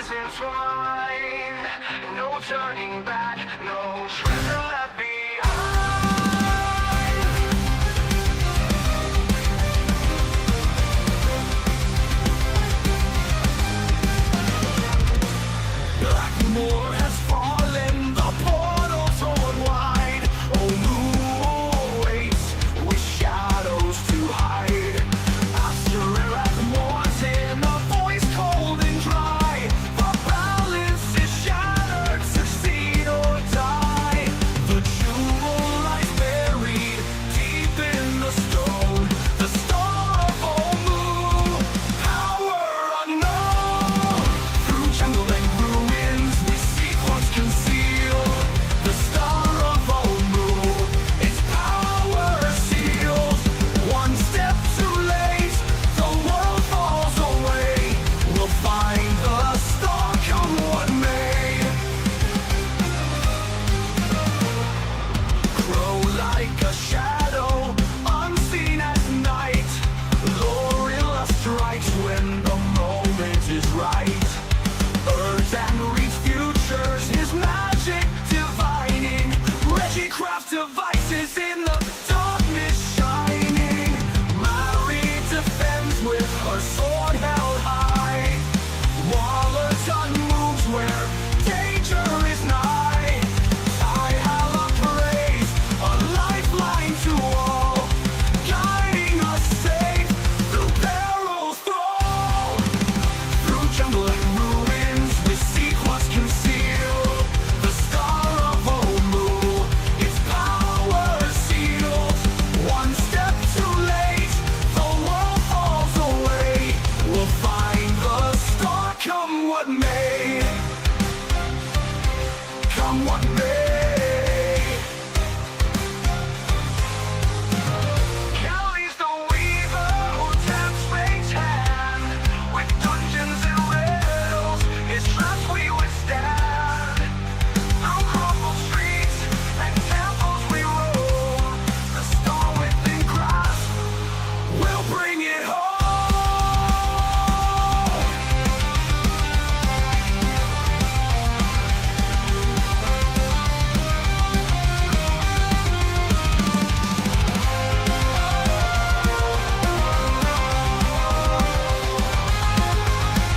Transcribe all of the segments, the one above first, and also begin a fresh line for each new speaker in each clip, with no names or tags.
stars entwine. No turning back, no treasure left behind. More has fallen, the portal torn wide. Oh, moon waits with shadows to hide. After it mourns in a voice cold and dry. The balance is shattered, succeed or die. The jewel lies buried deep in the stone. The star of Omu, power unknown. Through jungle and ruins, we seek what's concealed. The star of Omu, its power sealed. One step too late, the world falls away. We'll find the star, come what may. Grow like a shadow, unseen at night. Lorilla strikes when the moment is right. Earth and reach futures, his magic divining. Reggie crafts devices in the darkness shining. Marie defends with her sword held high. Wallerton moves where danger is nigh. Tyhala prays, a lifeline to all, guiding us safe through peril's thrall. Through jungle and ruins, we seek what's concealed. The star of Omu, its power sealed. One step too late, the world falls away. We'll find the star, come what may. Come what may. Kelly's the weaver who taps fate's hand. With dungeons and riddles, his traps we withstand. Through crumbled streets and temples we roam. The star within grasp will bring it home.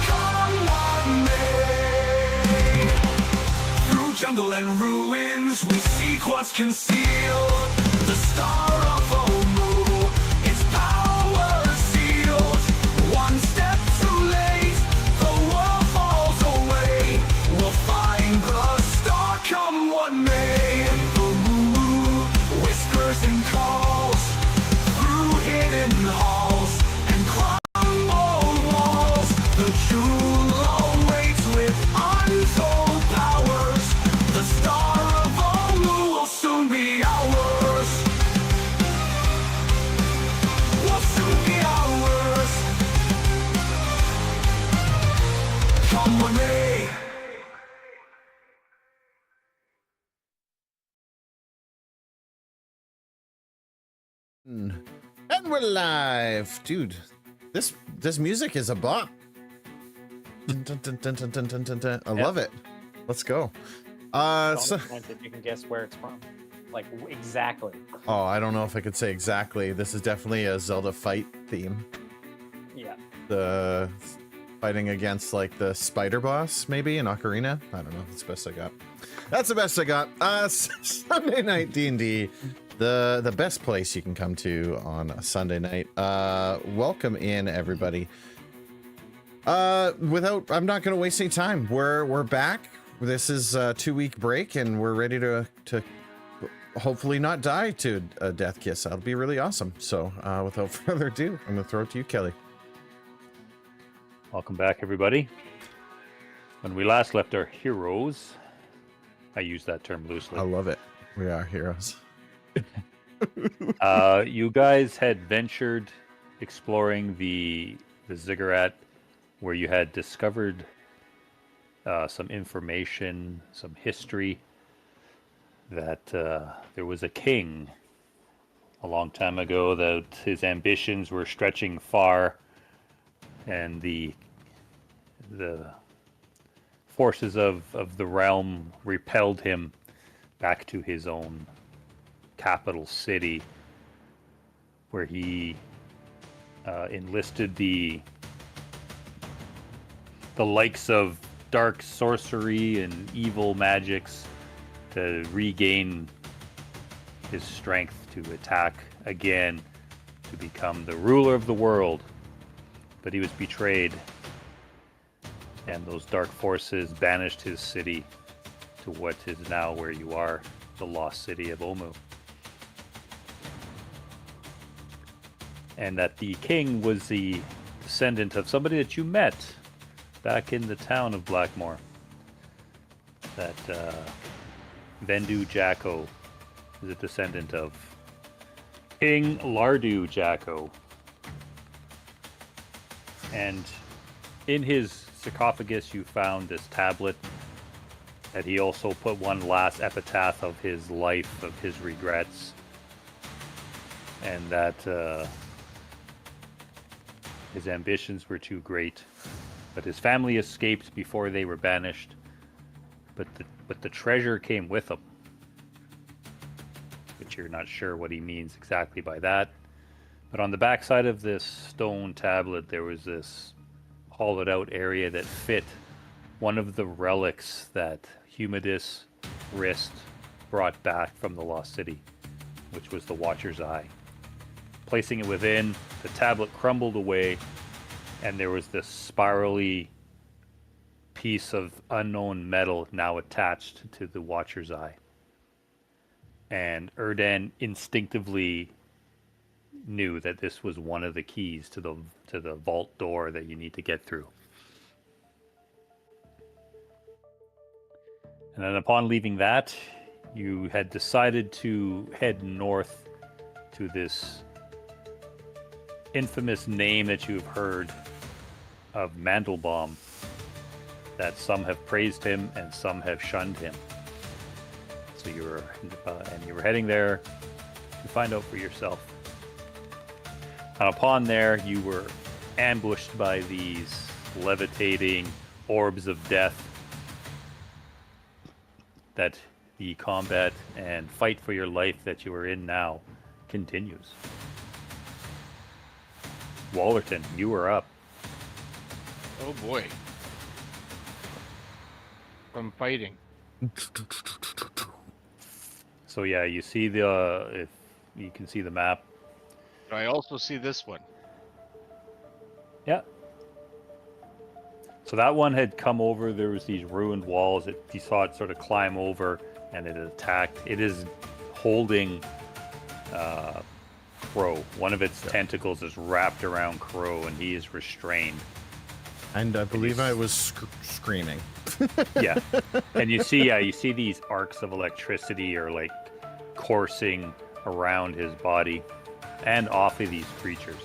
Come what may. Through jungle and ruins, we seek what's concealed. The star of Omu, its power sealed. One step too late, the world falls away. We'll find the star, come what may. The moon whispers and calls through hidden halls and crumbled walls. The jewel awaits with untold powers. The star of Omu will soon be ours. Will soon be ours. Come what may.
And we're live, dude. This music is a bop. Dun, dun, dun, dun, dun, dun, dun, dun, dun. I love it. Let's go. So,
If you can guess where it's from, like exactly.
oh, I don't know if I could say exactly. This is definitely a Zelda fight theme.
Yeah.
The fighting against like the spider boss, maybe in Ocarina. I don't know. That's the best I got. That's the best I got. Sunday night D&D. The best place you can come to on a Sunday night. Welcome in, everybody. I'm not going to waste any time. We're back. This is a 2-week break, and we're ready to hopefully not die to a death kiss. That'll be really awesome. So, without further ado, I'm going to throw it to you, Kelly.
Welcome back, everybody. When we last left our heroes, I use that term loosely.
I love it. We are heroes.
You guys had ventured exploring the ziggurat, where you had discovered some information, some history, that there was a king a long time ago, that his ambitions were stretching far, and the forces of the realm repelled him back to his own capital city, where he enlisted the likes of dark sorcery and evil magics to regain his strength to attack again, to become the ruler of the world. But he was betrayed, and those dark forces banished his city to what is now where you are, the lost city of Omu. And that the king was the descendant of somebody that you met back in the town of Blackmore. That Vendu Jacko is a descendant of King Lardu Jacko. And in his sarcophagus you found this tablet that he also put one last epitaph of his life, of his regrets, and that his ambitions were too great. But his family escaped before they were banished. But the treasure came with them. Which you're not sure what he means exactly by that. But on the backside of this stone tablet, there was this hollowed out area that fit one of the relics that Humidus Wrist brought back from the Lost City, which was the Watcher's Eye. Placing it within, the tablet crumbled away, and there was this spirally piece of unknown metal now attached to the Watcher's Eye. And Erdan instinctively knew that this was one of the keys to the vault door that you need to get through. And then upon leaving that, you had decided to head north to this infamous name that you've heard of Mandelbaum, that some have praised him and some have shunned him. So you were heading there to find out for yourself. And upon there, you were ambushed by these levitating orbs of death. That the combat and fight for your life that you are in now continues. Wallerton, you are up.
Oh boy. I'm fighting.
So yeah, you see if you can see the map.
I also see this one.
Yeah. So that one had come over. There was these ruined walls. You saw it sort of climb over, and it attacked. It is holding Crow. One of its tentacles is wrapped around Crow, and he is restrained.
And I believe I was screaming.
Yeah. And you see these arcs of electricity are like coursing around his body and off of these creatures.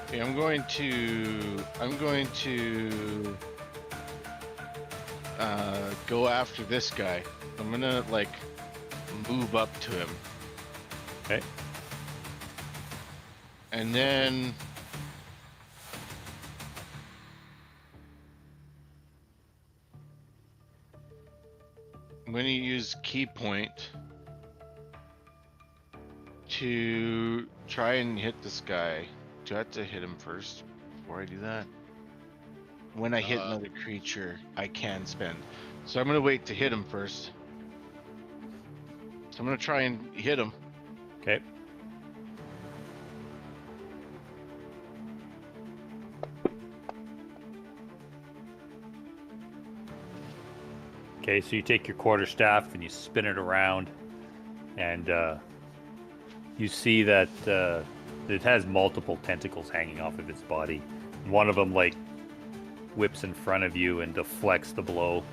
Okay, I'm going to go after this guy. I'm gonna like move up to him.
Okay.
And then I'm going to use key point to try and hit this guy. Do I have to hit him first before I do that? When I hit another creature, I can spend. So I'm going to wait to hit him first. So I'm going to try and hit him.
Okay. Okay, so you take your quarterstaff and you spin it around, and you see that it has multiple tentacles hanging off of its body. One of them, like, whips in front of you and deflects the blow.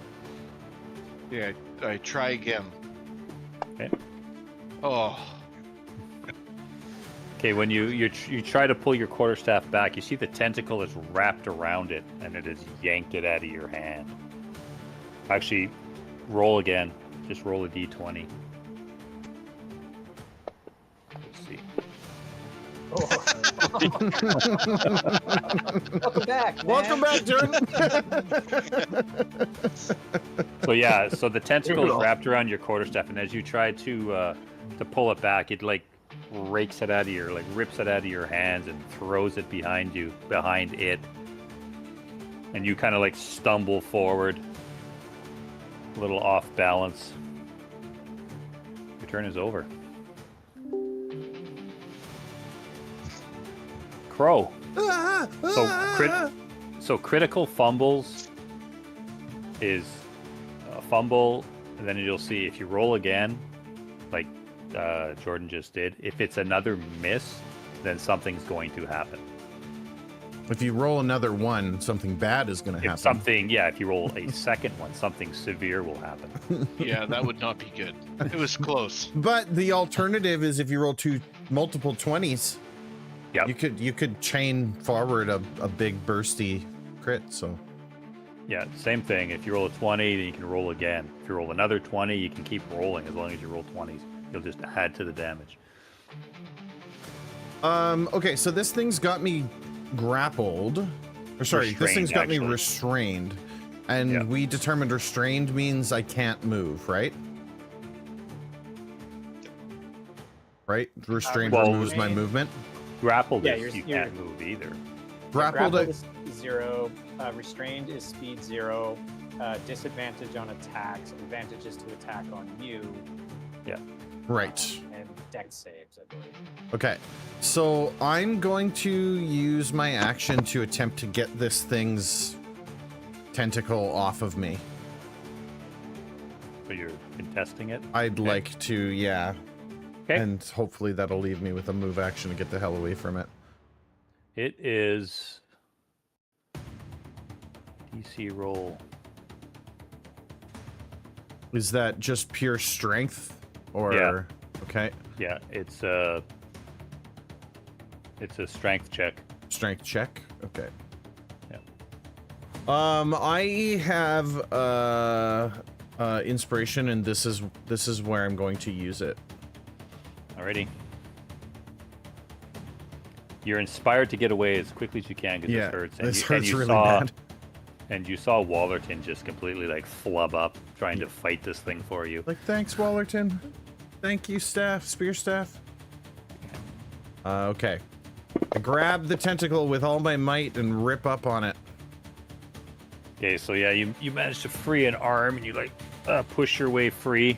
Yeah, I try again.
Okay.
Oh.
Okay, when you try to pull your quarterstaff back, you see the tentacle is wrapped around it, and it has yanked it out of your hand. Actually, roll again. Just roll a d20. Let's see.
Welcome back.
Welcome back, Jordan.
So yeah, so the tentacle is wrapped around your quarterstaff, and as you try to pull it back, it like rips it out of your hands and throws it behind it, and you kind of like stumble forward, a little off balance. Your turn is over. Crow. So critical fumbles is a fumble, and then you'll see if you roll again, like Jordan just did. If it's another miss, then something's going to happen.
If you roll another one, something bad is going to happen.
If you roll a second one, something severe will happen.
Yeah, that would not be good. It was close.
But the alternative is if you roll multiple 20s,
yeah,
you could chain forward a big bursty crit. So
yeah, same thing. If you roll a 20, then you can roll again. If you roll another 20, you can keep rolling as long as you roll 20s. You'll just add to the damage.
Okay, so this thing's got me grappled. Or sorry,
Restrained,
this thing's got me
actually.
restrained. And
Yeah.
we determined restrained means I can't move, right? Right? Restrained
Well,
removes my movement.
Grappled
Yeah,
is you
you're-
can't move either.
Grappled,
is 0. Restrained is speed 0. Disadvantage on attacks. Advantages to attack on you.
Yeah.
right.
And dex saves, I believe.
Okay, so I'm going to use my action to attempt to get this thing's tentacle off of me.
So you're contesting it.
I'd like to, yeah.
Okay.
And hopefully that'll leave me with a move action to get the hell away from it.
It is DC roll.
Is that just pure strength? Or
Yeah.
okay.
Yeah, it's a strength check.
Strength check. Okay.
Yeah.
I have inspiration, and this is where I'm going to use it.
Alrighty. You're inspired to get away as quickly as you can because
Yeah,
this hurts.
this
you,
hurts
you
really
saw,
bad.
And you saw Wallerton just completely like flub up trying to fight this thing for you.
Like, thanks, Wallerton. Thank you, spear staff. Okay. I grab the tentacle with all my might and rip up on it.
Okay, so yeah, you managed to free an arm and you like push your way free.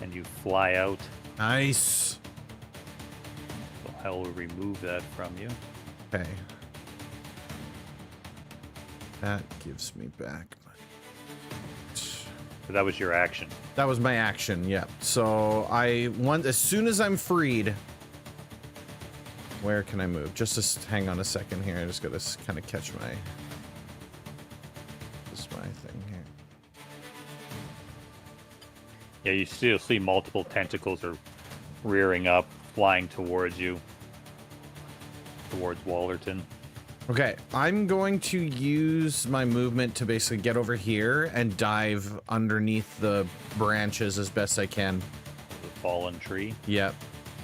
And you fly out.
Nice.
So I will remove that from you.
Okay. That gives me back my...
So that was your action.
That was my action, yeah. So as soon as I'm freed, where can I move? Just hang on a second here. I just gotta kind of catch my thing here.
Yeah, you still see multiple tentacles are rearing up, flying towards you. Towards Wallerton.
Okay, I'm going to use my movement to basically get over here and dive underneath the branches as best I can.
The fallen tree.
Yep.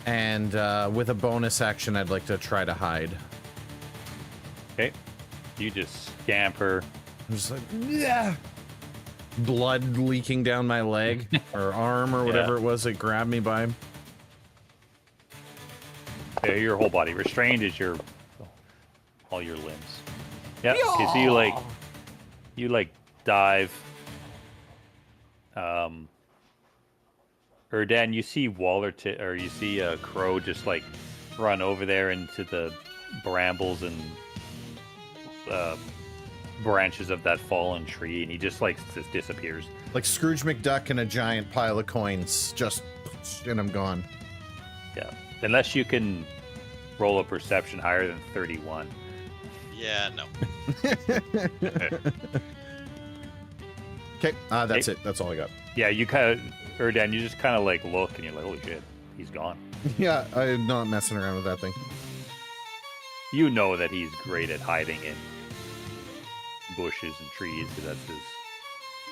And with a bonus action, I'd like to try to hide.
Okay. You just scamper.
I'm just like, yeah. Blood leaking down my leg or arm or whatever it was that grabbed me by.
Yeah, your whole body. Restrained is all your limbs. Yeah. Okay, so you dive. Erdan, you see Wallerton, or you see a Crow just like run over there into the brambles and branches of that fallen tree, and he just disappears.
Like Scrooge McDuck in a giant pile of coins, just, and I'm gone.
Yeah. Unless you can roll a perception higher than 31.
Yeah, no.
Okay, that's it. That's all I got.
Yeah, you kind of, Erdan, you just kind of like look and you're like, holy shit, he's gone.
Yeah, I'm not messing around with that thing.
You know that he's great at hiding in bushes and trees because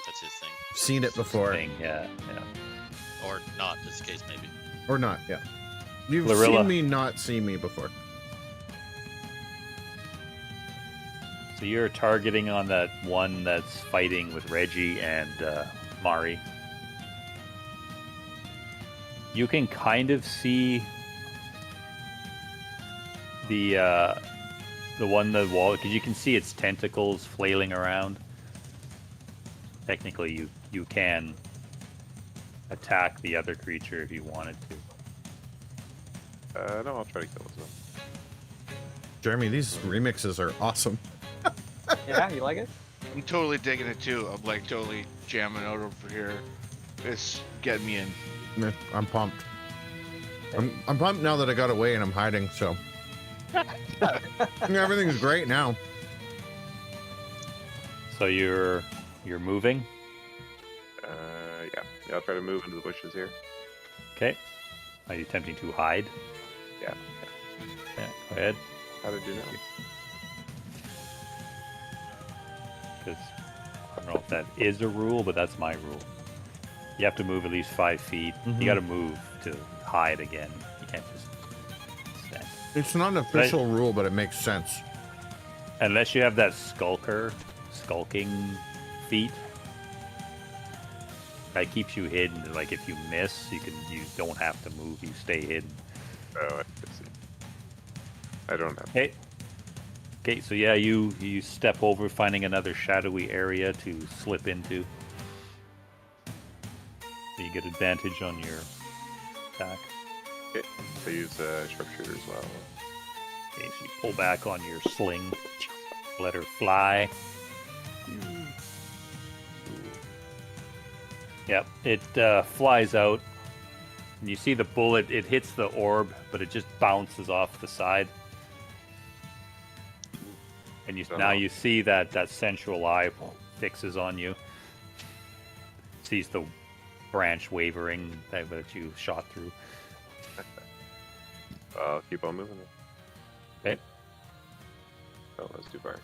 That's his thing.
Seen it before.
thing. Yeah, yeah.
Or not, as the case maybe.
Or not, yeah. You've
Lorilla.
seen me not see me before.
So you're targeting on that one that's fighting with Reggie and Mari. You can kind of see the one in the wall because you can see its tentacles flailing around. Technically, you can attack the other creature if you wanted to.
No, I'll try to kill this one.
Jeremy, these remixes are awesome.
Yeah, you like it?
I'm totally digging it too. I'm like totally jamming out over here. It's getting me in.
Yeah, I'm pumped. I'm pumped now that I got away and I'm hiding, so everything's great now.
So you're moving.
Yeah, I'll try to move into the bushes here.
Okay. Are you attempting to hide?
Yeah.
Yeah. Go ahead.
How did you know?
Because I don't know if that is a rule, but that's my rule. You have to move at least 5 feet.
Mhm.
You got to move to hide again. You can't just stand.
It's not an official rule, but it makes sense.
Unless you have that skulking feat. That keeps you hidden. Like if you miss, you don't have to move. You stay hidden.
Oh, I see. I don't have.
Hey. Okay, so yeah, you step over, finding another shadowy area to slip into. So you get advantage on your attack.
Okay, so use sharpshooter as well.
Okay, so you pull back on your sling, let her fly. Yep, it flies out. And you see the bullet, it hits the orb, but it just bounces off the side. And now you see that sensual eye fixes on you. Sees the branch wavering that you shot through.
I'll keep on moving.
Okay.
Oh, that's too far.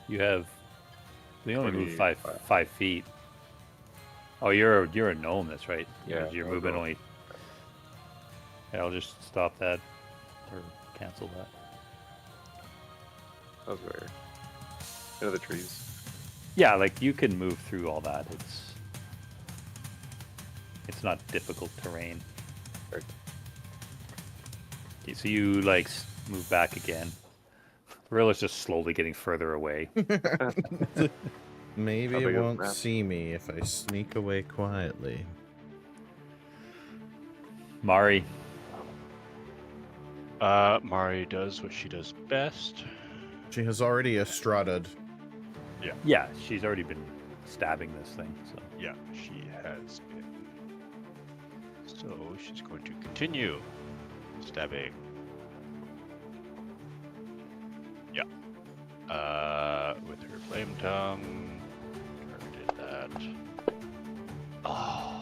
You have. We only move 5
25.
feet. Oh, you're a gnome. That's right.
Yeah,
Your
I'll
movement
go.
only. Yeah, I'll just stop that or cancel that.
That was weird. Into the trees.
Yeah, like you can move through all that. It's not difficult terrain.
Right.
Okay, so you move back again. Rilla's just slowly getting further away.
Maybe
How big
it
is the
won't
map?
see me if I sneak away quietly.
Mari,
Mari does what she does best.
She has already estraded.
yeah, she's already been stabbing this thing. So
Yeah, she has been. So she's going to continue stabbing. Yeah. With her flame tongue. Targeted that. Oh.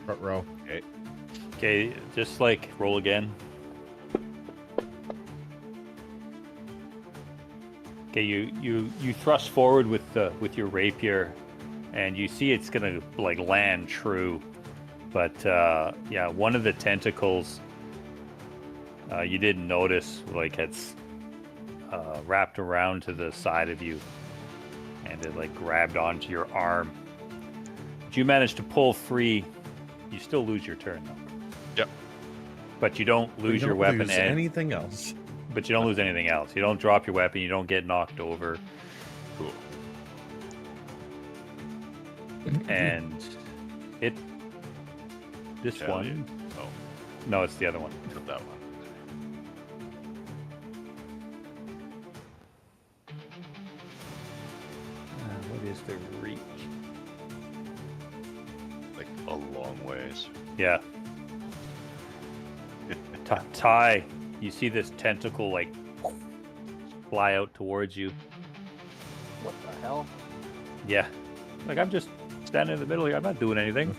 Front row.
okay, just roll again. Okay, you thrust forward with your rapier, and you see it's gonna land true, but yeah, one of the tentacles you didn't notice had wrapped around to the side of you, and it grabbed onto your arm. But you managed to pull free. You still lose your turn though.
Yep.
But you don't lose your weapon
Lose
and
anything else.
but you don't lose anything else. You don't drop your weapon. You don't get knocked over.
Cool.
And this
Tell
one.
you. Oh,
No, it's the other one.
killed that one.
What is the reach?
Like a long ways.
Yeah. Ty, you see this tentacle fly out towards you.
What the hell?
Yeah. I'm just standing in the middle here. I'm not doing anything.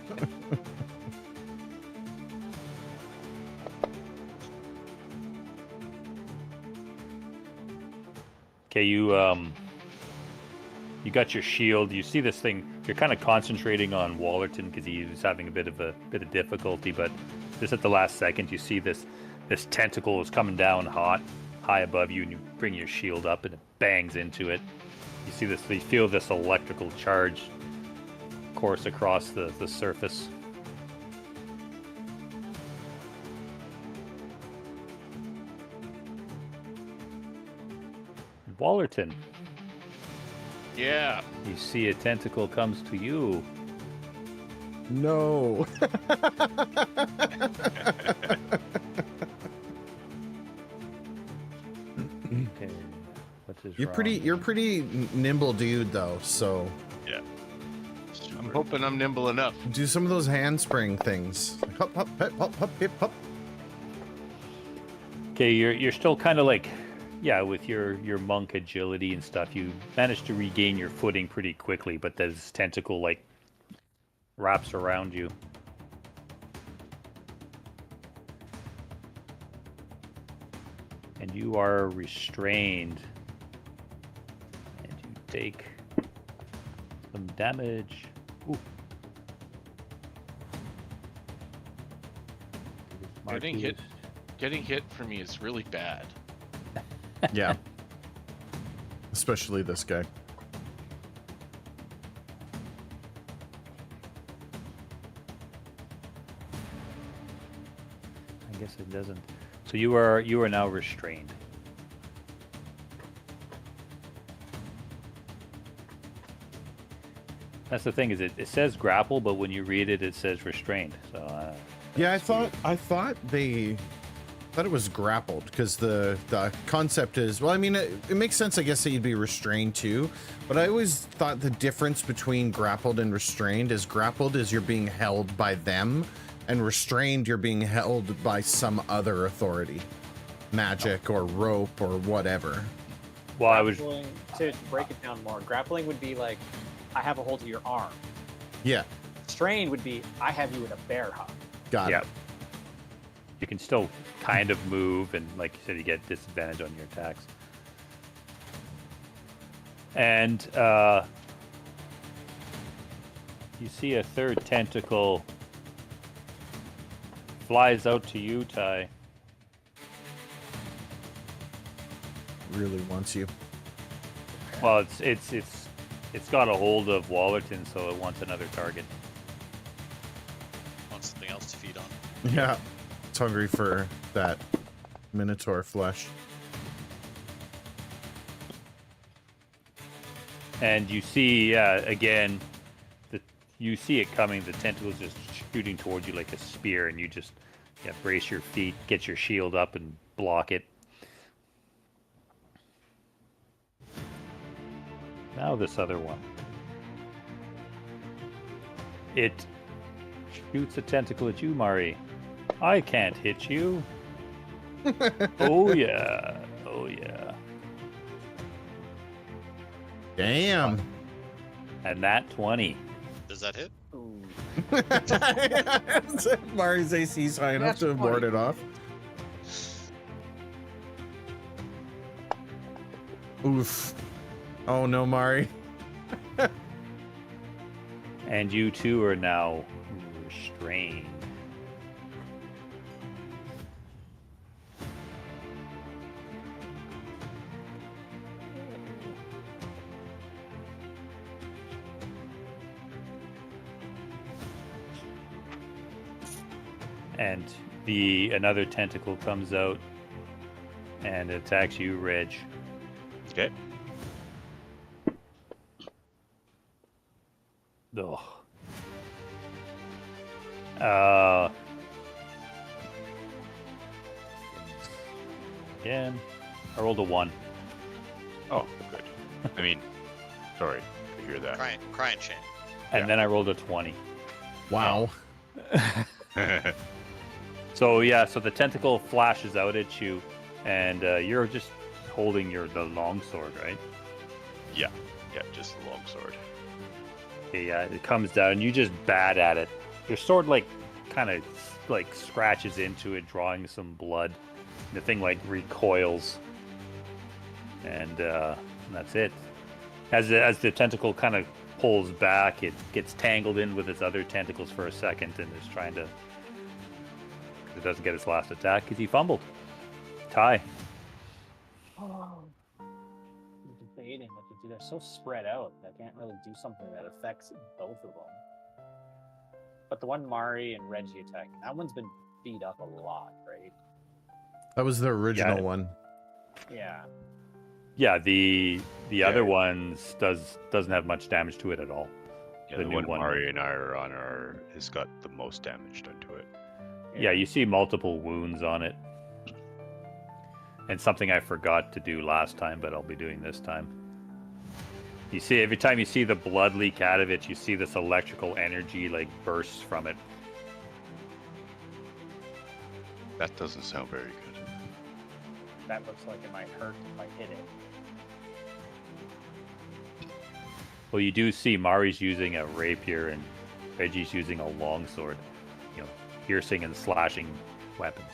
Okay, You got your shield. You see this thing. You're kind of concentrating on Wallerton because he was having a bit of difficulty. But just at the last second, you see this tentacle is coming down high above you, and you bring your shield up, and it bangs into it. You see this. You feel this electrical charge course across the surface. Wallerton.
Yeah.
You see a tentacle comes to you.
No.
Okay. What is wrong?
You're pretty nimble dude though, so
Yeah.
I'm hoping I'm nimble enough.
do some of those handspring things. Hop, hop, hop, hop, hop, hip, hop.
Okay, you're still kind of like, yeah, with your monk agility and stuff, you manage to regain your footing pretty quickly, but this tentacle like wraps around you. And you are restrained. And you take some damage. Ooh.
Getting hit for me is really bad.
Yeah. Especially this guy.
I guess it doesn't. So you are now restrained. That's the thing, is it says grapple, but when you read it, it says restrained. So
Yeah,
that's weird.
I thought it was grappled because the concept is, well, I mean, it makes sense, I guess, that you'd be restrained too, but I always thought the difference between grappled and restrained is grappled is you're being held by them, and restrained you're being held by some other authority, magic or rope or whatever.
Well, I was
Grappling, to break it down more, grappling would be like, I have a hold of your arm.
Yeah,
Strained would be, I have you in a bear hug.
got
yeah.
it.
You can still kind of move, and like you said, you get disadvantage on your attacks. And you see a third tentacle flies out to you, Ty.
Really wants you.
Well, it's got a hold of Wallerton, so it wants another target.
Want something else to feed on.
Yeah, it's hungry for that minotaur flesh.
And you see, again, you see it coming. The tentacle's just shooting towards you like a spear, and you just brace your feet, get your shield up, and block it. Now this other one. It shoots a tentacle at you, Mari. I can't hit you. Oh yeah. Oh yeah.
Damn.
And that 20.
Does that hit?
Ooh.
Mari's AC's high enough to ward it off. Oof. Oh no, Mari.
And you two are now restrained. And another tentacle comes out and attacks you, Reg.
Okay.
Ugh. Again, I rolled a 1.
Oh, good. I mean, sorry to hear that.
Crying chain.
And then I rolled a 20.
Wow.
So yeah, so the tentacle flashes out at you, and you're just holding the longsword, right?
Yeah, just the long sword.
Okay, yeah, it comes down, and you just bat at it. Your sword kind of scratches into it, drawing some blood. The thing recoils, and that's it. As the tentacle kind of pulls back, it gets tangled in with its other tentacles for a second and is trying to... It doesn't get its last attack because he fumbled. Tie.
Oh. I'm debating what to do. They're so spread out. I can't really do something that affects both of them. But the one Mari and Reggie attacking, that one's been beat up a lot, right?
That was the original one.
Yeah.
Yeah, the other ones doesn't have much damage to it at all.
Yeah,
The
the
new
one
one.
Mari and I are on has got the most damage done to it.
Yeah, you see multiple wounds on it. And something I forgot to do last time, but I'll be doing this time. You see, every time you see the blood leak out of it, you see this electrical energy like bursts from it.
That doesn't sound very good.
That looks like it might hurt if I hit it.
Well, you do see Mari's using a rapier and Reggie's using a longsword. You know, piercing and slashing weapons.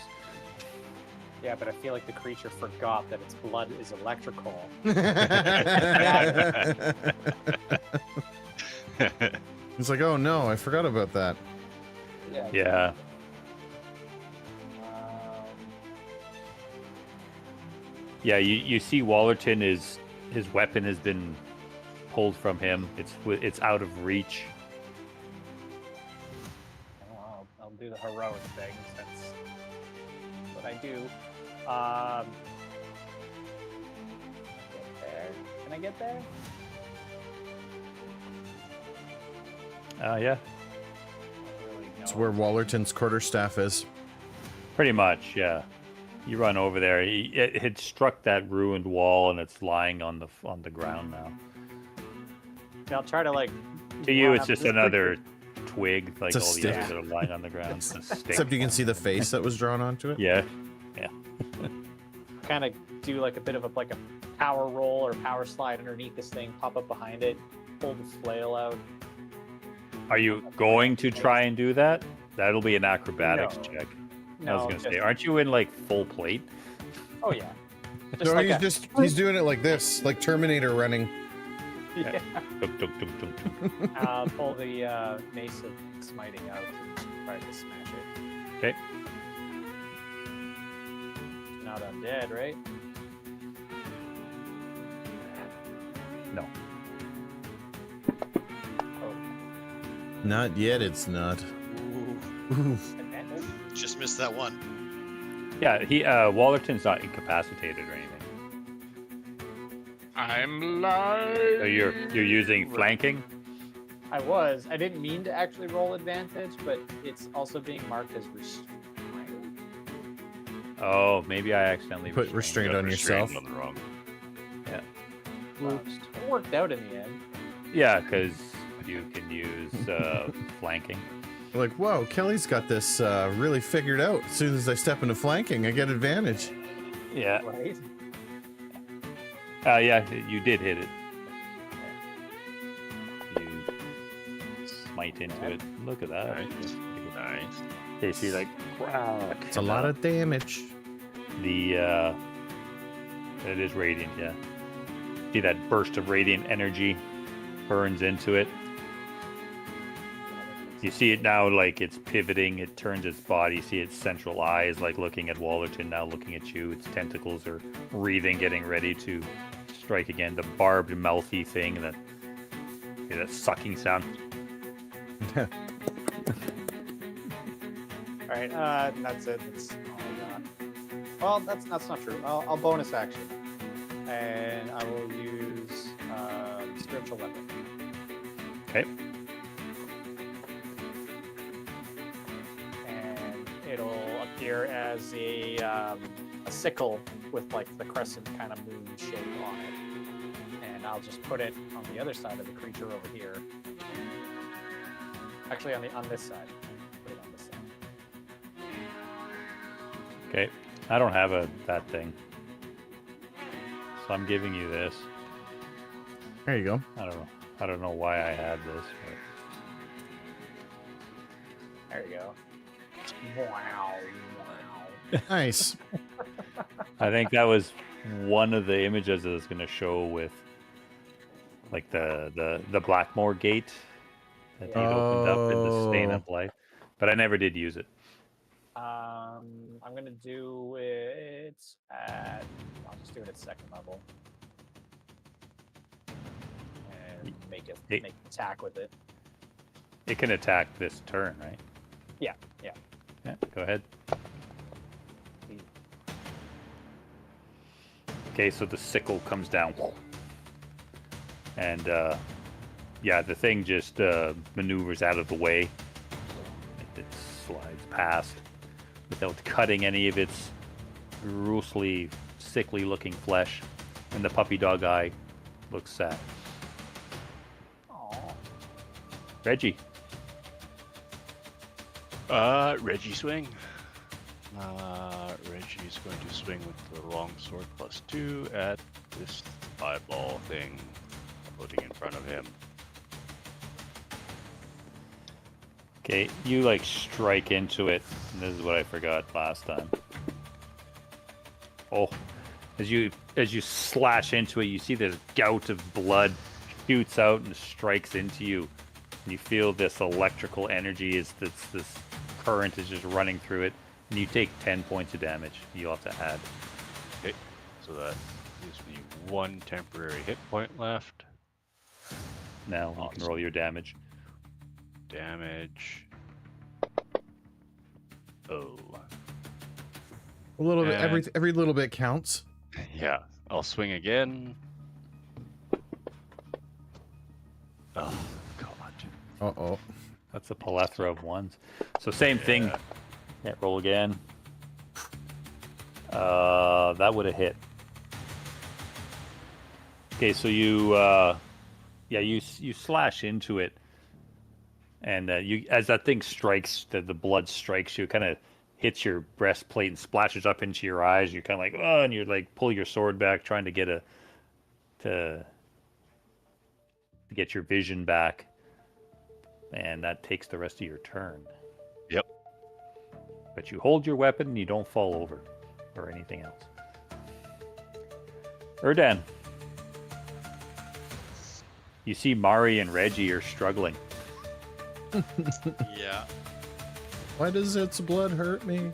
Yeah, but I feel like the creature forgot that its blood is electrical.
It's like, oh no, I forgot about that.
Yeah. Yeah, you see Wallerton his weapon has been pulled from him. It's out of reach.
Well, I'll do the heroic thing. That's what I do. Get there. Can I get there?
Yeah.
Really
It's
no.
where Wallerton's quarterstaff is.
Pretty much, yeah. You run over there. It had struck that ruined wall, and it's lying on the ground now.
I'll try to like.
To you,
run
it's
up
just
this
another twig, like
It's a
all the
stick.
others that are lying on the ground. It's a stick.
Except you can see the face that was drawn onto it.
Yeah.
Kind of do like a bit of a power roll or power slide underneath this thing, pop up behind it, pull the flail out.
Are you going to try and do that? That'll be an acrobatics
No.
check.
No,
I was gonna
just-
say, aren't you in like full plate?
Oh yeah.
No,
like
he's doing it like this, like Terminator running.
yeah.
Dunk, dunk, dunk, dunk, dunk.
Pull the mace of smiting out and try to smash it.
Okay.
Not undead, right?
No.
Oh.
Not yet, it's not.
Ooh. Advantage?
Just missed that one.
Yeah, Wallerton's not incapacitated or anything.
I'm live.
So you're using flanking?
I was. I didn't mean to actually roll advantage, but it's also being marked as restrained.
Oh, maybe I accidentally
Put restraint
Got
on
restrained
yourself.
on the wrong.
It worked out in the end.
Yeah, because you can use flanking.
Like, whoa, Kelly's got this really figured out. As soon as I step into flanking, I get advantage.
Yeah.
Right?
Yeah, you did hit it. You smite into it. Look at that.
Nice.
Okay, see, like, wow.
It's a lot of damage.
It is radiant, yeah. See that burst of radiant energy burns into it. You see it now, like it's pivoting. It turns its body. See its central eye is like looking at Wallerton, now looking at you. Its tentacles are wreathing, getting ready to strike again. The barbed, mouthy thing, that sucking sound.
All right, that's it. That's all I got. Well, that's not true. I'll bonus action, and I will use spiritual weapon.
Okay.
And it'll appear as a sickle with like the crescent kind of moon shape on it, and I'll just put it on the other side of the creature over here. Actually, on this side. Put it on this side.
Okay. I don't have that thing, so I'm giving you this.
There you go.
I don't know why I had this, but
There you go. Wow.
Nice.
I think that was one of the images that was going to show with like the Blackmore gate that he'd opened up in the Stain of Life, but I never did use it.
I'm gonna do it at. I'll just do it at second level. And make an attack with it.
It can attack this turn, right?
Yeah.
Yeah, go ahead. Okay, so the sickle comes down. And, yeah, the thing just maneuvers out of the way. It slides past without cutting any of its grossly, sickly-looking flesh. And the puppy dog eye looks sad.
Aww.
Reggie.
Reggie swing. Reggie's going to swing with the long sword +2 at this eyeball thing floating in front of him.
Okay, you like strike into it. And this is what I forgot last time. Oh, as you slash into it, you see this gout of blood shoots out and strikes into you. And you feel this electrical energy as this current is just running through it. And you take 10 points of damage. You'll have to add.
Okay, so that gives me 1 temporary hit point left.
Now you can roll your damage.
Damage. Oh.
A little bit.
And-
Every little bit counts.
Yeah, I'll swing again. Oh, God.
Uh-oh.
That's a plethora of ones. So same thing. Yeah, roll again. That would have hit. Okay, so you slash into it, and you as that thing strikes, the blood strikes you, kind of hits your breastplate and splashes up into your eyes. You're kind of like, oh, and you're like pull your sword back, trying to get to get your vision back, and that takes the rest of your turn.
Yep.
But you hold your weapon and you don't fall over or anything else. Erdan. You see Mari and Reggie are struggling.
Yeah.
Why does its blood hurt me?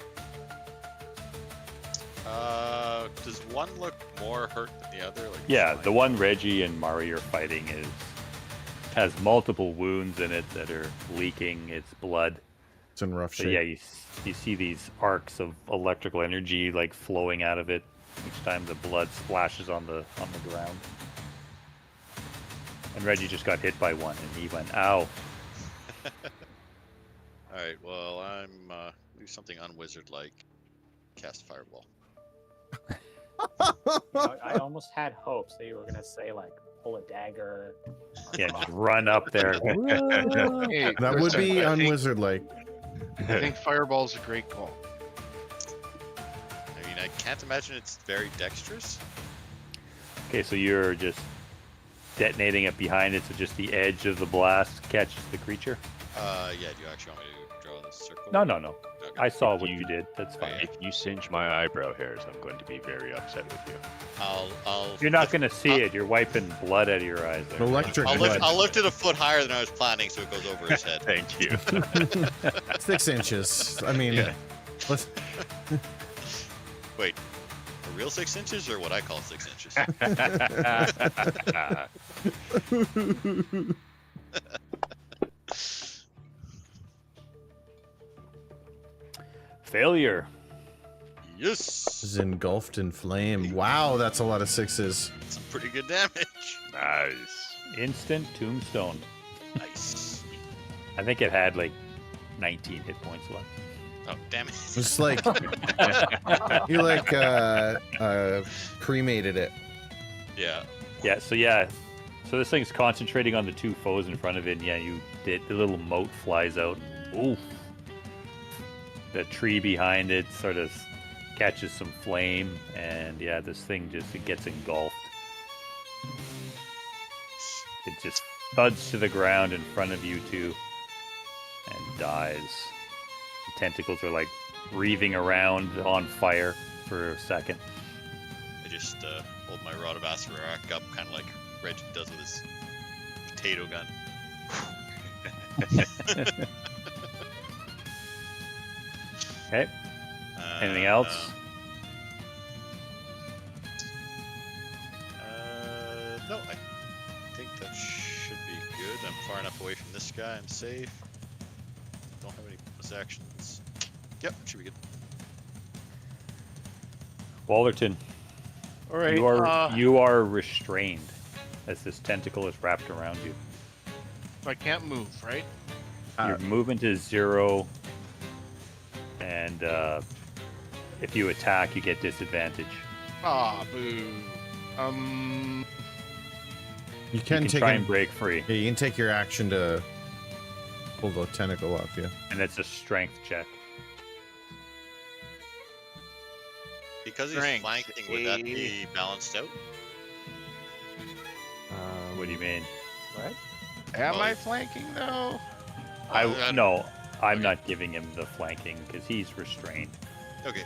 Does one look more hurt than the other? Like
Yeah,
fine.
the one Reggie and Mari are fighting has multiple wounds in it that are leaking its blood.
It's in rough
So
shape.
yeah, you see these arcs of electrical energy like flowing out of it each time the blood splashes on the ground. And Reggie just got hit by one, and he went, "Ow!"
All right. Well, I'm do something unwizard-like. Cast fireball.
I almost had hopes that you were gonna say like pull a dagger.
Yeah, just run up there.
Hey,
That would
listen,
be
I think-
unwizard-like.
I think fireball's a great call.
I mean, I can't imagine it's very dexterous.
Okay, so you're just detonating it behind it, so just the edge of the blast catches the creature.
Yeah. Do you actually want me to draw the circle?
No.
Okay.
I saw what you did. That's fine.
If you singe my eyebrow hairs, I'm going to be very upset with you.
I'll.
You're not going to see it. You're wiping blood out of your eyes there.
Electric
I'll
blood.
lift it a foot higher than I was planning, so it goes over his head.
Thank you.
6 inches. I mean,
Yeah.
let's,
Wait, a real 6 inches or what I call 6 inches?
Failure.
Yes.
is engulfed in flame. Wow, that's a lot of 6s.
Some pretty good damage.
Nice.
Instant tombstone.
Nice.
I think it had like 19 hit points left.
Oh, damn it.
It's like you like cremated it.
Yeah.
Yeah, so this thing's concentrating on the two foes in front of it, and yeah, the little mote flies out. Oof. The tree behind it sort of catches some flame, and yeah, this thing it gets engulfed. It just thuds to the ground in front of you two and dies. The tentacles are like wreathing around on fire for a second.
I just hold my Rod of Asarak up, kind of like Reggie does with his potato gun.
Okay. Anything else?
No, I think that should be good. I'm far enough away from this guy. I'm safe. Don't have any bonus actions. Yep, should be good.
Wallerton,
All right.
you are restrained as this tentacle is wrapped around you.
I can't move, right?
Your movement is 0, and if you attack, you get disadvantage.
Ah, boo.
You
You
can
can
take
try
an-
and break free,
Yeah, you can take your action to pull the tentacle off you.
and it's a strength check.
Because he's
Strength,
flanking, would that be balanced out?
What do you mean?
What?
Am
Well,
I flanking though?
No, I'm
okay.
not giving him the flanking because he's restrained.
Okay.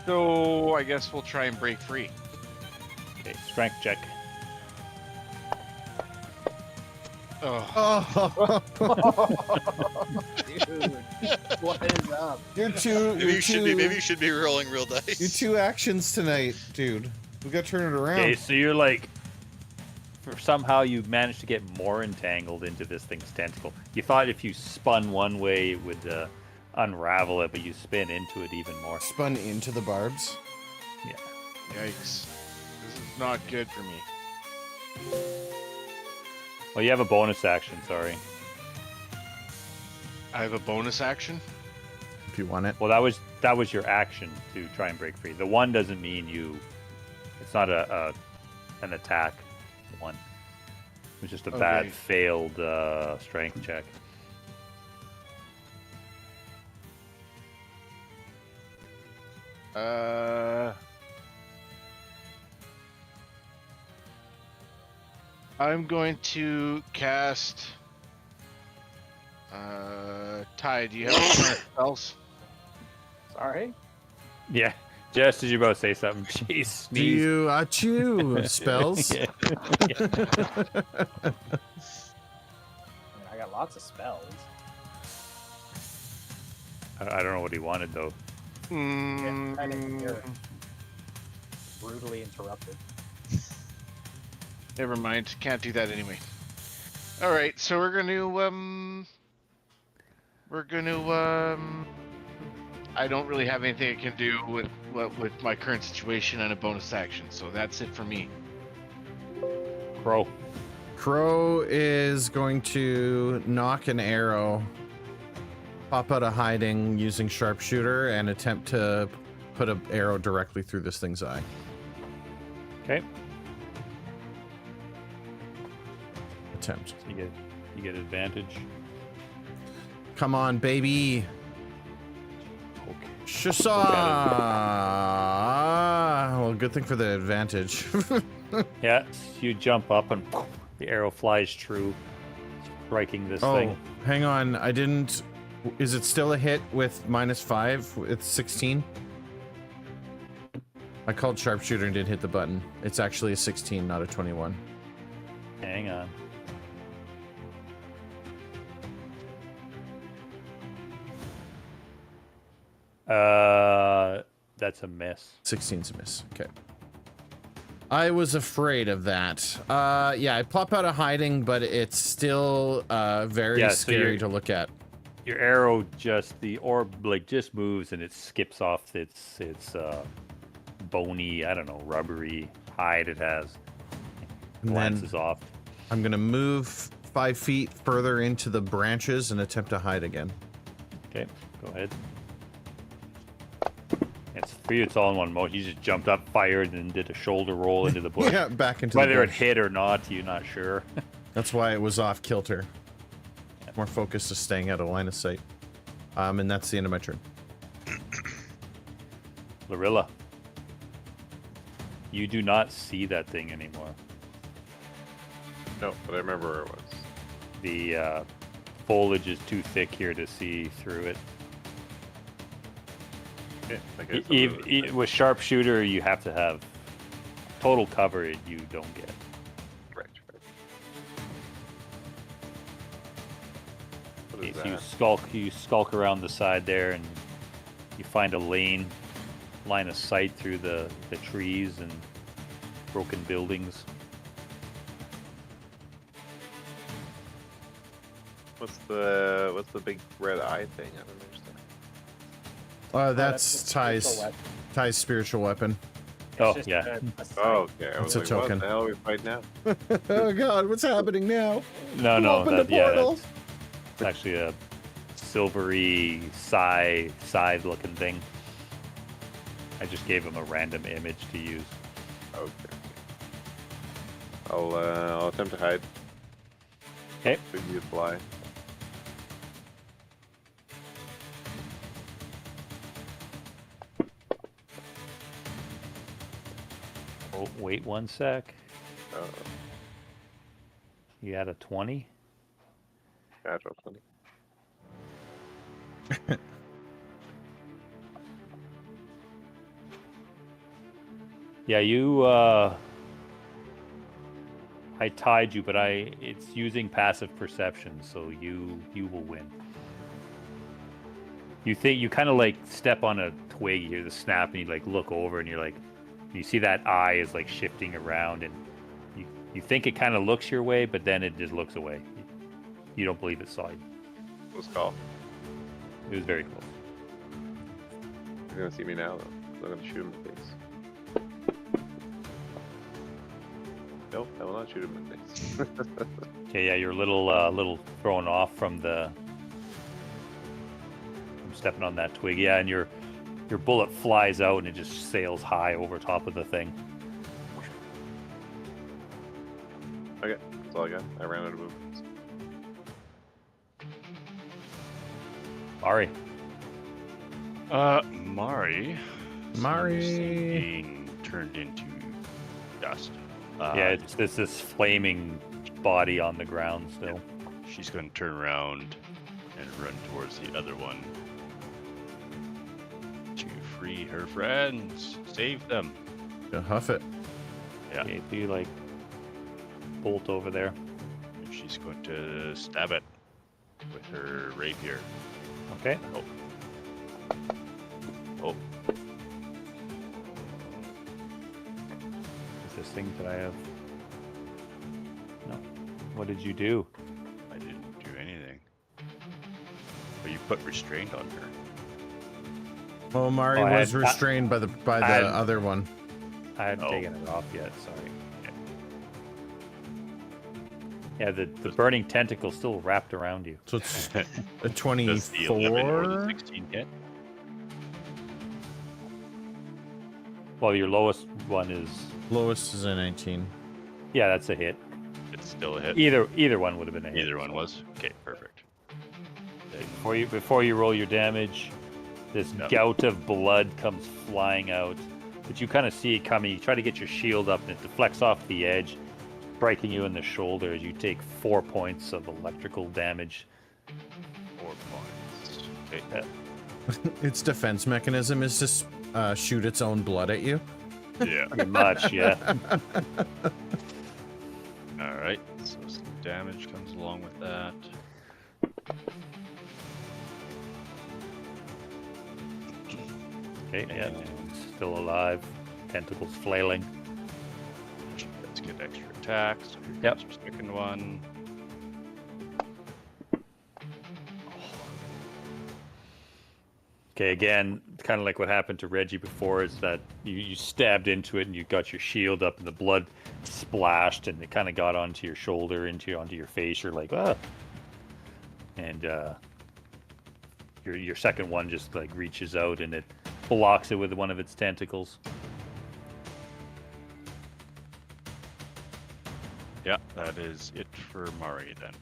So I guess we'll try and break free.
Okay, strength check.
Oh,
Dude, what is up?
You're two.
Maybe you should be rolling real dice.
You're 2 actions tonight, dude. We gotta turn it around.
Okay, so you're like, somehow you managed to get more entangled into this thing's tentacle. You thought if you spun one way it would unravel it, but you spin into it even more.
Spun into the barbs.
Yeah.
yikes. This is not good for me.
Well, you have a bonus action. Sorry.
I have a bonus action?
If you want it.
Well, that was your action to try and break free. The one doesn't mean you. It's not an attack. One. It was just a bad
Okay.
failed strength check.
I'm going to cast. Ty, do you have any current spells?
Sorry?
Yeah. Just as you're about to say something, jeez,
Do
sneeze.
you achoo spells?
Yeah.
I got lots of spells.
I don't know what he wanted though.
Yeah, I didn't hear it. Brutally interrupted.
Never mind. Can't do that anyway. All right, so we're gonna I don't really have anything I can do with my current situation and a bonus action, so that's it for me.
Crow.
Crow is going to knock an arrow, pop out of hiding using sharpshooter, and attempt to put an arrow directly through this thing's eye.
Okay.
Attempt.
You get advantage.
Come on, baby.
Okay.
Shasa! Well, good thing for the advantage.
Yeah, you jump up and the arrow flies true, striking this
Oh,
thing.
hang on. I didn't. Is it still a hit with -5? It's 16. I called sharpshooter and didn't hit the button. It's actually a 16, not a 21.
Hang on. That's a miss.
16's a miss. Okay. I was afraid of that. Yeah, I pop out of hiding, but it's still very
Yeah, so
scary
you're-
to look at.
Your arrow the orb like just moves and it skips off its bony, I don't know, rubbery hide it has.
And then
Glances off.
I'm gonna move 5 feet further into the branches and attempt to hide again.
Okay, go ahead. It's for you. It's all in one motion. You just jumped up, fired, and did a shoulder roll into the bush.
Yeah, back into
Whether
the
it
bush.
hit or not, you're not sure.
That's why it was off kilter. More focused to staying out of line of sight. And that's the end of my turn.
Lorilla, you do not see that thing anymore.
No, but I remember where it was.
The foliage is too thick here to see through it.
Yeah, I guess
With sharpshooter, you have to have total cover. You don't get.
right. What is
So
that?
you skulk around the side there, and you find a line of sight through the trees and broken buildings.
What's the big red eye thing? I don't understand.
That's
the spiritual
Ty's
weapon.
Ty's spiritual weapon.
It's
Oh,
just
yeah.
a sight.
Oh, okay. I
It's
was
a
like,
token.
what the hell are we fighting now?
Oh God, what's happening now?
No,
Who
no,
opened
that,
the
yeah,
portal?
that's actually a silvery scythe looking thing. I just gave him a random image to use.
Okay. I'll attempt to hide.
Okay.
Should you fly?
Oh, wait 1 sec.
Uh,
You had a 20.
natural 20.
Yeah, you I tied you, but it's using passive perception, so you will win. You think you kind of like step on a twig, you hear the snap, and you like look over, and you're like, you see that eye is like shifting around, and you think it kind of looks your way, but then it just looks away. You don't believe it saw you.
Let's call.
It was very close.
He's gonna see me now, though. So I'm gonna shoot him in the face. Nope, I will not shoot him in the face.
Okay, yeah, you're a little thrown off from stepping on that twig. Yeah, and your bullet flies out and it just sails high over top of the thing.
Okay, that's all I got. I ran out of movements.
Ari.
Mari.
Mari.
seems to be being turned into dust.
Yeah, it's this flaming body on the ground still.
She's going to turn around and run towards the other one to free her friends, save them.
Go huff it.
Yeah,
Okay, do you like bolt over there?
and she's going to stab it with her rapier.
Okay.
Oh,
Is this thing that I have? No. What did you do?
I didn't do anything. But you put restraint on her.
Well, Mari
Oh, I
was
had-
restrained by the
I had-
other one.
I hadn't
Oh.
taken it off yet. Sorry. Yeah, the burning tentacle still wrapped around you.
So it's a
Does the 11 or the
24.
16 hit?
Well, your lowest one is
Lowest is a 19.
yeah, that's a hit.
It's still a hit.
Either one would have been a hit.
Either one was? Okay, perfect.
Before you roll your damage, this
No.
gout of blood comes flying out, but you kind of see it coming. You try to get your shield up, and it deflects off the edge, striking you in the shoulder as you take 4 points of electrical damage.
4 points. Okay.
Its defense mechanism is to shoot its own blood at you.
Yeah.
Pretty much, yeah.
All right. So some damage comes along with that.
Okay, yeah,
And
still alive. Tentacles flailing.
let's get extra attacks. So here
Yep.
comes your second one.
Okay, again, kind of like what happened to Reggie before, is that you stabbed into it and you got your shield up and the blood splashed and it kind of got onto your shoulder, onto your face. You're like, ah. And your second one just like reaches out and it blocks it with one of its tentacles.
Yeah, that is it for Mari then.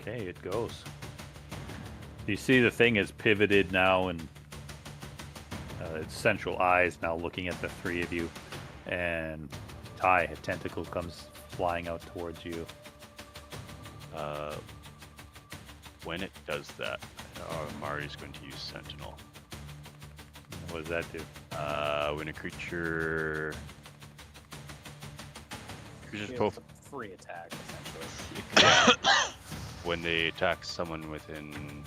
Okay, it goes. You see the thing is pivoted now, and its central eye is now looking at the three of you, and Ty, a tentacle comes flying out towards you.
When it does that, Mari's going to use Sentinel.
What does that do?
When a creature's
Shield's
profile.
a free attack, essentially.
When they attack someone within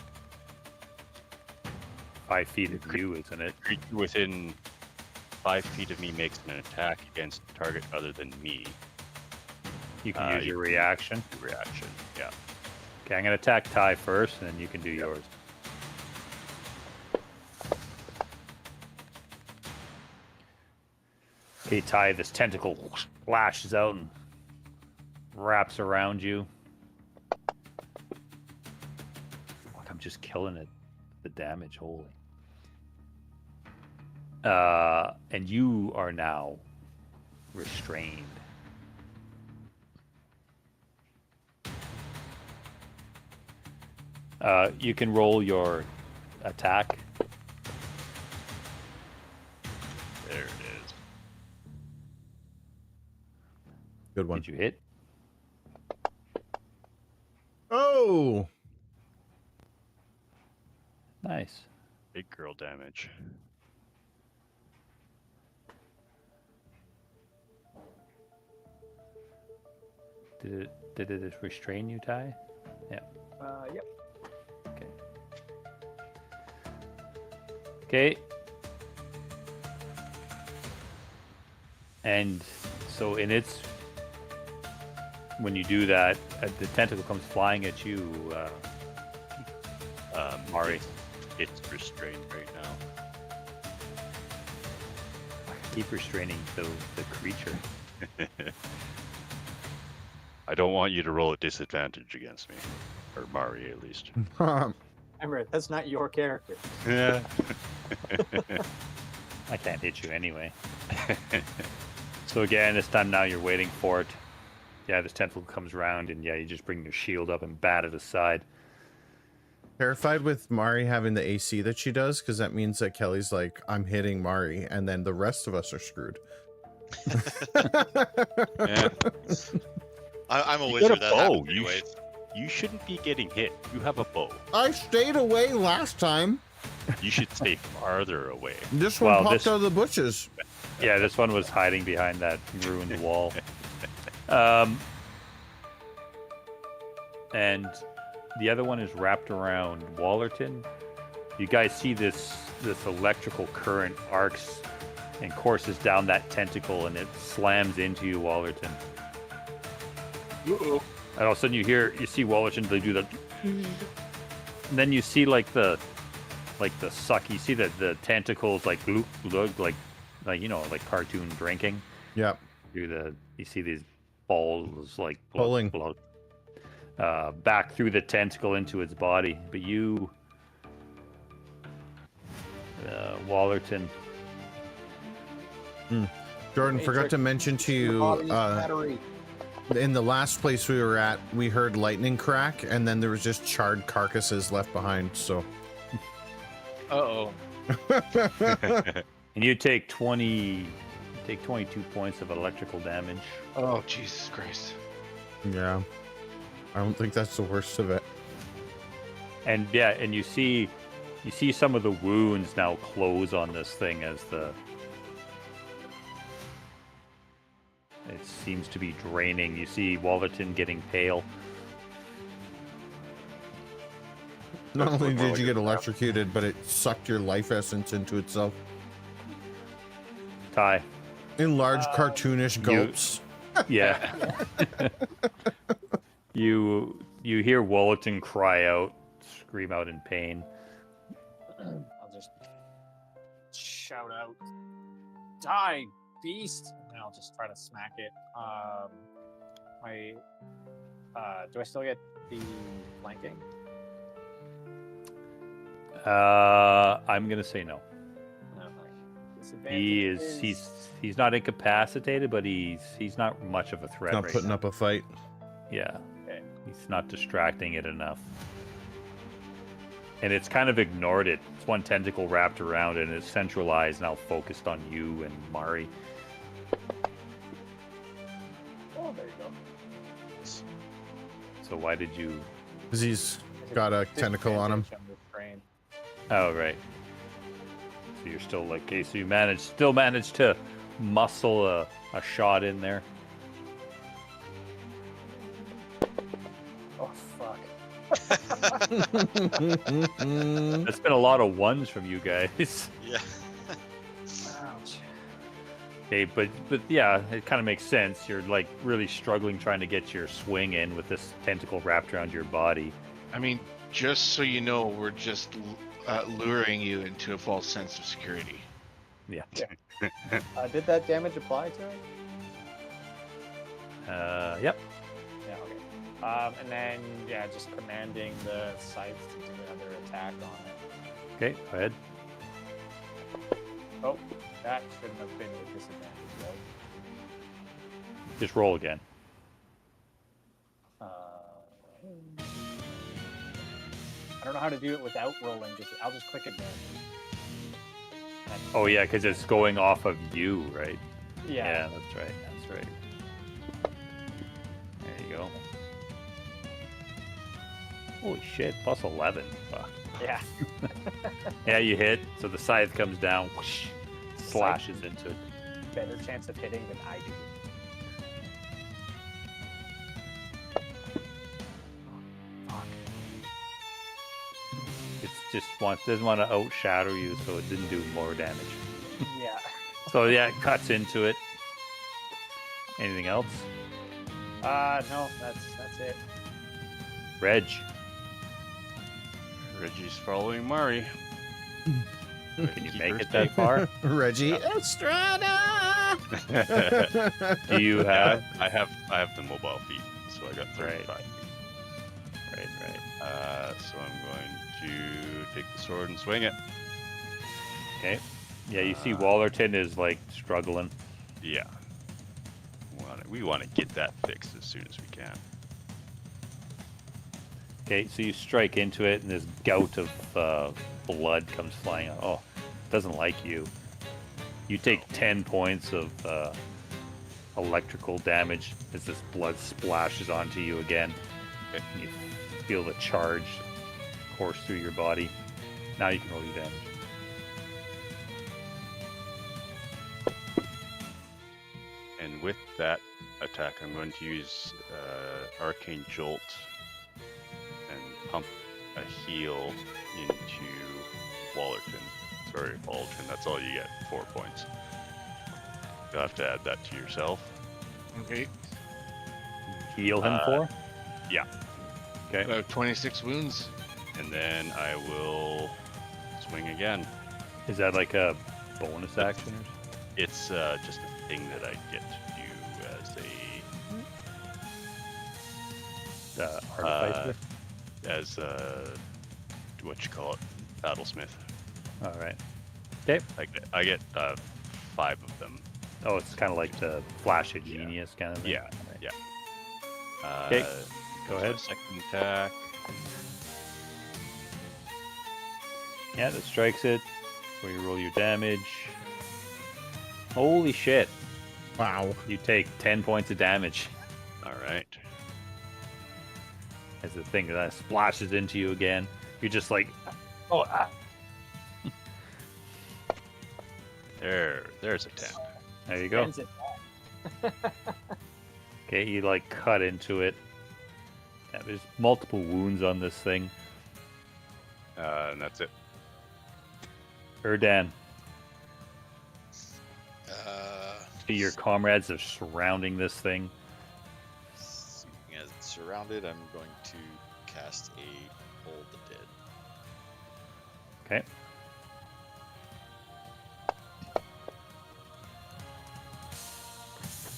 5 feet of you, isn't it?
creature within 5 feet of me makes an attack against a target other than me.
You can use your reaction.
Reaction, yeah.
Okay, I'm gonna attack Ty first, and then you can do yours. Okay, Ty, this tentacle lashes out and wraps around you. Fuck, I'm just killing it. The damage, holy. And you are now restrained. You can roll your attack.
There it is.
Good one.
Did you hit?
Oh,
Nice.
Big girl damage.
Did it restrain you, Ty? Yeah.
Yep.
Okay. Okay. And so in its when you do that, the tentacle comes flying at you, Mari.
It's restrained right now.
Keep restraining the creature.
I don't want you to roll a disadvantage against me. Or Mari, at least.
Remember, that's not your character.
Yeah.
I can't hit you anyway. So again, this time now you're waiting for it. Yeah, this tentacle comes around, and yeah, you just bring your shield up and bat it aside.
terrified with Mari having the AC that she does, because that means that Kelly's like, I'm hitting Mari, and then the rest of us are screwed.
Yeah.
I'm a
You
wizard.
got a
That
bow.
happens
You,
anyways.
you shouldn't be getting hit. You have a bow.
I stayed away last time.
You should stay farther away.
This one
Well,
popped
this-
out of the bushes.
Yeah, this one was hiding behind that ruined wall. And the other one is wrapped around Wallerton. You guys see this electrical current arcs and courses down that tentacle, and it slams into you, Wallerton.
Uh-oh.
And all of a sudden you see Wallerton, they do the, and then you see like the suck. You see the tentacles like look like you know, like cartoon drinking.
Yep.
You see these balls like
Pulling.
blood, back through the tentacle into its body. But you, Wallerton,
Jordan, forgot to mention to you,
Battery.
in the last place we were at, we heard lightning crack, and then there was just charred carcasses left behind, so.
Uh-oh.
and you take 22 points of electrical damage.
Oh, Jesus Christ.
Yeah. I don't think that's the worst of it.
And yeah, and you see some of the wounds now close on this thing as it seems to be draining. You see Wallerton getting pale.
Not only did you get electrocuted, but it sucked your life essence into itself
Ty.
in large cartoonish gulps.
Yeah. You hear Wallerton cry out, scream out in pain.
I'll just shout out, "Die, beast!" And I'll just try to smack it. Do I still get the flanking?
I'm gonna say no.
No. Disadvantage
He's not incapacitated, but he's not much of a threat
Not
right
putting
now.
up a fight.
Yeah.
Okay.
He's not distracting it enough. And it's kind of ignored it. It's one tentacle wrapped around it, and it's centralized, now focused on you and Mari.
Oh, there you go.
So why did you...
Because he's got a tentacle on him.
Disadvantage, I'm restrained.
Oh, right. So you're still like... Okay, so you still managed to muscle a shot in there. That's been a lot of ones from you guys.
Yeah.
Ouch.
Okay, but yeah, it kind of makes sense. You're like really struggling trying to get your swing in with this tentacle wrapped around your body.
I mean, just so you know, we're just luring you into a false sense of security.
Yeah.
Did that damage apply to it?
Yep.
Yeah, okay. And then, yeah, just commanding the scythe to do another attack on it.
Okay, go ahead.
Oh, that shouldn't have been with disadvantage, though.
Just roll again.
I don't know how to do it without rolling. I'll just click advantage.
Oh yeah, because it's going off of you, right?
Yeah.
That's right. That's right. There you go. Holy shit! Plus 11. Fuck.
Yeah.
Yeah, you hit. So the scythe comes down, whoosh, slashes into it.
Better chance of hitting than I do. Fuck.
It's just doesn't want to outshadow you, so it didn't do more damage.
Yeah.
So yeah, it cuts into it. Anything else?
No, that's it.
Reg.
Reggie's following Mari.
Can you make it that far?
Reggie Estrada.
Do you have?
I have the mobile feet, so I got 35 feet.
Right.
So I'm going to take the sword and swing it.
Okay. Yeah, you see Wallerton is like struggling.
Yeah. We want to get that fixed as soon as we can.
Okay, so you strike into it, and this gout of blood comes flying out. Oh, it doesn't like you. You take 10 points of electrical damage as this blood splashes onto you again.
Okay.
And you feel the charge course through your body. Now you can roll your damage.
And with that attack, I'm going to use Arcane Jolt and pump a heal into Wallerton. Sorry, Wallerton, that's all you get, 4 points. You'll have to add that to yourself.
Okay.
Heal him for?
Yeah.
Okay.
I have 26 wounds.
And then I will swing again.
Is that like a bonus action or something?
It's just a thing that I get to do
Artificer?
as what you call it, Battlesmith.
All right. Okay.
I get 5 of them.
Oh, it's kind of like the Flash of Genius kind of thing.
Yeah, yeah.
Okay, go ahead.
Second attack.
Yeah, that strikes it. Where you roll your damage. Holy shit.
Wow.
You take 10 points of damage
All right.
as the thing that splashes into you again. You're just like, oh, ah.
There's a 10.
There you go.
Ends it back.
Okay, you like cut into it. Yeah, there's multiple wounds on this thing.
And that's it.
Erdan, your
Seeing
comrades are surrounding this thing.
as it's surrounded, I'm going to cast a Hold the Dead.
Okay.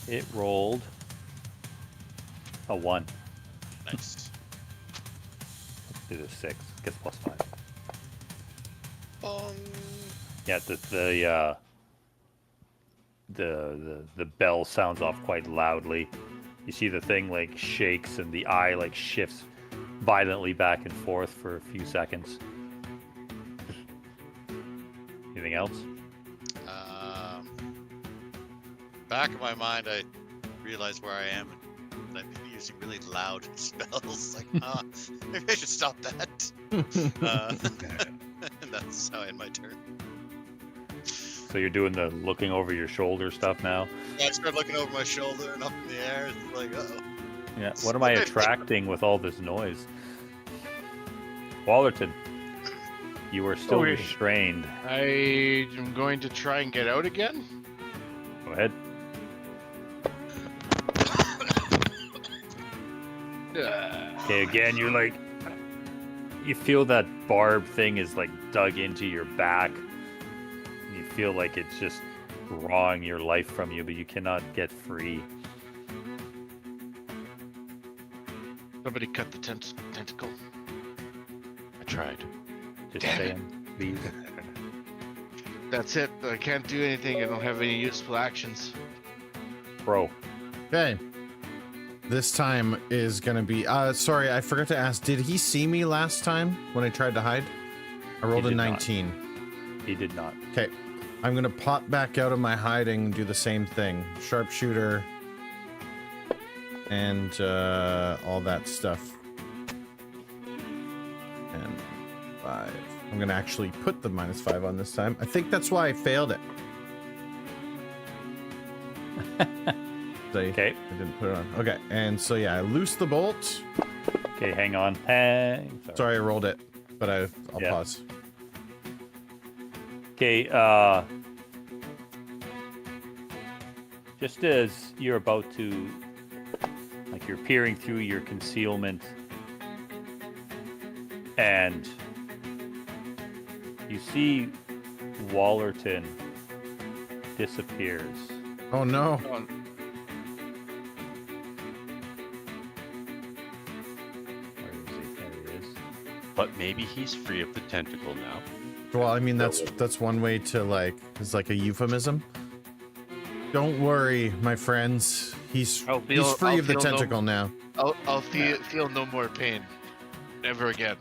It rolled a 1.
Nice.
Let's do the 6. Gets plus 5. Yeah, the bell sounds off quite loudly. You see the thing like shakes and the eye like shifts violently back and forth for a few seconds. Anything else?
Back in my mind, I realize where I am, and I've been using really loud spells. Like, maybe I should stop that. And that's how I end my turn.
So you're doing the looking over your shoulder stuff now?
I start looking over my shoulder and up in the air. It's like, uh-oh.
Yeah. What am I attracting with all this noise? Wallerton, you are still
Oh, yeah.
restrained.
I am going to try and get out again.
Go ahead. Okay, again, you're like, you feel that barb thing is like dug into your back. You feel like it's just drawing your life from you, but you cannot get free.
Somebody cut the tentacle. I tried.
Just
Damn it.
saying, please.
That's it. I can't do anything. I don't have any useful actions.
Bro,
Okay. This time is gonna be. Sorry, I forgot to ask. Did he see me last time when I tried to hide? I rolled a
did not.
19.
he did not.
Okay. I'm gonna pop back out of my hiding and do the same thing. Sharpshooter. And all that stuff. And 5. I'm gonna actually put the -5 on this time. I think that's why I failed it.
Okay.
I didn't put it on. Okay, and so yeah, I loose the bolt.
Okay, hang on. Hang.
Sorry, I rolled it, but I'll
Yeah.
pause.
Okay, just as you're about to, like you're peering through your concealment, and you see Wallerton disappears.
Oh no.
Where is he? There he is.
But maybe he's free of the tentacle now.
Well, I mean that's one way to like. It's like a euphemism. Don't worry, my friends. He's free of the tentacle now.
I'll feel no more pain. Never again.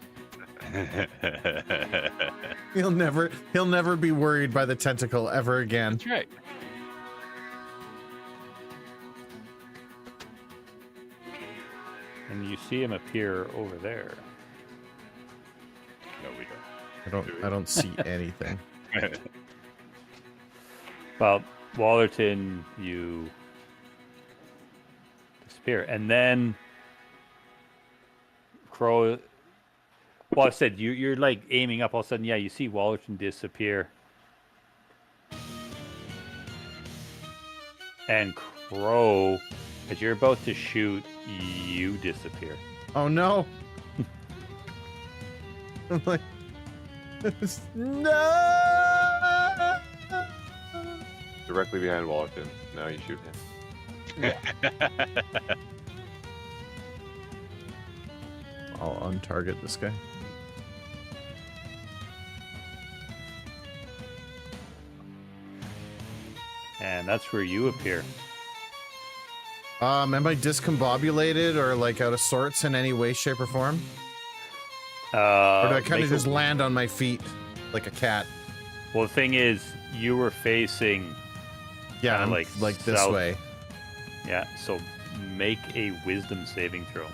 He'll never be worried by the tentacle ever again.
That's right.
And you see him appear over there.
No, we don't.
I don't see anything.
Well, Wallerton, you disappear, and then Crow. Well, I said you're like aiming up. All of a sudden, yeah, you see Wallerton disappear, and Crow, as you're about to shoot, you disappear.
Oh no. I'm like, no.
Directly behind Wallerton. Now you shoot him.
I'll untarget this guy.
And that's where you appear.
Am I discombobulated or like out of sorts in any way, shape, or form? Or do I kind of just land on my feet like a cat?
Well, the thing is, you were facing.
Yeah,
Kinda
I'm
like
this
south.
way.
Yeah, so make a wisdom saving throw.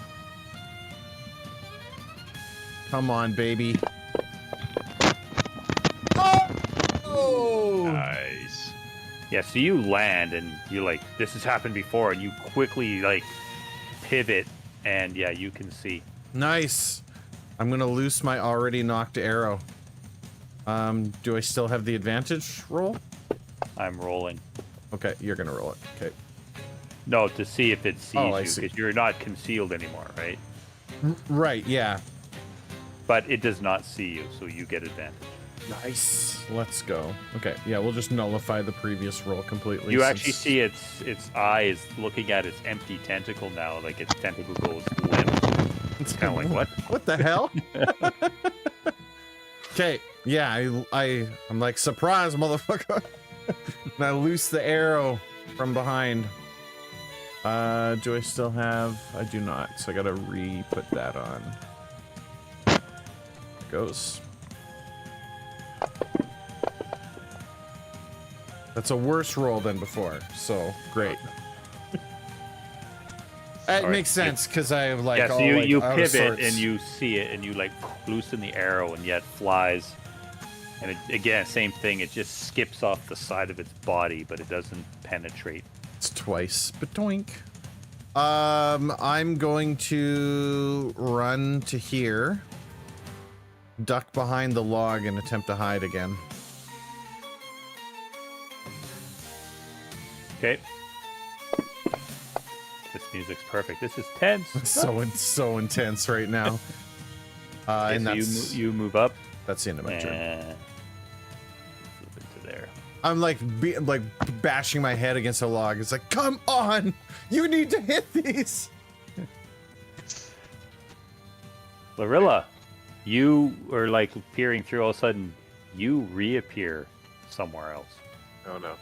Come on, baby. Oh!
Nice.
Yeah, so you land and you like, this has happened before, and you quickly like pivot, and yeah, you can see.
Nice. I'm gonna loose my already knocked arrow. Do I still have the advantage roll?
I'm rolling.
Okay, you're gonna roll it. Okay.
No, to see if it sees
Oh, I
you,
see.
because you're not concealed anymore, right?
Right, yeah.
But it does not see you, so you get advantage.
Nice. Let's go. Okay, yeah, we'll just nullify the previous roll completely.
You actually
since-
see its eyes looking at its empty tentacle now, like its tentacle goes limp. It's kind of like, what?
What the hell? Okay, yeah, I'm like, surprise, motherfucker. And I loose the arrow from behind. Do I still have? I do not, so I gotta re-put that on. Goes. That's a worse roll than before, so great. It
Sorry.
makes sense because I have like
Yeah, so
all,
you,
like,
you
out of
pivot
sorts.
and you see it and you like loosen the arrow and yet flies. And it, again, same thing, it just skips off the side of its body, but it doesn't penetrate.
It's twice. Batoink. I'm going to run to here. duck behind the log and attempt to hide again.
Okay. This music's perfect. This is tense.
So intense right now.
Okay,
and
so
that's
you move up.
that's the end of my turn.
And move into there.
I'm like bashing my head against a log. It's like, come on, you need to hit these.
Lorilla, you are like peering through. All of a sudden, you reappear somewhere else.
Oh no.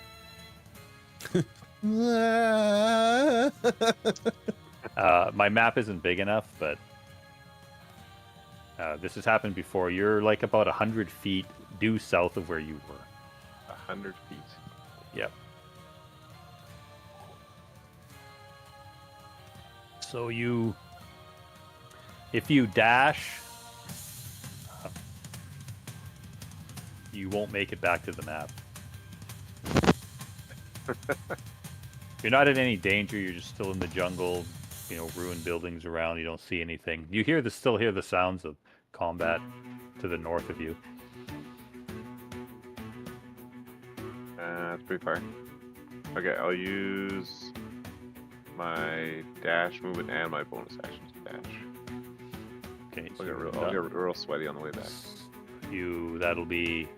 My map isn't big enough, but this has happened before. You're like about 100 feet due south of where you were.
100 feet.
Yep. So if you dash, you won't make it back to the map. You're not in any danger. You're just still in the jungle. You know, ruined buildings around. You don't see anything. You still hear the sounds of combat to the north of you.
That's pretty far. Okay, I'll use my dash movement and my bonus action to dash.
Okay,
I'll get real sweaty on the way back.
That'll be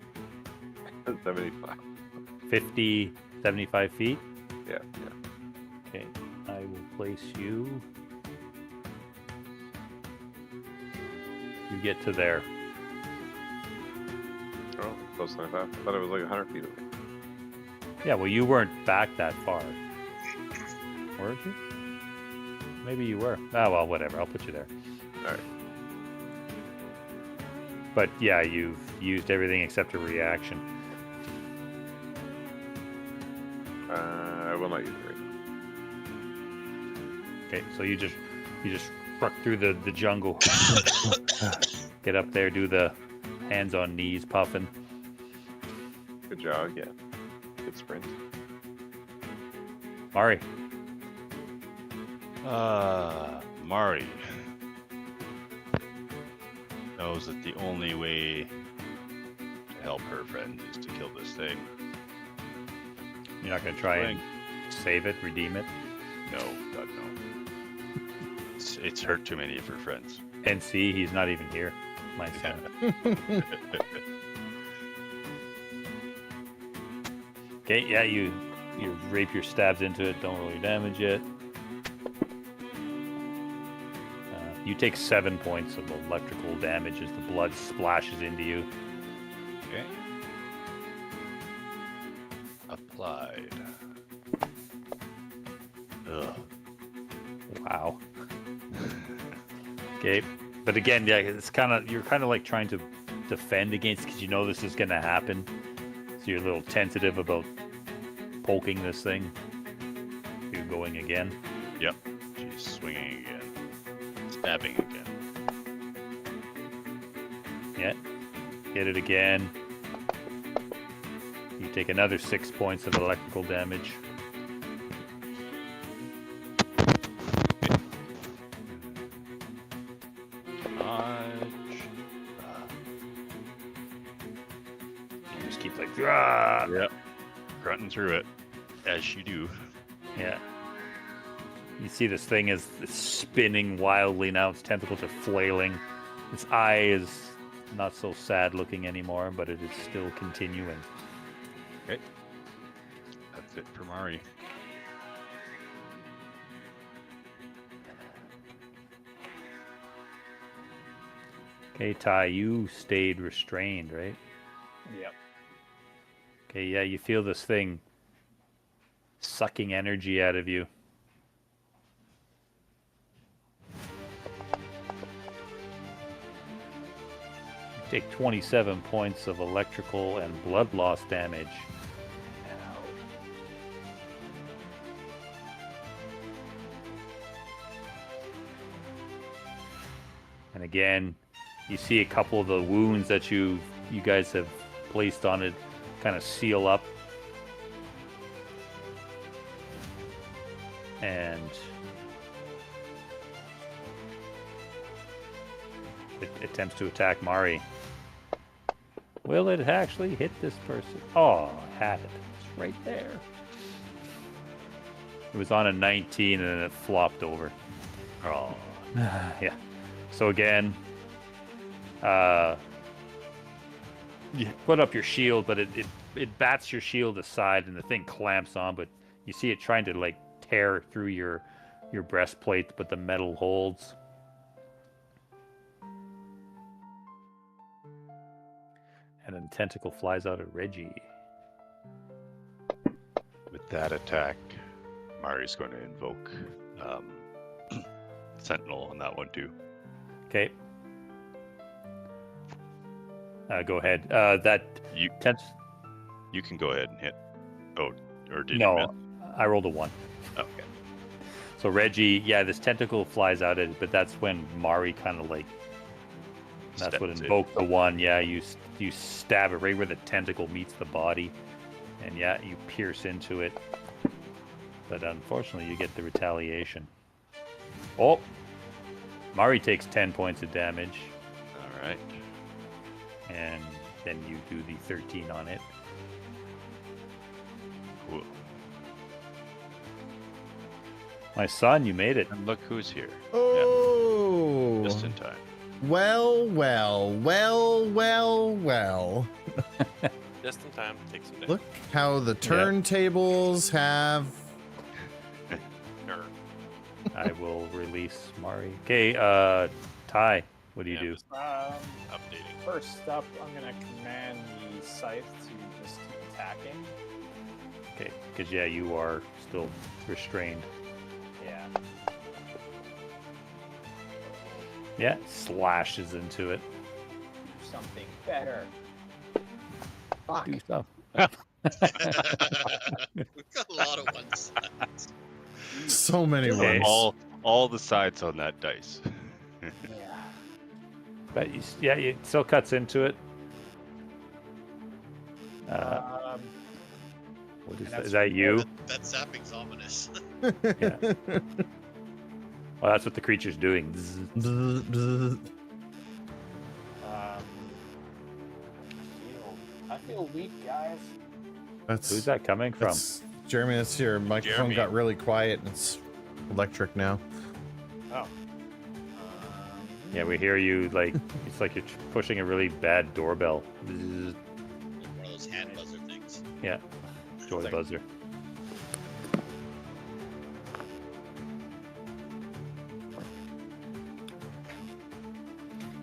75.
50, 75 feet.
Yeah.
Okay, I will place you. You get to there.
Oh, close to 75. I thought it was like 100 feet away.
Yeah, well, you weren't back that far. Were you? Maybe you were. Ah, well, whatever. I'll put you there.
Alright.
But yeah, you've used everything except a reaction.
I will not use it right now.
Okay, so you just truck through the jungle. Get up there, do the hands on knees puffing.
Good jog, yeah. Good sprint.
Mari.
Mari knows that the only way to help her friend is to kill this thing.
You're not going to try and save it, redeem it?
No, God no. It's hurt too many of her friends.
NC, he's not even here. Mine's Okay, yeah, you rapier stabs into it, don't really damage it. You take 7 points of electrical damage as the blood splashes into you.
Okay. Applied. Ugh.
Wow. Okay, but again, yeah, you're kind of like trying to defend against because you know this is going to happen. So you're a little tentative about poking this thing. You're going again.
Yep. She's swinging again. Stabbing again.
Yeah. Hit it again. You take another 6 points of electrical damage. You just keep like, ah!
Yep. Grunting through it, as you do.
Yeah. You see this thing is spinning wildly now. Its tentacles are flailing. Its eye is not so sad looking anymore, but it is still continuing.
Okay. That's it for Mari.
Okay, Ty, you stayed restrained, right?
Yep.
Okay, yeah, you feel this thing sucking energy out of you. You take 27 points of electrical and blood loss damage. And again, you see a couple of the wounds that you guys have placed on it kind of seal up. And it attempts to attack Mari. Will it actually hit this person? Oh, I had it. It's right there. It was on a 19 and then it flopped over. Oh, yeah. So again, you put up your shield, but it bats your shield aside and the thing clamps on, but you see it trying to like tear through your breastplate, but the metal holds. And then tentacle flies out at Reggie.
With that attack, Mari's going to invoke Sentinel on that one too.
Okay. Go ahead. That
You you can go ahead and hit. Oh, or did you miss?
no, I rolled a 1.
Okay.
So Reggie, yeah, this tentacle flies out at it, but that's when Mari kind of like. That's what
Steps in.
invoked the 1. Yeah, you stab it right where the tentacle meets the body, and yeah, you pierce into it. But unfortunately, you get the retaliation. Oh, Mari takes 10 points of damage,
All right.
and then you do the 13 on it.
Cool.
My son, you made it.
And look who's here.
Oh,
Just in time.
well.
Just in time. Take some damage.
Look how the turntables have.
Sure.
I will release Mari. Okay, Ty, what do you
Yeah,
do?
just updating.
First up, I'm gonna command the scythe to just keep attacking.
Okay, because yeah, you are still restrained.
Yeah.
Yeah, slashes into it.
Do something better. Fuck.
Do stuff.
We've got a lot of ones.
So many
Okay.
ones.
All the sides on that dice.
Yeah.
But yeah, it still cuts into it. What is
and
that? Is
that's-
that you?
That zapping's ominous.
Yeah. Well, that's what the creature's doing. Zzz.
Bzz, bzz.
I feel weak, guys.
That's
Who's that coming from?
Jeremy. That's your microphone
Jeremy.
got really quiet and it's electric now.
Oh.
Yeah, we hear you like it's like you're pushing a really bad doorbell. Zzz.
One of those hand buzzer things.
Yeah, joy buzzer.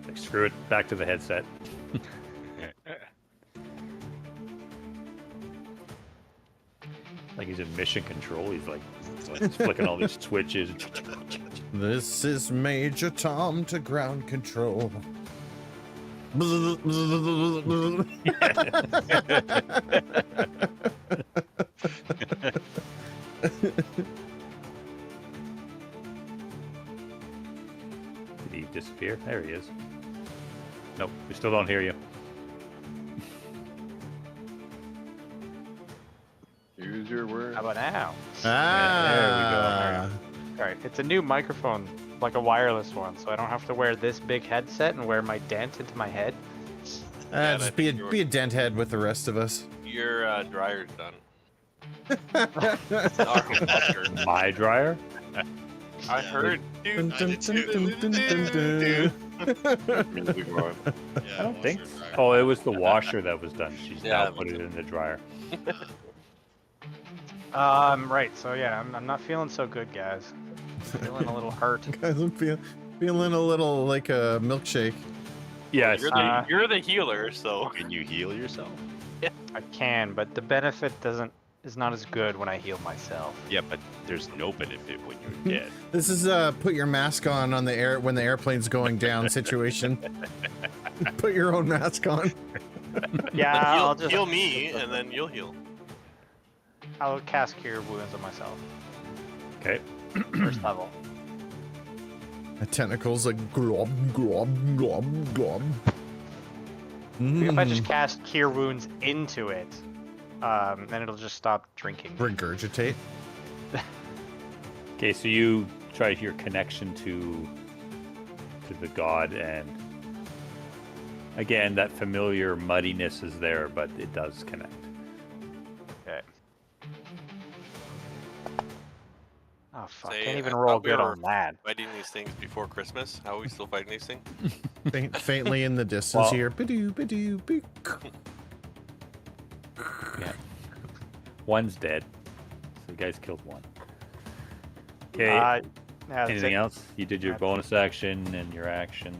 Like, screw it, back to the headset. Like he's in mission control. He's like flicking all these switches.
This is Major Tom to ground control. Bzz, bzz, bzz,
Did he disappear? There he is. Nope, we still don't hear you.
Use your word.
How about now?
Ah,
Alright, it's a new microphone, like a wireless one, so I don't have to wear this big headset and wear my dent into my head.
Yeah,
just
I
be
think
a dent head with the rest of us.
Your dryer's done. Our washer.
My dryer?
I heard.
Dun,
Dude,
dun, dun, dun, dun, dun,
Music on.
I don't think so. Oh, it was the washer that was done. She's
Yeah,
now put it in the dryer.
Right, so yeah, I'm not feeling so good, guys. Feeling a little hurt.
Guys, I'm feeling a little like a milkshake.
Yes.
You're the healer, so.
Can you heal yourself?
I can, but the benefit is not as good when I heal myself.
Yeah, but there's no benefit when you're dead.
This is put your mask on the air when the airplane's going down situation. Put your own mask on.
Yeah,
heal,
I'll just
heal me, and then you'll heal.
I'll cast Cure Wounds on myself.
Okay.
First level.
The tentacles like glob, glob, glob, glob.
If I just cast Cure Wounds into it, then it'll just stop drinking.
Regurgitate.
Okay, so you try your connection to the god, and Again, that familiar muddiness is there, but it does connect.
Okay. Oh fuck!
Say,
Can't even
I
roll
thought we
good
were
on that.
Fighting these things before Christmas. How are we still fighting these things?
Faintly in the distance
Well-
here. Ba-doo, ba-doo, boop.
Yeah. One's dead. So you guys killed one. Okay.
Yeah, that's
Anything
it.
else? You did your
That's
bonus action and your action.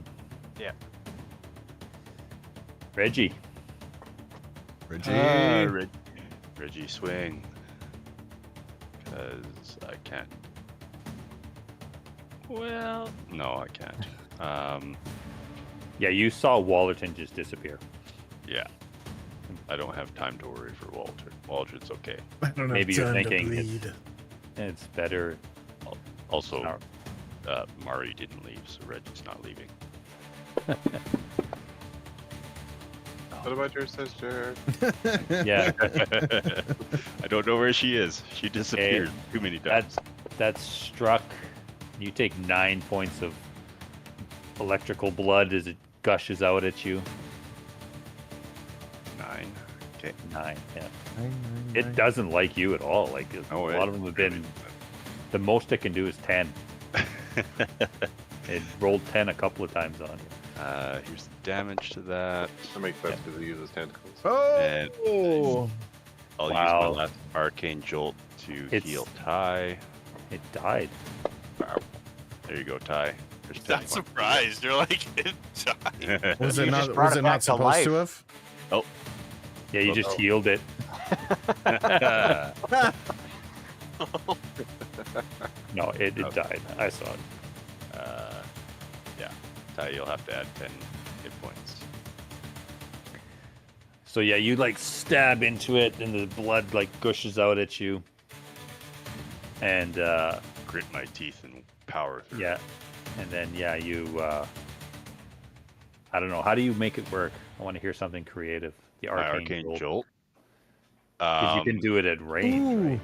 Yeah.
Reggie.
Reggie.
Reggie swing. Because I can't. Well, no, I can't.
Yeah, you saw Wallerton just disappear.
Yeah. I don't have time to worry for Walter. Walter's okay.
I don't have
Maybe you're
time to
thinking
bleed.
it's better.
Also,
Alright.
Mari didn't leave, so Reggie's not leaving.
What about your sister?
Yeah,
I don't know where she is. She disappeared too many times.
that's struck. You take 9 points of electrical blood as it gushes out at you.
9. Okay.
9, yeah. It doesn't like you at all. Like a lot of them have been. The most it can do is 10. It rolled 10 a couple of times on you.
Here's the damage to that.
That makes sense because it uses tentacles.
And
Oh!
I'll use
Wow.
my last arcane jolt to
It's-
heal Ty.
It died.
There you go, Ty. There's
Not
10.
surprised. You're like, it died.
Was
You
it
just
not?
brought
Was
it
it
back
not
to
supposed
life.
to have?
Yeah, you just healed it. No, it died. I saw it.
Yeah. Ty, you'll have to add 10 hit points.
So yeah, you like stab into it, and the blood like gushes out at you. And
Grit my teeth and power through.
yeah, and then yeah, you. I don't know. How do you make it work? I want to hear something creative. The
My
arcane,
arcane
jolt.
jolt.
Because you can do it at range.
Ooh.
Right?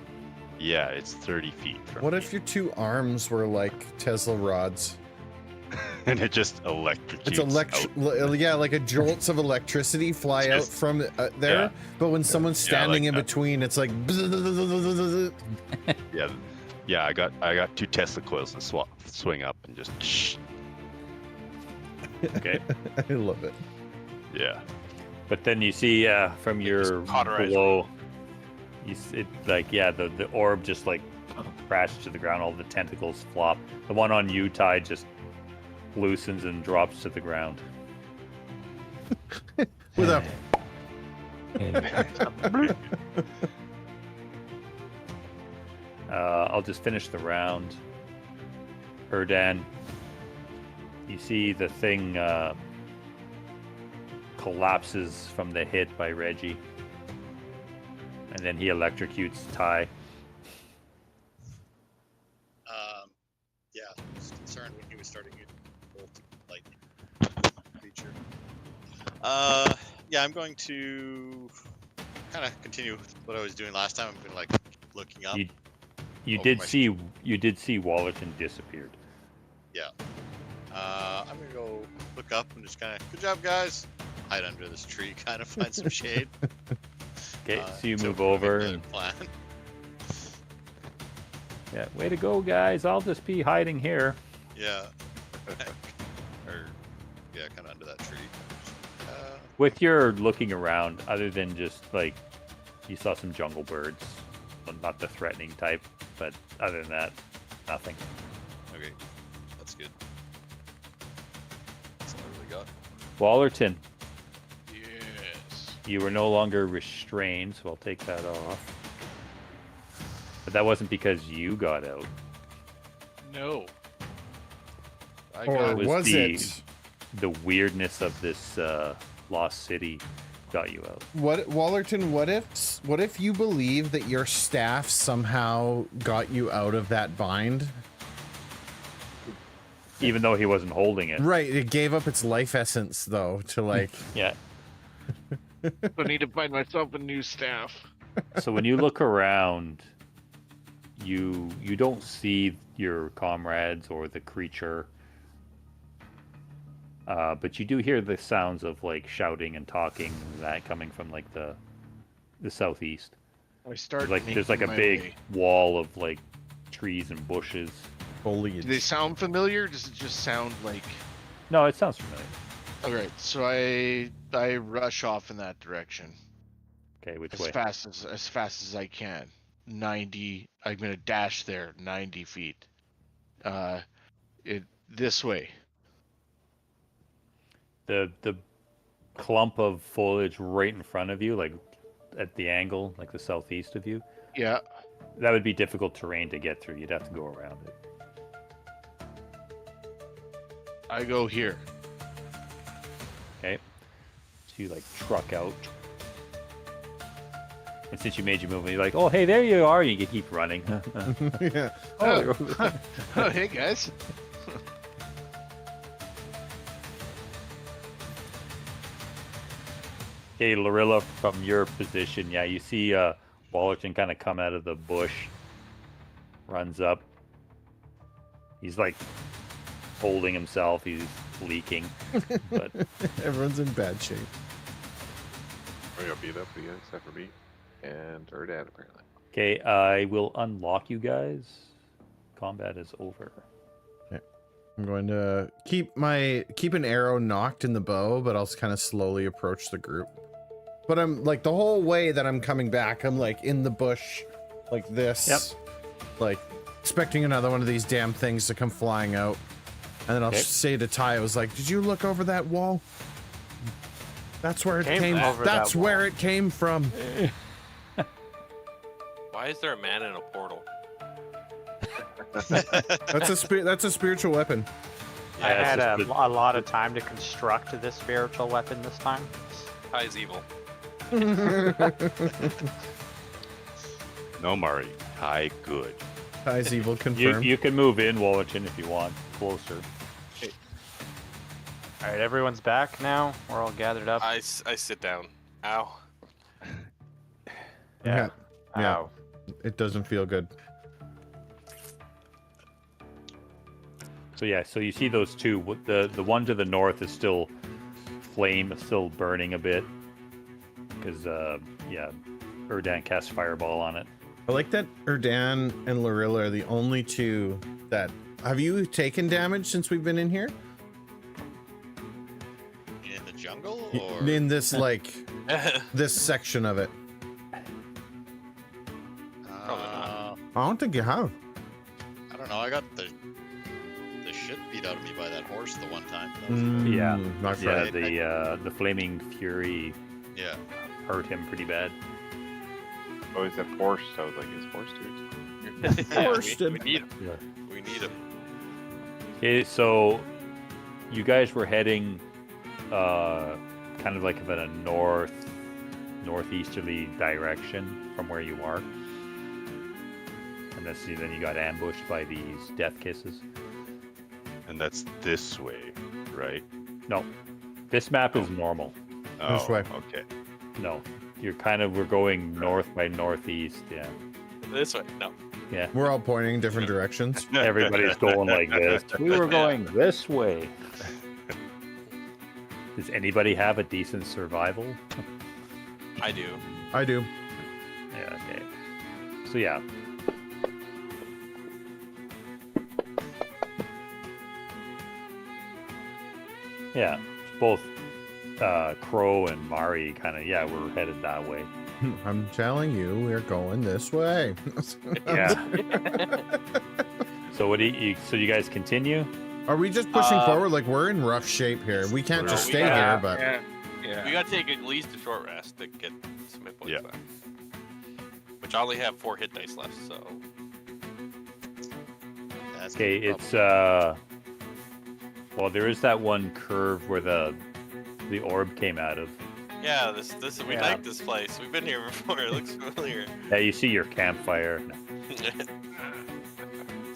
Yeah, it's 30 feet from
What
me.
if your two arms were like Tesla rods?
And it just electrocutes.
It's yeah, like a jolts of electricity fly
It's
out
just-
from there.
yeah.
But when someone's
Yeah,
standing
like
in
that.
between, it's like.
Yeah, yeah. I got 2 Tesla coils and swing up and just.
Okay.
I love it.
Yeah.
But then you see from your
cauterize
below, it like the orb just like crashes to the ground. All the tentacles flop. The one on you, Ty, just loosens and drops to the ground.
With a
I'll just finish the round. Erdan, you see the thing collapses from the hit by Reggie. And then he electrocutes Ty.
Yeah, I was concerned when he was starting using bolt lightning creature. Yeah, I'm going to kind of continue with what I was doing last time. I'm going to like looking up.
You
Over
did
my
see Wallerton disappeared.
Yeah. I'm gonna go look up and just kind of, good job, guys. Hide under this tree, kind of find some shade.
Okay, so you
so
move
we make
over
another
and
plan.
yeah, way to go, guys! I'll just be hiding here.
Yeah. Or yeah, kind of under that tree.
With your looking around, other than just like you saw some jungle birds, well, not the threatening type, but other than that, nothing.
Okay, that's good. That's all I really got.
Wallerton,
Yes.
you were no longer restrained, so I'll take that off. But that wasn't because you got out.
No. I
Or
got
was
was
the-
it?
The weirdness of this lost city got you out.
What, Wallerton? What if you believe that your staff somehow got you out of that bind?
Even though he wasn't holding it.
Right. It gave up its life essence, though, to like.
Yeah.
I need to find myself a new staff.
So when you look around, you don't see your comrades or the creature. But you do hear the sounds of like shouting and talking, that coming from like the southeast.
I start
There's like a
making my
big
way.
wall of like trees and bushes.
Foliage.
Do they sound familiar? Does it just sound like?
No, it sounds familiar.
All right, so I rush off in that direction
Okay, which
as
way?
fast as I can. 90. I'm gonna dash there 90 feet. This way.
The clump of foliage right in front of you, like at the angle, like the southeast of you.
Yeah.
That would be difficult terrain to get through. You'd have to go around it.
I go here.
Okay. So you like truck out. And since you made your movement, you're like, oh, hey, there you are. You can keep running.
Yeah.
Oh, hey guys.
Okay, Lorilla, from your position, yeah, you see Wallerton kind of come out of the bush, runs up. He's like holding himself. He's leaking, but
Everyone's in bad shape.
We're gonna beat up again, except for me and her dad apparently.
okay, I will unlock you guys. Combat is over.
I'm going to keep an arrow knocked in the bow, but I'll kind of slowly approach the group. But I'm like the whole way that I'm coming back, I'm like in the bush, like this.
Yep.
Like expecting another one of these damn things to come flying out. And then I'll say to Ty, I was like, did you look over that wall? That's where it came. That's where it came from.
Why is there a man in a portal?
That's a spiritual weapon.
I
Yeah,
had
it's
a
just
lot of time to construct this spiritual weapon this time.
Ty's evil.
No, Mari. Hi, good.
Ty's evil confirmed.
You can move in, Wallerton, if you want, closer.
All right, everyone's back now. We're all gathered up.
I sit down. Ow.
Yeah. Yeah.
Ow.
It doesn't feel good.
So yeah, so you see those two. The one to the north is still still burning a bit, because yeah, Erdan cast fireball on it.
I like that Erdan and Lorilla are the only two that... Have you taken damage since we've been in here?
In the jungle, or
In this, like, this section of it? I don't think you have.
I don't know. I got the shit beat out of me by that horse the one time. That was
Yeah.
Not
Yeah,
right.
the flaming fury
yeah.
hurt him pretty bad.
Oh, he said horse. I was like, is horse too?
Yeah, we need him.
Yeah.
We need him.
Okay, so you guys were heading kind of like in a northeasterly direction from where you are. And then you got ambushed by these death kisses.
And that's this way, right?
No, this map is normal.
Oh,
This way.
okay.
No, we're going north by northeast. Yeah,
This way. No.
yeah.
We're all pointing in different directions.
Everybody's going like this. We were going this way. Does anybody have a decent survival?
I do.
I do.
Yeah, okay. So yeah. Yeah, both Crow and Mari kind of, we're headed that way.
I'm telling you, we're going this way.
Yeah. So so you guys continue?
Are we just pushing forward? Like, we're in rough shape here. We can't just
we
stay
gotta-
here, but...
We gotta take at least a short rest to get some hit points
Yeah.
back. Which I only have 4 hit dice left, so.
That's
Okay,
the
it's well, there is that one curve where the orb came out of.
Yeah, we
Yeah.
like this place. We've been here before. It looks familiar.
Yeah, you see your campfire.
It's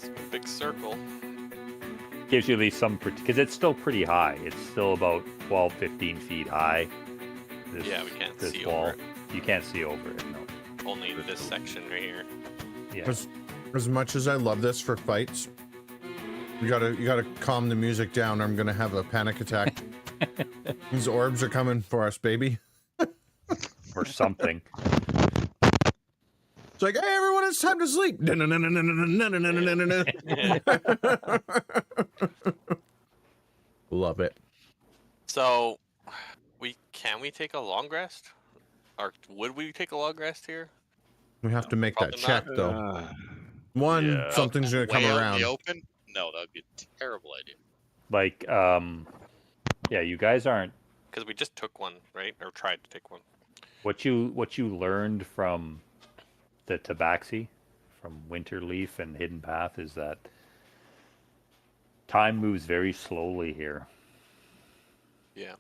a big circle.
Gives you at least some, because it's still pretty high. It's still about 12, 15 feet high.
Yeah, we can't
this
see
wall.
over it.
You can't see over it, no.
Only this section right here.
Yeah.
As much as I love this for fights, you gotta calm the music down or I'm gonna have a panic attack. These orbs are coming for us, baby.
or something.
It's like, hey, everyone, it's time to sleep. No, no, no, no, no, no, no, no, no, no, no, no. Love it.
So, can we take a long rest, or would we take a long rest here?
We have to make that
Probably
check,
not.
though. One,
yeah.
something's gonna come
Way out in
around.
the open? No, that would be a terrible idea.
Like, yeah, you guys aren't.
Because we just took one, right? Or tried to take one.
What you learned from the Tabaxi, from Winterleaf and Hidden Path, is that time moves very slowly here.
Yeah.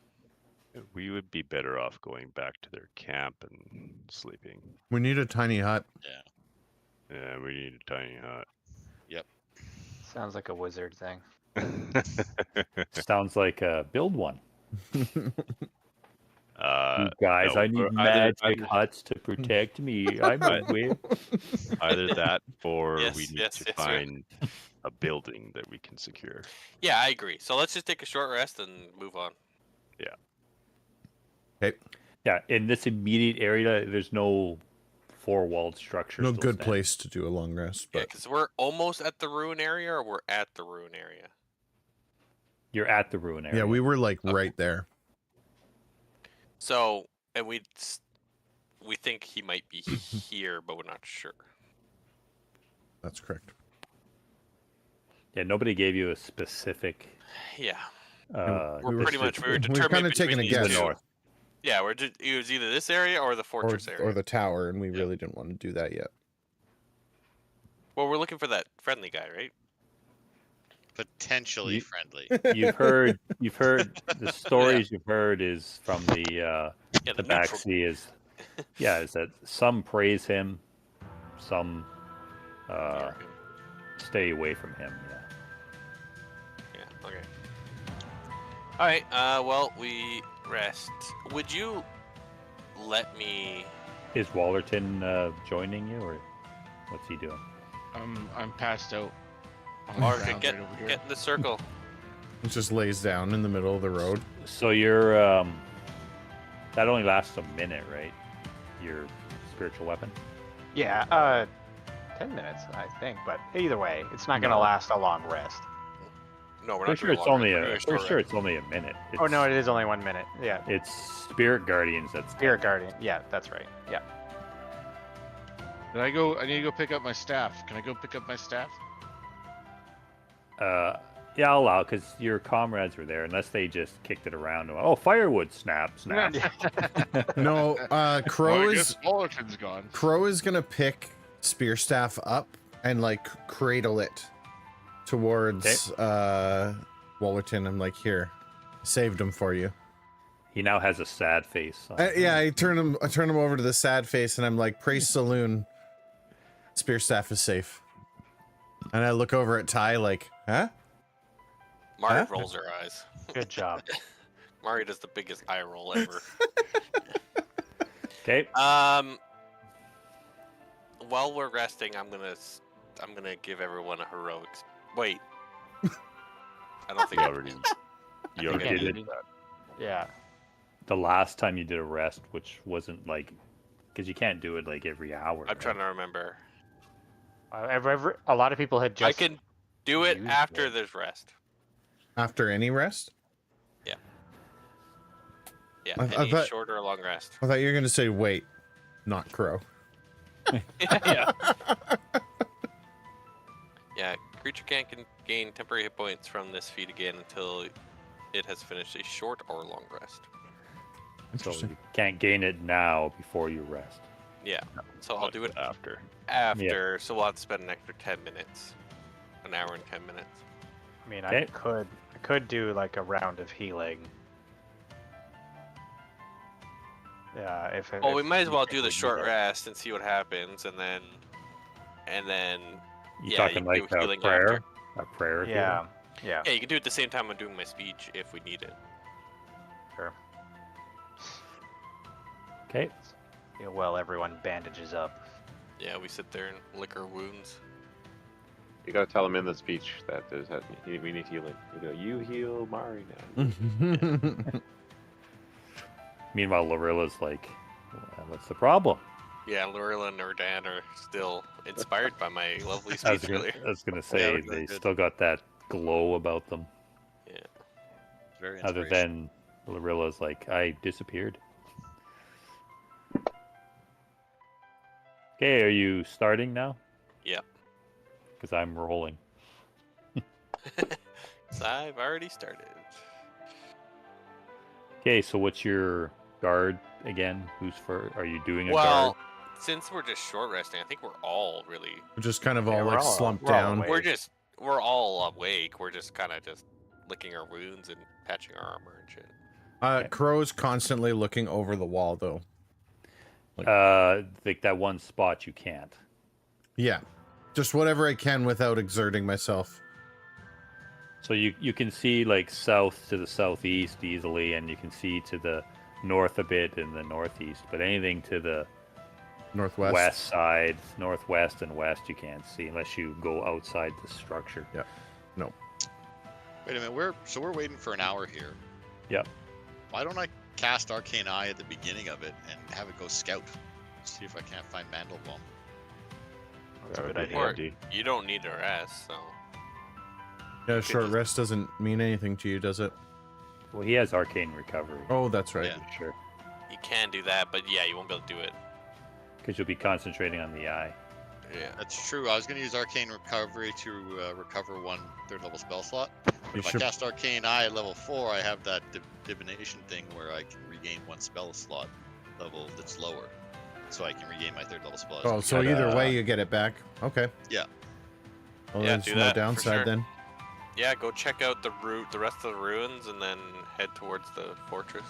We would be better off going back to their camp and sleeping.
We need a tiny hut.
Yeah, we need a tiny hut.
Sounds like a wizard thing.
Sounds like build one. You
uh,
guys,
no,
I need
or
magic huts to protect me. I'm a witch.
either that, or
Yes,
we need
yes,
to
yes, sir.
find a building that we can secure.
Yeah, I agree. So let's just take a short rest and move on.
Okay.
Yeah, in this immediate area, there's no four-walled structure.
No
still
good
standing.
place to do a long rest,
Yeah,
but
because we're almost at the ruin area, or we're at the ruin area.
You're at the ruin area.
yeah, we were like
Okay.
right there.
So, and we think he might be here, but we're not sure.
That's correct.
Yeah, nobody gave you a specific.
Yeah,
Uh,
we're pretty much we were
We've
determined
kind of taken
between
a
these
guess.
two.
north.
Yeah, it was either this area or the fortress area.
Or the tower, and we really didn't want to do that yet.
Well, we're looking for that friendly guy, right?
Potentially
You-
friendly.
You've heard the stories you've heard is from the
Yeah, the neutral.
Tabaxi is that some praise him, some
Yeah,
stay away from him. Yeah.
yeah, okay. All right. Well, we rest. Would you let me?
Is Wallerton joining you, or what's he doing?
I'm passed out. On the
Or
ground
get
right over here.
get in the circle.
It just lays down in the middle of the road.
So you're that only lasts a minute, right? Your spiritual weapon.
Yeah, 10 minutes, I think. But either way, it's not going to
No.
last a long rest.
No, we're not.
Pretty sure
doing
it's
long
only
rest, we're
a.
doing
Pretty
short
sure
rest.
it's only a minute.
Oh, no,
It's-
it is only 1 minute. Yeah.
It's Spirit Guardians. That's
Spirit Guardian. Yeah, that's right. Yeah.
Did I go? I need to go pick up my staff. Can I go pick up my staff?
Yeah, I'll allow because your comrades were there, unless they just kicked it around. And went, oh, firewood! Snap, snap.
No, Crow
Well, I
is
guess Wallerton's gone.
Crow is gonna pick Spearstaff up and like cradle it towards Wallerton. I'm like, here, saved him for you.
He now has a sad face. on.
Yeah, I turn him over to the sad face, and I'm like, praise Saloon. Spearstaff is safe. And I look over at Ty like, huh?
Mari
Huh?
rolls her eyes.
Good job.
Mari does the biggest eye roll ever.
Okay.
While we're resting, I'm gonna give everyone a heroics. Wait. I don't think
You
I
already,
I
you
think I
already
did
did
it.
that.
Yeah.
The last time you did a rest, which wasn't like, because you can't do it like every hour.
I'm trying to remember.
A lot of people had just.
I can do it
used
after
it.
there's rest.
After any rest?
Yeah,
I
any
thought-
short or long rest.
I thought you were gonna say wait, not Crow.
Yeah. Yeah, creature can't gain temporary hit points from this feat again until it has finished a short or long rest.
So
Interesting.
you can't gain it now before you rest.
Yeah, so I'll do it
after.
after, so we'll have to spend an extra 10 minutes. An hour and 10 minutes.
I mean,
Okay.
I could do like a round of healing. Yeah, if.
Well, we
if
might as
you
well
think
do the
we
short
need it.
rest and see what happens, and then
You
Yeah,
talking
you can
like
do
a
healing
prayer?
after.
A prayer?
Yeah. Yeah.
yeah, you can do it at the same time I'm doing my speech if we need it.
Sure.
Okay.
Yeah, well, everyone bandages up.
Yeah, we sit there and lick our wounds.
You gotta tell him in the speech that we need healing. You go, you heal Mari now.
Meanwhile, Lorilla's like, well, what's the problem?
Yeah, Lorilla and Erdan are still inspired by my lovely
I was
speech
gonna,
earlier.
I was gonna
Yeah,
say
we're doing
they
good.
still got that glow about them.
Yeah.
Very
Other
inspirational.
than Lorilla's like, I disappeared. Okay, are you starting now?
Yep.
Because I'm rolling.
So I've already started.
Okay, so what's your guard again? Who's for? Are you doing a
Well,
guard?
since we're just short resting, I think we're all really.
We're just kind of
Yeah,
all
we're
like
all-
slumped
we're all
down.
awake.
We're all awake. We're just kind of just licking our wounds and patching our armor and shit.
Okay.
Crow's constantly looking over the wall, though.
Like that one spot you can't.
Yeah, just whatever I can without exerting myself.
So you can see like south to the southeast easily, and you can see to the north a bit and the northeast. But anything to the
Northwest.
west side, northwest and west, you can't see unless you go outside the structure.
Yeah. No.
Wait a minute, we're waiting for an hour here.
Yep.
Why don't I cast Arcane Eye at the beginning of it and have it go scout? See if I can't find Mandelbaum.
That's a
That
good
would be
idea.
handy.
You don't need a rest, so.
Yeah, short
just-
rest doesn't mean anything to you, does it?
Well, he has arcane recovery.
Oh, that's right.
Yeah.
Sure.
You can do that, but yeah, you won't be able to do it.
Because you'll be concentrating on the eye.
Yeah.
That's true. I was going to use Arcane Recovery to recover one third level spell slot. But
You
if
should-
I cast Arcane Eye at level 4, I have that divination thing where I can regain one spell slot level that's lower. So I can regain my third level spell.
Oh, so
gotta-
either way, you get it back. Okay.
Yeah.
Well,
Yeah,
there's
do
no
that, for
downside
sure.
then.
Yeah, go check out the rest of the ruins, and then head towards the fortress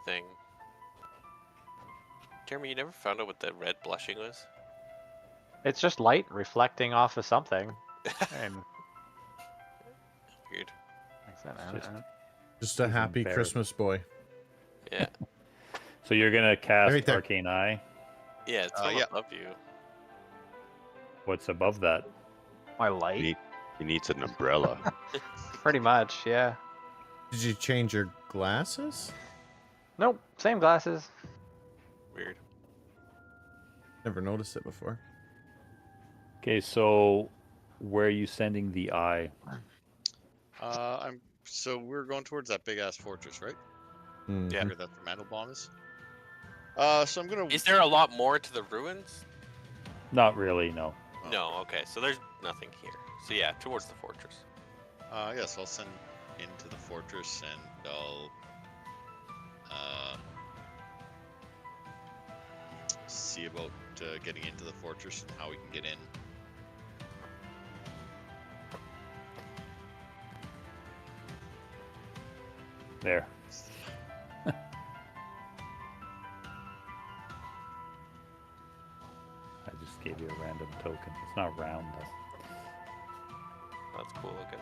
thing. Jeremy, you never found out what the red blushing was?
It's just light reflecting off of something. And
Weird.
like I said, I
Just-
don't-
Just a
He's
happy
unbearable.
Christmas boy.
Yeah.
So you're gonna cast
Right there.
arcane eye.
Yeah, it's all
yeah.
above you.
What's above that?
my light.
He needs an umbrella.
Pretty much, yeah.
Did you change your glasses?
Nope, same glasses.
Weird.
Never noticed it before.
Okay, so where are you sending the eye?
So we're going towards that big ass fortress, right?
Mhm.
Yeah.
Where that Mandelbaum is. So I'm gonna.
Is there a lot more to the ruins?
Not really, no.
Oh.
No, okay, so there's nothing here. So yeah, towards the fortress.
Yes, I'll send into the fortress and I'll see about getting into the fortress and how we can get in.
There. I just gave you a random token. It's not round though.
That's cool looking.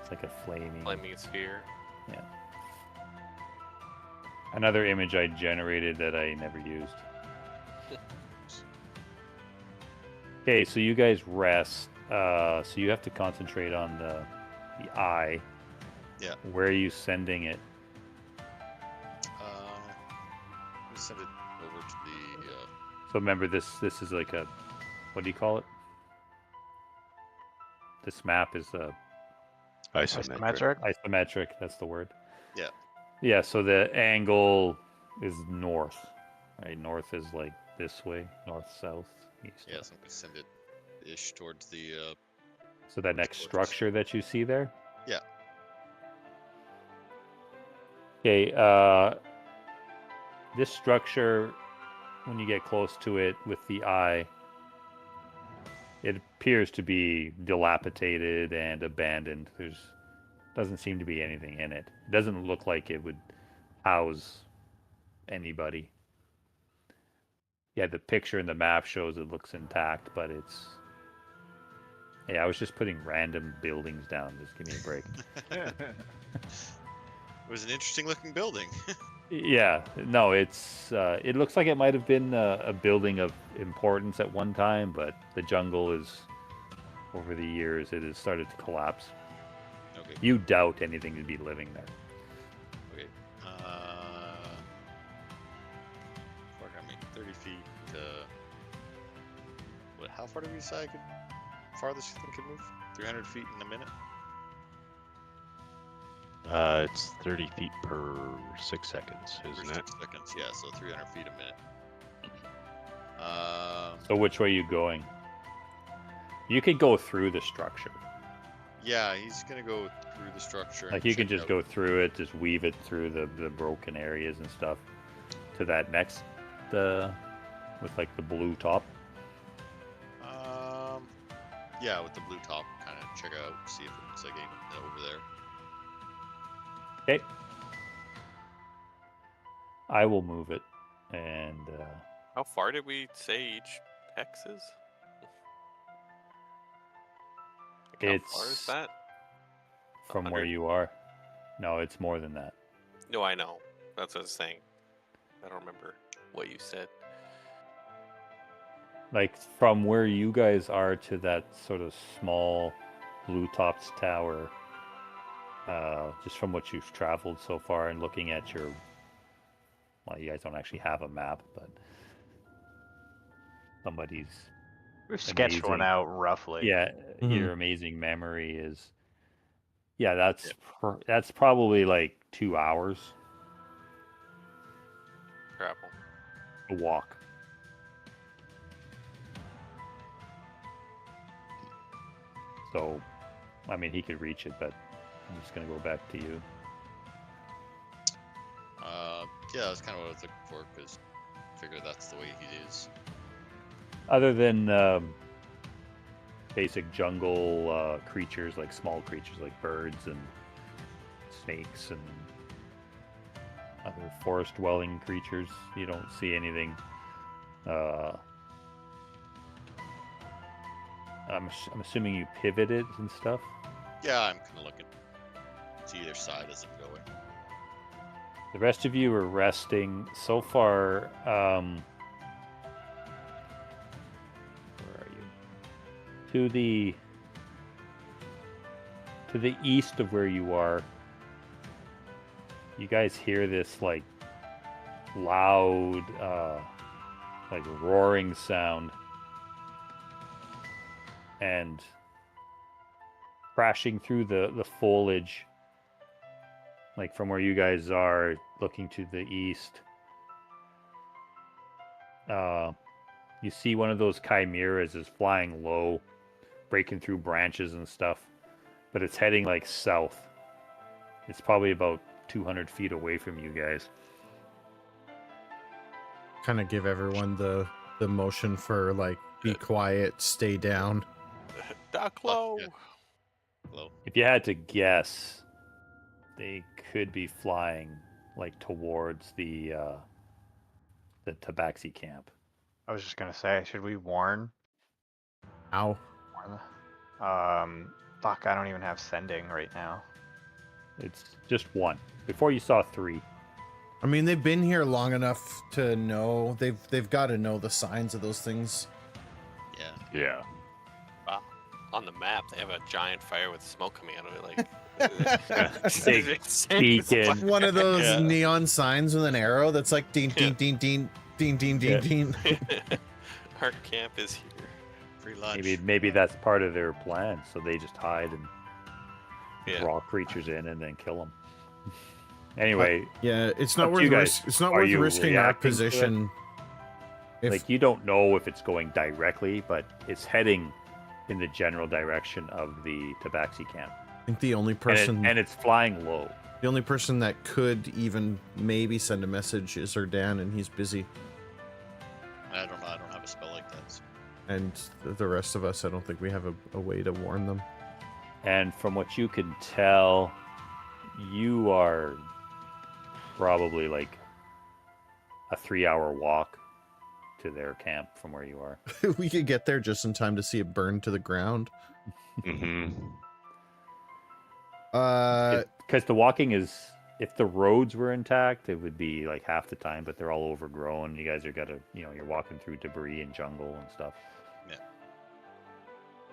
It's like a flaming.
Flaming sphere.
Yeah. Another image I generated that I never used. Okay, so you guys rest. So you have to concentrate on the eye.
Yeah.
Where are you sending it?
I'm gonna send it over to the.
So remember, this is like a, what do you call it? This map is a
Isometric.
isometric. That's the word.
Yeah.
Yeah. So the angle is north, right? North is like this way, north, south, east.
Yes, I'm gonna send it ish towards the.
So that next
Towards-
structure that you see there.
Yeah.
Okay. This structure, when you get close to it with the eye, it appears to be dilapidated and abandoned. Doesn't seem to be anything in it. It doesn't look like it would house anybody. Yeah, the picture in the map shows it looks intact, but it's. Yeah, I was just putting random buildings down. Just give me a break.
It was an interesting looking building.
Yeah, no, it's. It looks like it might have been a building of importance at one time, but the jungle is, over the years, it has started to collapse.
Okay.
You doubt anything would be living there.
Okay. 30 feet to. What? How far did we decide could farthest you think could move? 300 feet in a minute.
It's 30 feet per 6 seconds,
For
isn't it?
6 seconds. Yeah, so 300 feet a minute.
So which way are you going? You could go through the structure.
Yeah, he's gonna go through the structure.
Like
and
you can
check
just
out-
go through it, just weave it through the broken areas and stuff to that next, with like the blue top.
Yeah, with the blue top, kind of check out, see if it looks like anything over there.
Okay. I will move it, and
How far did we say each hex is? Like, how far is
It's-
that?
from where
100?
you are. No, it's more than that.
No, I know. That's what I was saying. I don't remember what you said.
Like from where you guys are to that sort of small blue tops tower, just from what you've traveled so far and looking at your, well, you guys don't actually have a map, but somebody's,
We've sketched one
amazing.
out roughly.
yeah,
Mhm.
your amazing memory is, yeah, that's probably like 2 hours
Travel.
to walk. So, I mean, he could reach it, but I'm just gonna go back to you.
Yeah, that's kind of what I was looking for, because I figure that's the way he is.
Other than basic jungle creatures, like small creatures like birds and snakes and other forest dwelling creatures, you don't see anything. I'm assuming you pivoted and stuff.
Yeah, I'm kind of looking to either side as I'm going.
The rest of you are resting. So far, where are you? To the east of where you are, you guys hear this like loud, like roaring sound, and crashing through the foliage. Like from where you guys are looking to the east, you see one of those chimeras is flying low, breaking through branches and stuff, but it's heading like south. It's probably about 200 feet away from you guys.
Kind of give everyone the motion for like be quiet, stay down.
Duck low.
Yeah. Hello.
If you had to guess, they could be flying like towards the Tabaxi camp.
I was just gonna say, should we warn?
Ow.
Fuck, I don't even have sending right now.
It's just one. Before you saw three.
I mean, they've been here long enough to know they've got to know the signs of those things.
Yeah.
Yeah.
On the map, they have a giant fire with smoke coming out of it. Like,
Big beacon.
One of those
Yeah.
neon signs with an arrow that's like ding ding ding ding ding ding ding
Yeah.
ding.
Our camp is here.
Free lunch.
Maybe that's part of their plan, so they just hide and
Yeah.
draw creatures in and then kill them. Anyway,
Yeah, it's not
Up to
worth
you guys.
it's not
Are
worth
you
risking our
reacting to it?
position. If
like you don't know if it's going directly, but it's heading in the general direction of the Tabaxi camp,
I think the only person
and it's flying low.
the only person that could even maybe send a message is Erdan, and he's busy.
I don't know. I don't have a spell like that. So.
And the rest of us, I don't think we have a way to warn them.
And from what you can tell, you are probably like a 3-hour walk to their camp from where you are.
We could get there just in time to see it burn to the ground.
Mm-hmm.
Because the walking is, if the roads were intact, it would be like half the time, but they're all overgrown. You guys are gotta, you're walking through debris and jungle and stuff.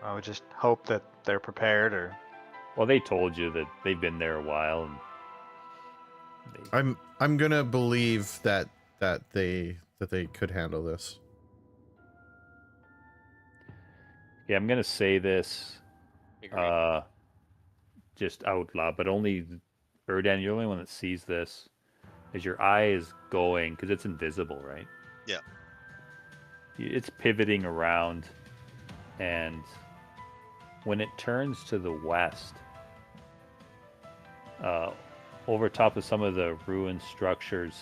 I would just hope that they're prepared, or
Well, they told you that they've been there a while, and
I'm gonna believe that that they could handle this.
Yeah, I'm gonna say this
Agree.
just out loud, but only Erdan, you're the only one that sees this. As your eye is going, because it's invisible, right?
Yeah.
It's pivoting around, and when it turns to the west, over top of some of the ruined structures,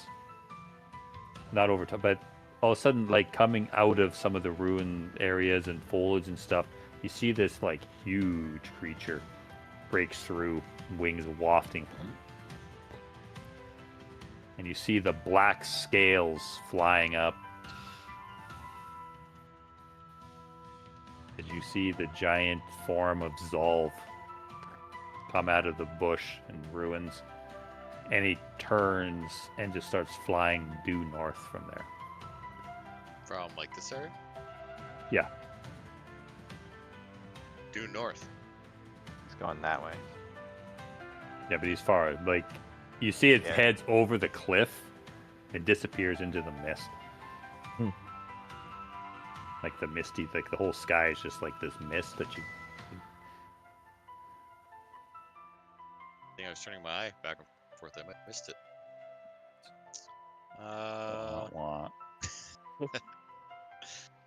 not over top, but all of a sudden, like coming out of some of the ruined areas and foliage and stuff, you see this like huge creature breaks through, wings wafting, and you see the black scales flying up. And you see the giant form of Zolv come out of the bush and ruins, and he turns and just starts flying due north from there.
From like this area?
Yeah.
Due north.
It's going that way.
Yeah, but he's far. Like, you see it
Yeah.
heads over the cliff and disappears into the mist. Like the misty, like the whole sky is just like this mist that you.
I think I was turning my eye back and forth. I might have missed it.
Wah.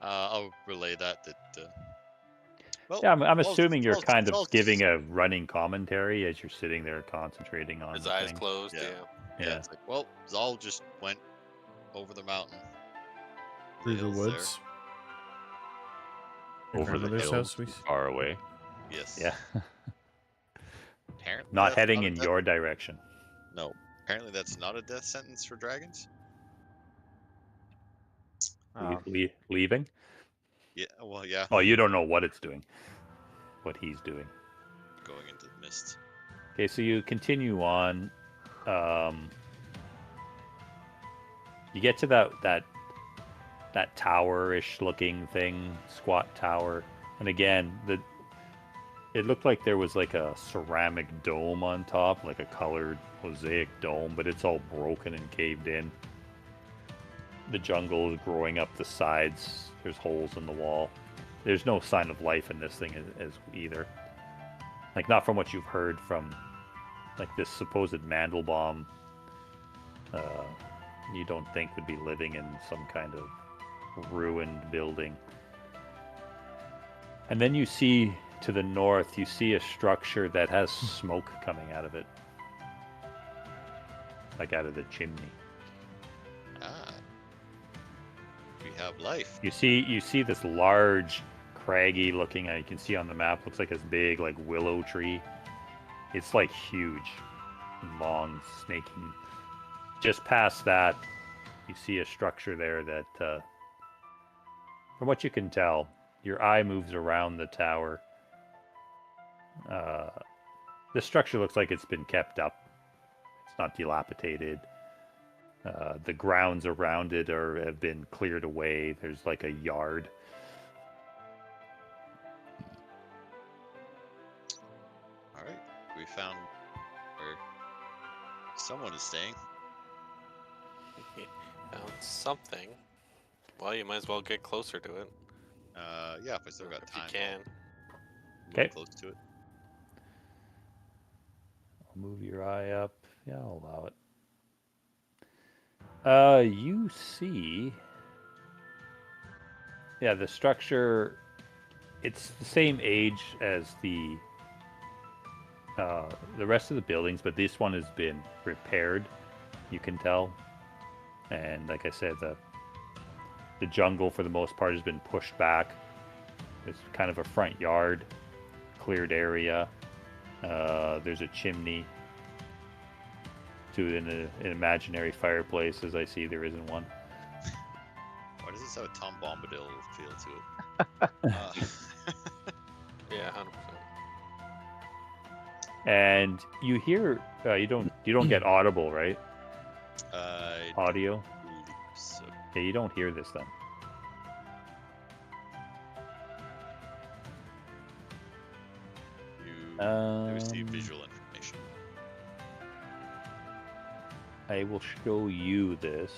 I'll relay that. Well,
Yeah, I'm
Zol's-
assuming you're
Zol's-
kind of
Zol's-
giving a running commentary as you're sitting there concentrating on
His eyes
things.
closed.
Yeah.
Yeah.
Yeah, it's like, well, Zol just went over the mountain.
Through the
hills there.
woods.
Over the
grandmother's
hills,
house, we-
far away.
Yes.
Yeah.
Apparently
Not
that's
heading
a
in
death-
your direction.
No. Apparently that's not a death sentence for dragons.
Leaving?
Yeah. Well, yeah.
Oh, you don't know what it's doing. What he's doing.
Going into the mist.
Okay, so you continue on. You get to that tower-ish looking thing, squat tower, and again, it looked like there was like a ceramic dome on top, like a colored mosaic dome, but it's all broken and caved in. The jungle is growing up the sides. There's holes in the wall. There's no sign of life in this thing as either. Like, not from what you've heard from, like, this supposed Mandelbaum, you don't think would be living in some kind of ruined building. And then you see, to the north, you see a structure that has smoke coming out of it. Like out of the chimney.
Ah. We have life.
You see this large, craggy looking, you can see on the map, looks like this big, like, willow tree. It's like huge, long, snaking. Just past that, you see a structure there that, from what you can tell, your eye moves around the tower. The structure looks like it's been kept up. It's not dilapidated. The grounds around it have been cleared away. There's like a yard.
Alright. We found where someone is staying.
Found something. Well, you might as well get closer to it
Yeah, if I still got
if you
time.
can.
I'll
Okay.
move close to it.
I'll move your eye up. Yeah, I'll allow it. You see... Yeah, the structure, it's the same age as the rest of the buildings, but this one has been repaired, you can tell. And like I said, the jungle for the most part has been pushed back. It's kind of a front yard, cleared area. There's a chimney to an imaginary fireplace, as I see there isn't one.
Why does this have a Tom Bombadil feel to it?
Yeah, 100%.
And you hear you don't get audible, right? Audio.
So
Yeah, you don't hear this then.
you receive visual information.
I will show you this.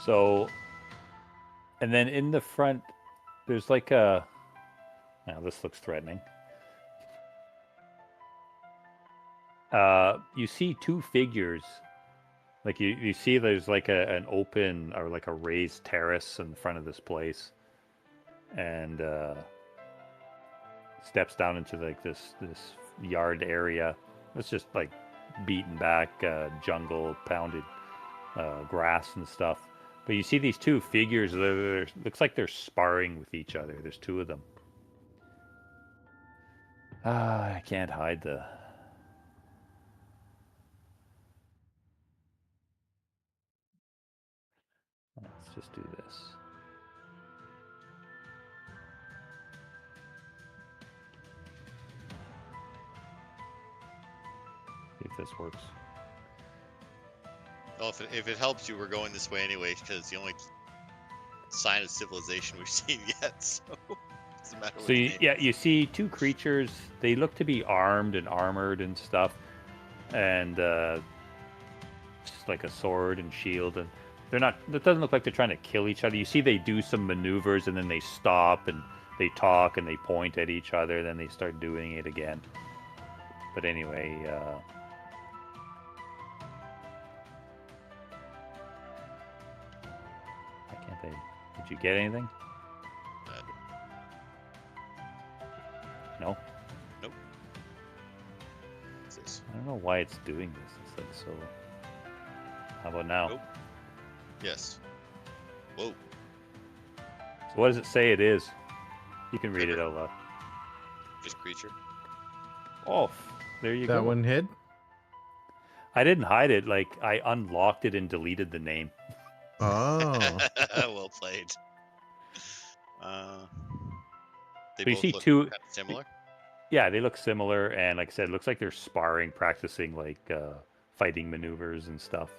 So, and then in the front, there's like a. Now this looks threatening. You see two figures. Like you see there's like an open or like a raised terrace in front of this place. And steps down into like this yard area. It's just like beaten back jungle, pounded grass and stuff. But you see these two figures. Looks like they're sparring with each other. There's two of them. I can't hide the. Let's just do this. See if this works.
Well, if it helps you, we're going this way anyway, because it's the only sign of civilization we've seen yet. So, doesn't matter
So you see two creatures. They look to be armed and armored and stuff, and just like a sword and shield. And they're not. It doesn't look like they're trying to kill each other. You see, they do some maneuvers and then they stop and they talk and they point at each other. Then they start doing it again. But anyway. Did you get anything? No?
Nope. What's this?
I don't know why it's doing this. It's like so. How about now?
Nope. Yes. Whoa.
So what does it say it is? You can read it out loud.
Just creature.
Oh, there you go.
That one hid?
I didn't hide it. Like, I unlocked it and deleted the name.
Oh.
Well played. They
So you
both
see
look
two-
kind of similar.
Yeah, they look similar, and like I said, it looks like they're sparring, practicing like fighting maneuvers and stuff.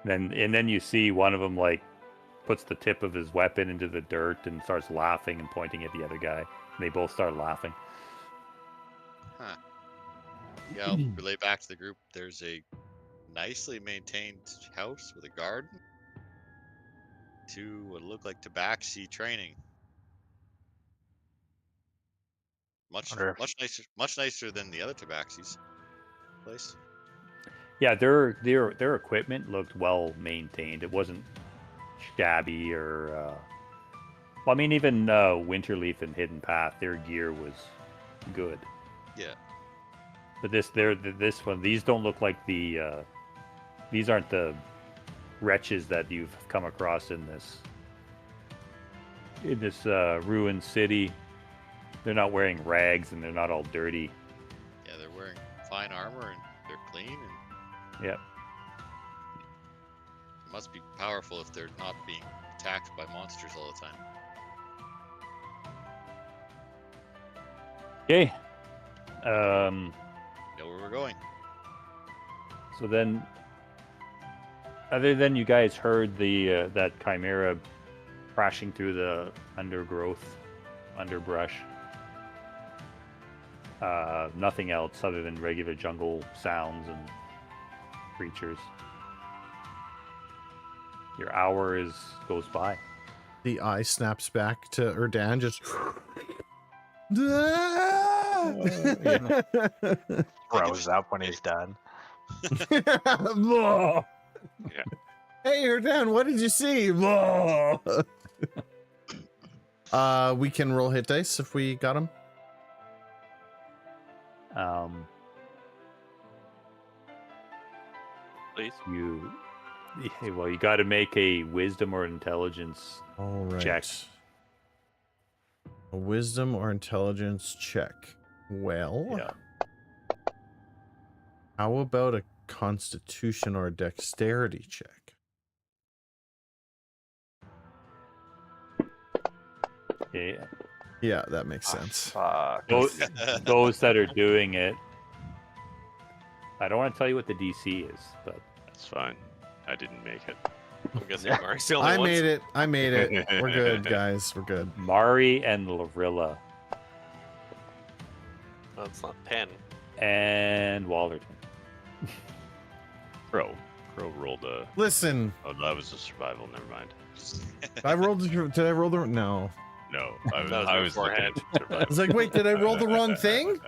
And then you see one of them like puts the tip of his weapon into the dirt and starts laughing and pointing at the other guy. And they both start laughing.
Huh. Yeah, I'll relay back to the group. There's a nicely maintained house with a garden to what look like tabaxi training. Much nicer than the other tabaxis place.
Yeah, their equipment looked well maintained. It wasn't shabby or. Well, I mean, even Winterleaf and Hidden Path, their gear was good.
Yeah.
But this one, these don't look like the. These aren't the wretches that you've come across in this ruined city. They're not wearing rags and they're not all dirty.
Yeah, they're wearing fine armor and they're clean. And
Yep.
it must be powerful if they're not being attacked by monsters all the time.
Okay.
Know where we're going.
So then, other than you guys heard the that chimera crashing through the underbrush. Nothing else other than regular jungle sounds and creatures. Your hour goes by.
The eye snaps back to Erdan, just.
Throws up when he's done.
Hey, Erdan, what did you see? We can roll hit dice if we got them.
Please.
You got to make a wisdom or intelligence
All right.
check.
A wisdom or intelligence check. Well,
Yeah.
how about a constitution or a dexterity check?
Yeah.
Yeah, that makes sense.
Fuck.
Those that are doing it. I don't want to tell you what the DC is, but
That's fine. I didn't make it.
I'm guessing Mark's the only
I
one.
made it. I made it. We're good, guys. We're good.
Mari and Larilla
No, it's not 10.
and Wallerton.
Bro, Crow rolled a.
Listen,
Oh, that was a survival. Never mind.
I rolled. Did I roll the? No.
No, I was.
That was
I was looking
beforehand.
at survival.
I was like, wait, did I roll the wrong thing?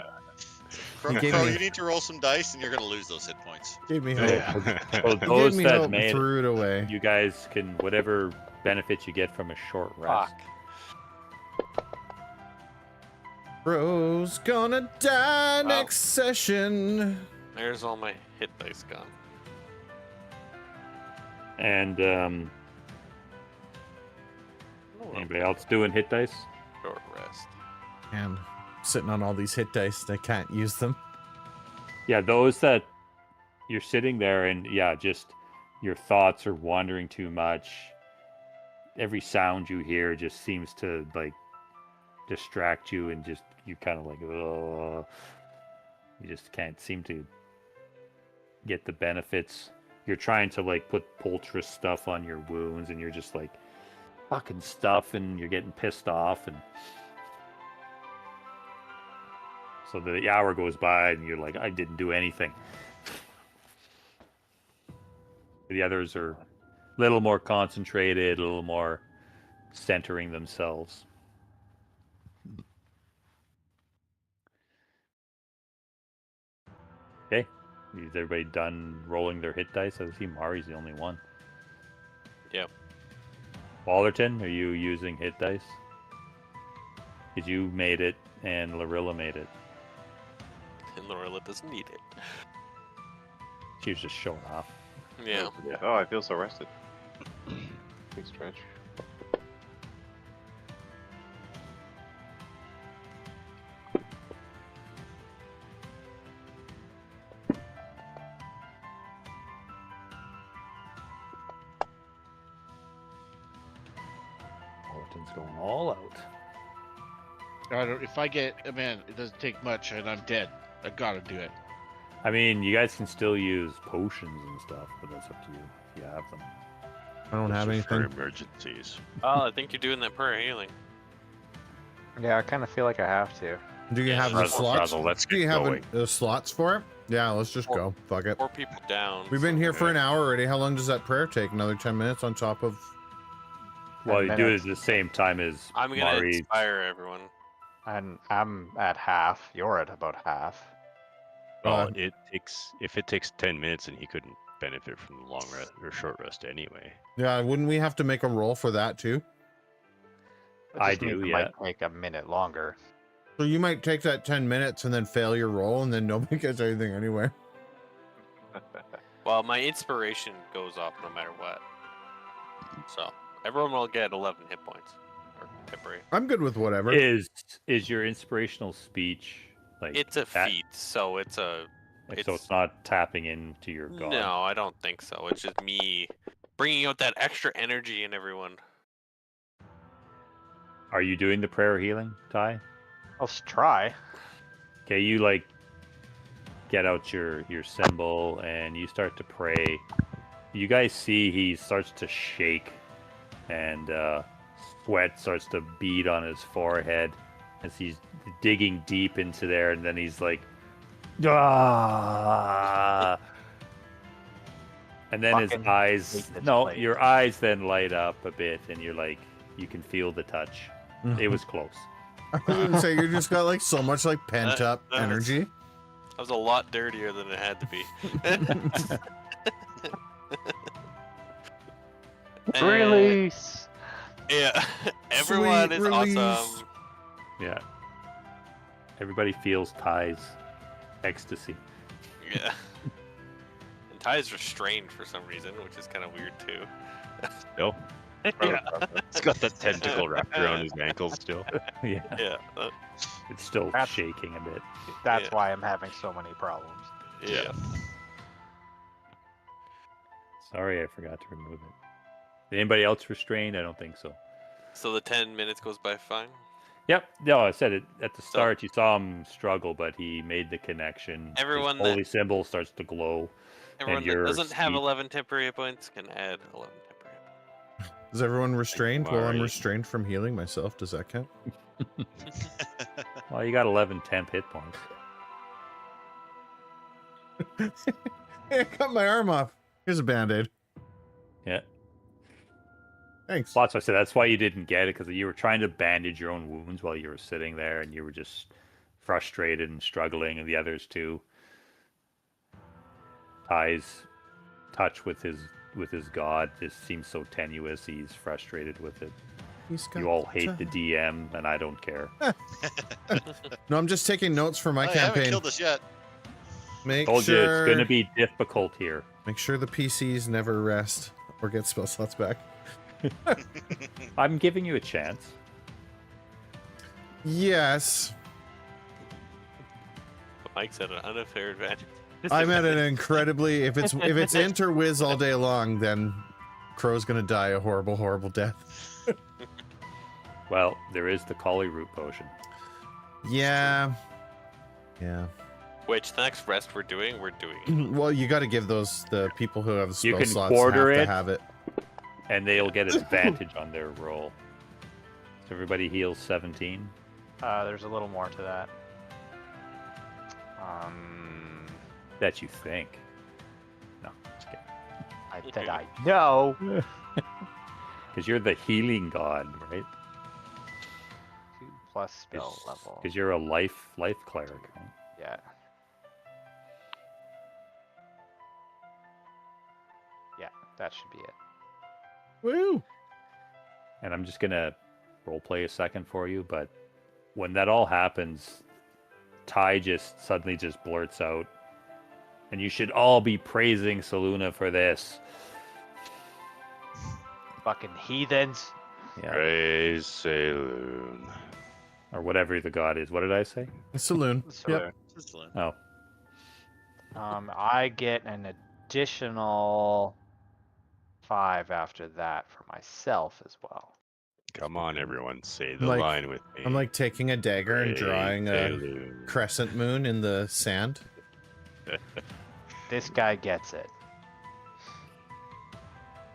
Crow,
gave
Crow,
me-
you need to roll some dice, and you're gonna lose those hit points.
Gave me hope.
Well,
He gave
those
me
that
hope and
made it,
threw it away.
you guys can whatever benefits you get from a short rest.
Fuck.
Bro's gonna die next session.
There's all my hit dice gone.
And
Oh, well,
anybody else doing hit dice?
short rest.
And sitting on all these hit dice, I can't use them.
Yeah, those that you're sitting there and yeah, just your thoughts are wandering too much. Every sound you hear just seems to like distract you and just you kind of like, oh, you just can't seem to get the benefits. You're trying to like put poultice stuff on your wounds and you're just like fucking stuff and you're getting pissed off and so the hour goes by and you're like, I didn't do anything. The others are a little more concentrated, a little more centering themselves. Okay. Is everybody done rolling their hit dice? I see Mari's the only one.
Yep.
Wallerton, are you using hit dice? Because you made it and Lorilla made it.
And Lorilla doesn't need it.
She was just showing off.
Yeah.
Oh, I feel so rested. Big stretch.
Wallerton's going all out.
I don't, if I get, man, it doesn't take much and I'm dead. I gotta do it.
I mean, you guys can still use potions and stuff, but that's up to you if you have them.
I don't have
Those are for
anything.
emergencies.
Oh, I think you're doing that prayer healing.
Yeah, I kind of feel like I have to.
Do you have the
Razzle,
slots?
razzle, let's
Do you
get
have
going.
the slots for it? Yeah, let's just go. Fuck it.
4 people down.
We've been
so-
here for an hour already. How long does that prayer take? Another 10 minutes on top of...
Well,
10
you do it
minutes.
at the same time as
I'm gonna
Mari.
inspire everyone.
And I'm at half. You're at about half.
Well,
Uh,
it takes if it takes 10 minutes, and he couldn't benefit from the long rest or short rest anyway.
Yeah, wouldn't we have to make a roll for that too?
It
I
just means
do,
it
yeah.
might take a minute longer.
So you might take that 10 minutes and then fail your roll and then nobody gets anything anyway.
Well, my inspiration goes up no matter what. So everyone will get 11 hit points. Or temporary.
I'm good with whatever.
Is your inspirational speech like
It's a
that-
feat, so it's a.
so it's not tapping into your god?
No, I don't think so. It's just me bringing out that extra energy in everyone.
Are you doing the prayer healing, Ty?
I'll try.
Okay, you like get out your symbol and you start to pray. You guys see he starts to shake and sweat starts to bead on his forehead as he's digging deep into there, and then he's like, ah. And then his
Fucking
eyes,
hate this
no,
place.
your eyes then light up a bit, and you're like, you can feel the touch. It was close.
I was gonna say you just got like so much like pent up
that was-
energy.
That was a lot dirtier than it had to be. And,
Release!
Yeah, everyone
Sweet
is
release.
awesome.
Yeah. Everybody feels Ty's ecstasy.
Yeah. And Ty is restrained for some reason, which is kind of weird too.
No, it's got that tentacle wrapped around his ankles still.
Yeah.
Yeah.
It's still
That's-
shaking a bit.
That's
Yeah.
why I'm having so many problems.
Yeah.
Sorry, I forgot to remove it. Anybody else restrained? I don't think so.
So the 10 minutes goes by fine.
Yep. No, I said it at the start. You saw him struggle, but he made the connection.
Everyone
His
that-
holy symbol starts to glow.
Everyone that
your
doesn't have
speed-
11 temporary hit points can add 11 temporary hit points.
Is everyone restrained? Well, I'm
Mari.
restrained from healing myself. Does that count?
Well, you got 11 temp hit points.
Hey, I cut my arm off. Here's a band-aid.
Yeah.
Thanks.
Lots. I said that's why you didn't get it, because you were trying to bandage your own wounds while you were sitting there, and you were just frustrated and struggling, and the others too. Ty's touch with his god just seems so tenuous. He's frustrated with it. You all hate the DM, and I don't care.
No, I'm just taking notes for my
Oh, you haven't
campaign.
killed us yet.
Make
Told you
sure
it's going to be difficult here.
Make sure the PCs never rest or get spell slots back.
I'm giving you a chance.
Yes.
Mike's at an unfair advantage.
I'm at an incredibly if it's enter whiz all day long, then Crow's gonna die a horrible, horrible death.
Well, there is the collie root potion.
Yeah. Yeah.
Which the next rest we're doing.
Well, you got to give the people who have spell
You can
slots
quarter
have
it.
to have it.
And they'll get advantage on their roll. So everybody heals 17.
There's a little more to that.
That you think. No, just kidding.
I know.
Because you're the healing god, right?
2+ spell level.
Because you're a life cleric, right?
Yeah. Yeah, that should be it.
Woo!
And I'm just gonna roleplay a second for you, but when that all happens, Ty just suddenly just blurts out, and you should all be praising Saluna for this.
Fucking heathens.
Yeah.
Praise Saloon.
Or whatever the god is. What did I say?
A saloon. Yep.
Oh.
I get an additional 5 after that for myself as well.
Come on, everyone, say the
Like-
line with me.
I'm like taking a dagger and
Praise
drawing a
Saloon.
crescent moon in the sand.
This guy gets it.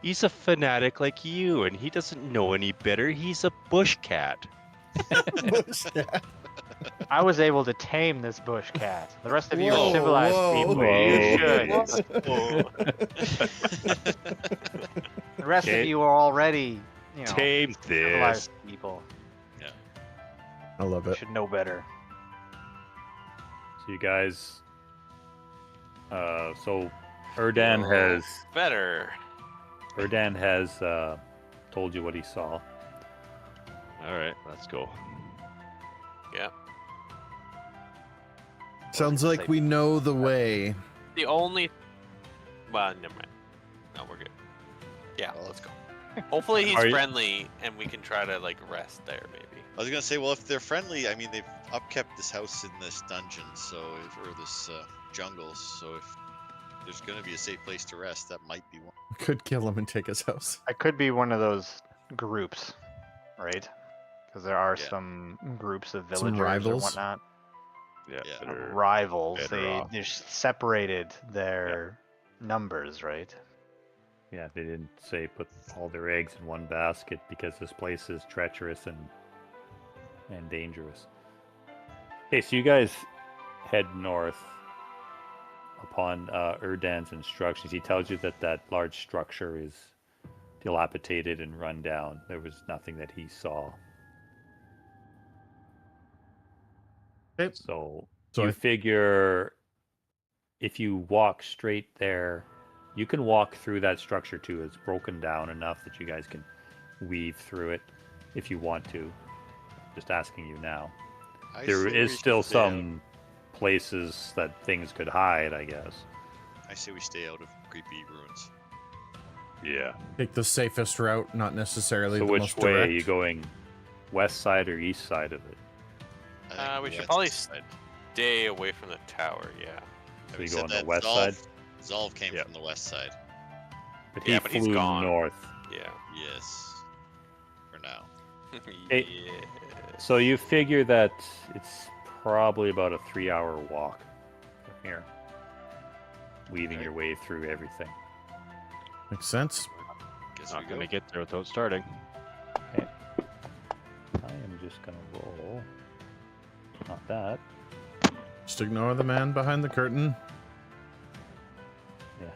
He's a fanatic like you, and he doesn't know any better. He's a bush cat.
I was able to tame this bush cat. The rest of you
Whoa,
are civilized
whoa.
people. You should. The rest
Okay.
of you are already,
Tame this.
civilized people.
I love
You
it.
should know better.
So you guys... so Erdan has told you what he saw.
All right, let's go.
Yeah.
Sounds like we know the way.
The only. Well, never mind. No, we're good. Yeah, let's go. Hopefully he's
Are you-
friendly and we can try to like rest there maybe.
I was gonna say, well, if they're friendly, I mean, they've upkept this house in this dungeon, or this jungle. So if there's gonna be a safe place to rest, that might be one.
Could kill him and take his house.
I could be one of those groups, right? Because there are
Yeah.
some groups of
Some
villagers or
rivals?
whatnot.
Yeah,
Yeah.
better-
Rivals.
better off.
They separated their numbers, right?
Yeah, they didn't say put all their eggs in one basket because this place is treacherous and dangerous. Okay, so you guys head north upon Erdan's instructions. He tells you that that large structure is dilapidated and run down. There was nothing that he saw.
Okay.
So
So
you
I-
figure if you walk straight there, you can walk through that structure too. It's broken down enough that you guys can weave through it if you want to. Just asking you now. There is still some places that things could hide, I guess.
I say we stay out of creepy ruins.
Yeah.
Take the safest route, not necessarily
So
the
which
most
way
direct.
are you going? West side or east side of it?
I think
We should
west
probably
side.
stay away from the tower. Yeah.
So
We
you
said
go on the
that
west
Zolv-
side?
Zolv came
Yeah.
from the west side.
But
Yeah,
he
but he's
flew
gone.
north.
Yeah.
Yes. For now.
Hey,
Yeah.
So you figure that it's probably about a 3-hour walk from here. Weaving
Okay.
your way through everything.
Makes sense.
Guess
Not
we
gonna
go.
get there without starting.
I am just gonna roll. Not that.
Just ignore the man behind the curtain.
Yeah.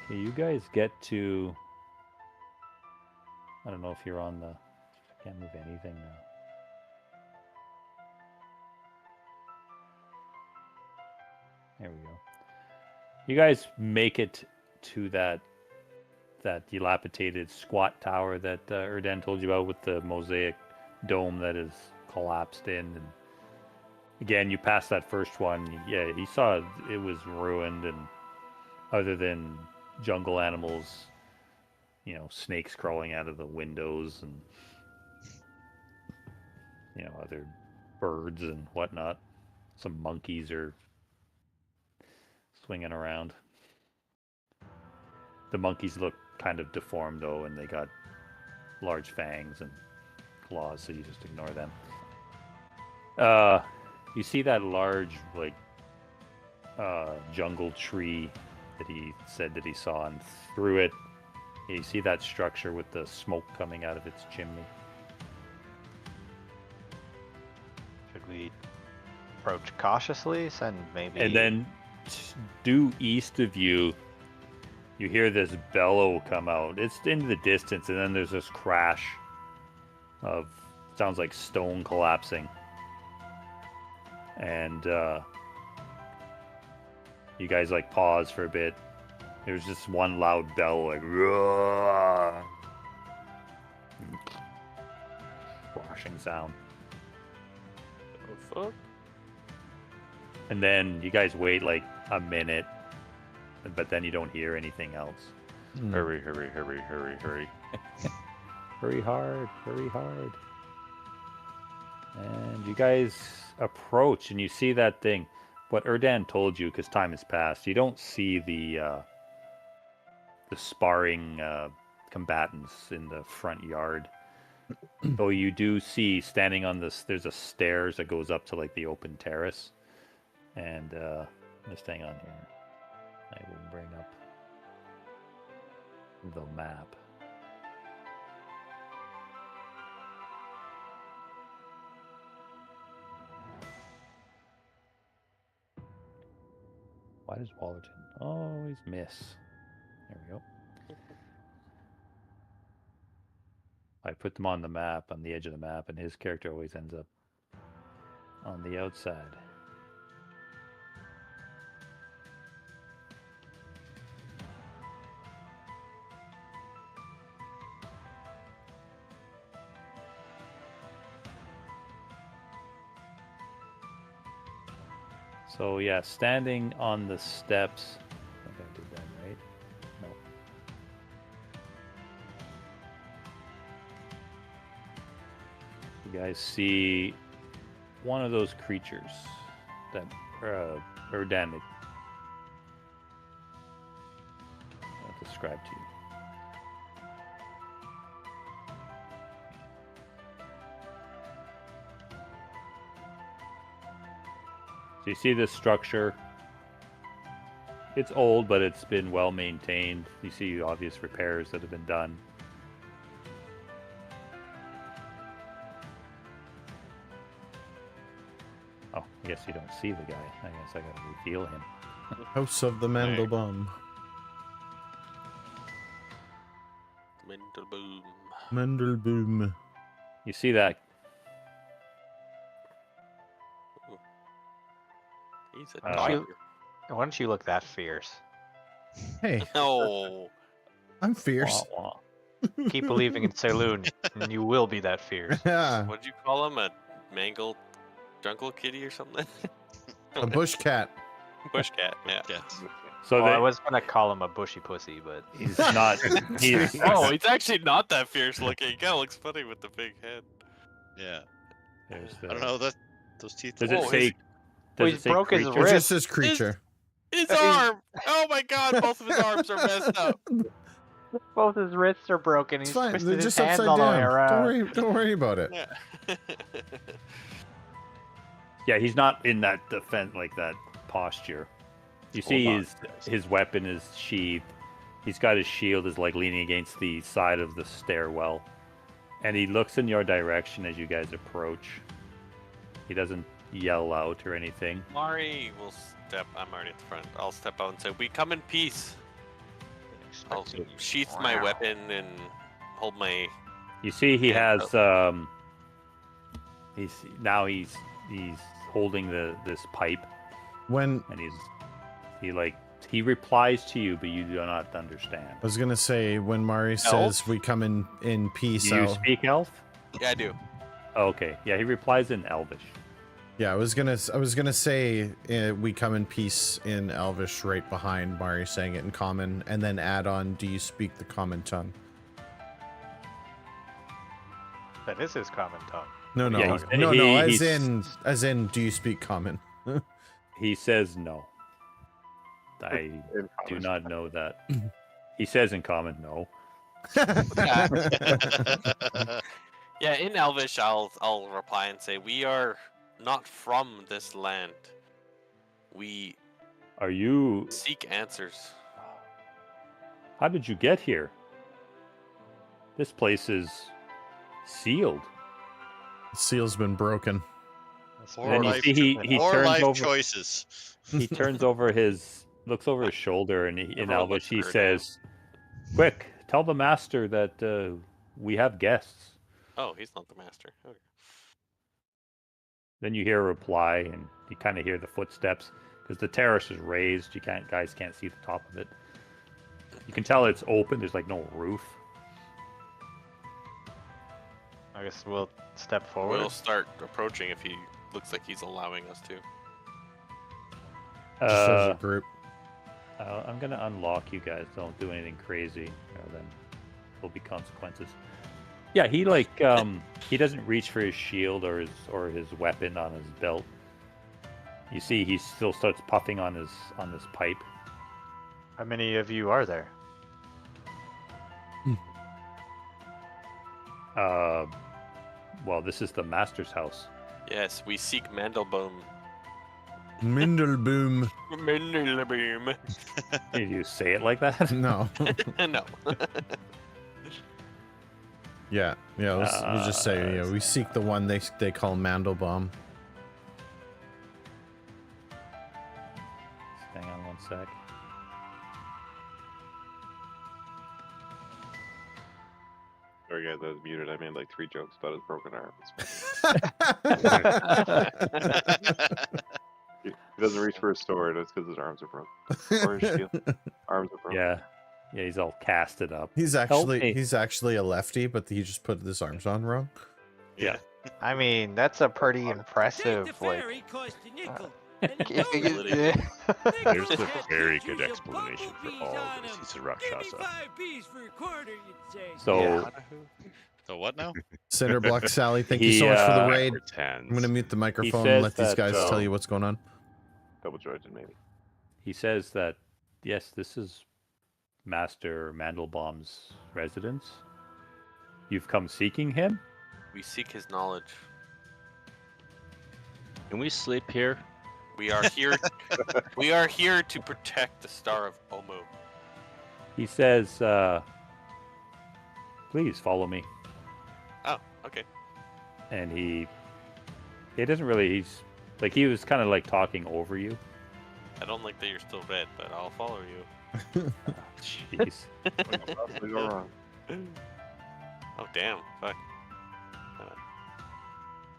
Okay, you guys get to. I don't know if you're on the. I can't move anything now. There we go. You guys make it to that dilapidated squat tower that Erdan told you about with the mosaic dome that is collapsed in. And again, you passed that first one. Yeah, he saw it was ruined, and other than jungle animals, snakes crawling out of the windows and other birds and whatnot. Some monkeys are swinging around. The monkeys look kind of deformed though, and they got large fangs and claws, so you just ignore them. You see that large jungle tree that he said that he saw, and through it you see that structure with the smoke coming out of its chimney.
Should we approach cautiously? Send maybe.
And then due east of you, you hear this bellow come out. It's into the distance, and then there's this crash of, sounds like stone collapsing. And you guys pause for a bit. There's just one loud bell, roar, crashing sound.
Oh, fuck.
And then you guys wait a minute, but then you don't hear anything else.
Hurry, hurry, hurry, hurry, hurry.
Hurry hard, hurry hard. And you guys approach, and you see that thing. What Erdan told you, because time has passed, you don't see the sparring combatants in the front yard. Though you do see, standing on this, there's a stairs that goes up to the open terrace. And just hang on here. I will bring up the map. Why does Wallerton always miss? There we go. I put them on the map, on the edge of the map, and his character always ends up on the outside. So yeah, standing on the steps. I think I did that right. No. You guys see one of those creatures that Erdan described to you. So you see this structure. It's old, but it's been well maintained. You see obvious repairs that have been done. Oh, I guess you don't see the guy. I guess I gotta reveal him.
House of the Mandelbaum.
Mendelboom.
Mandelbaum.
You see that?
He's a
Why
doctor.
Why don't you look that fierce?
Hey,
No.
I'm fierce.
Wah, wah.
Keep believing in Saloon, and you will be that fierce.
Yeah,
What'd you call him? A mangled jungle kitty or something?
a bush cat.
Bush cat. Yeah.
Yes.
So
I
that
was gonna call him a bushy pussy, but
he's not. He's
Oh, he's actually not that fierce looking. He kind of looks funny with the big head.
Yeah.
There's
I don't know. Those teeth.
Does
Oh,
it
his-
say?
Well,
Does
he
it say
broke his
creature?
It
wrist.
just says creature.
His arm! Oh my god, both of his arms are messed up.
both his wrists are broken.
It's
He's
fine.
twisted
They're
his
just
hands
upside
all the way
down.
around.
Don't worry about it.
Yeah.
Yeah, he's not in that defense that posture. You see
Hold on,
his weapon is sheathed. He's got his shield is leaning against the side of the stairwell, and he looks in your direction as you guys approach. He doesn't yell out or anything.
Mari will step. I'm already at the front. I'll step out and say, "We come in peace." I'll
expecting you.
sheath my weapon and hold my.
You see, he
Yeah,
has he's holding this pipe,
When
and he replies to you, but you do not understand.
I was gonna say, when Mari says we come in peace,
Do you
I'll-
speak Elf?
Yeah, I do.
Oh, okay, yeah, he replies in Elvish.
yeah, I was gonna say we come in peace in Elvish right behind Mari saying it in common, and then add on, do you speak the common tongue?
That is his common tongue.
No, no,
Yeah, he's-
no,
he-
no.
he's-
As in, do you speak common?
He says no. I
In
do
common.
not know that. He says in common no.
Yeah, in Elvish, I'll reply and say we are not from this land. We
Are you?
seek answers.
How did you get here? This place is sealed.
Seal's been broken.
Poor
And you
life,
see he
poor
turns
life
over.
choices.
He turns over looks over his shoulder, and in
Everyone
Elvish
looks
he
for her
says, "Quick, tell the master that we have guests."
Oh, he's not the master. Okay.
Then you hear a reply, and you kind of hear the footsteps because the terrace is raised. Guys can't see the top of it. You can tell it's open. There's like no roof.
I guess we'll step forward.
We'll start approaching if he looks like he's allowing us to.
Just as a group.
I'm gonna unlock you guys. Don't do anything crazy, or then there'll be consequences. Yeah, he he doesn't reach for his shield or his weapon on his belt. You see, he still starts puffing on his pipe.
How many of you are there?
Well, this is the master's house.
Yes, we seek Mandelbaum.
Mindelboom.
Mandelbaum.
Did you say it like that?
No.
No.
Yeah. We'll just say, we seek the one they call Mandelbaum.
Hang on one sec.
Sorry guys, I was muted. I made like 3 jokes about his broken arm. He doesn't reach for his sword. It's because his arms are broken. Or his shield. Arms are broken.
Yeah, he's all casted up.
He's
Help me.
actually a lefty, but he just put his arms on wrong.
Yeah.
I mean, that's a pretty impressive, like.
There's a very good explanation for all of this. He's a Rakshasa.
So
Yeah.
So what now?
Cinderblock Sally, thank you so much for the raid.
Pretends.
I'm gonna mute the microphone
says
and let these
that,
guys tell you what's going on.
Double jointed maybe.
he says that yes, this is Master Mandelbaum's residence. You've come seeking him.
We seek his knowledge.
Can we sleep here?
We are here. We are here to protect the Star of Omu.
He says, "Please follow me."
Oh, okay.
And he doesn't really. He's like he was kind of like talking over you.
I don't like that you're still red, but I'll follow you.
Jeez.
What could possibly go wrong?
Oh damn! Fuck.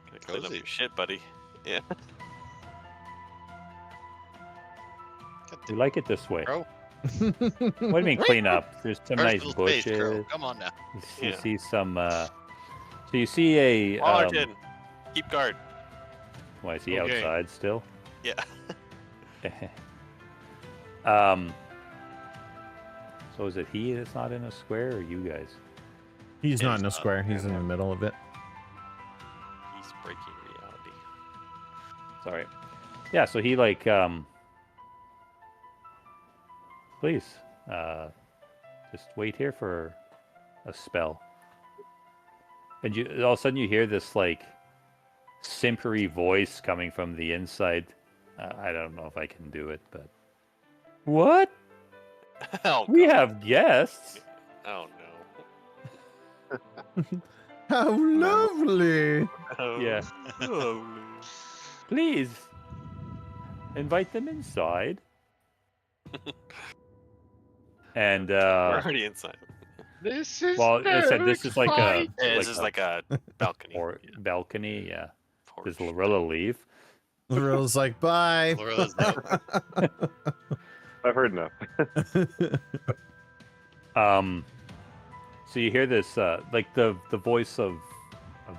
Gotta clean up
Cozy.
your shit, buddy. Yeah.
We like it this way.
Bro.
What do you mean clean up? There's some nice
Personal space,
bushes.
bro. Come on now.
You
Yeah.
see some. So you see a.
Margin. Keep guard.
Well, is he
Okay.
outside still?
Yeah.
So is it he that's not in a square, or you guys?
He's
Yeah,
not
he's
in a
not.
square. He's in the middle of it.
He's breaking reality.
Sorry. Yeah. So he please, just wait here for a spell. And you all of a sudden you hear this like simpery voice coming from the inside. I don't know if I can do it, but what?
Oh,
We
God.
have guests.
Oh
How lovely!
no.
Yeah. Please invite them inside. And
We're already inside.
This is
well, it said this is like a
Yeah, this is like a balcony.
or balcony. Yeah. Does
Porch.
Lorilla leave?
Lorilla's like, bye.
Lorilla's no.
I've heard enough.
So you hear this, like the voice of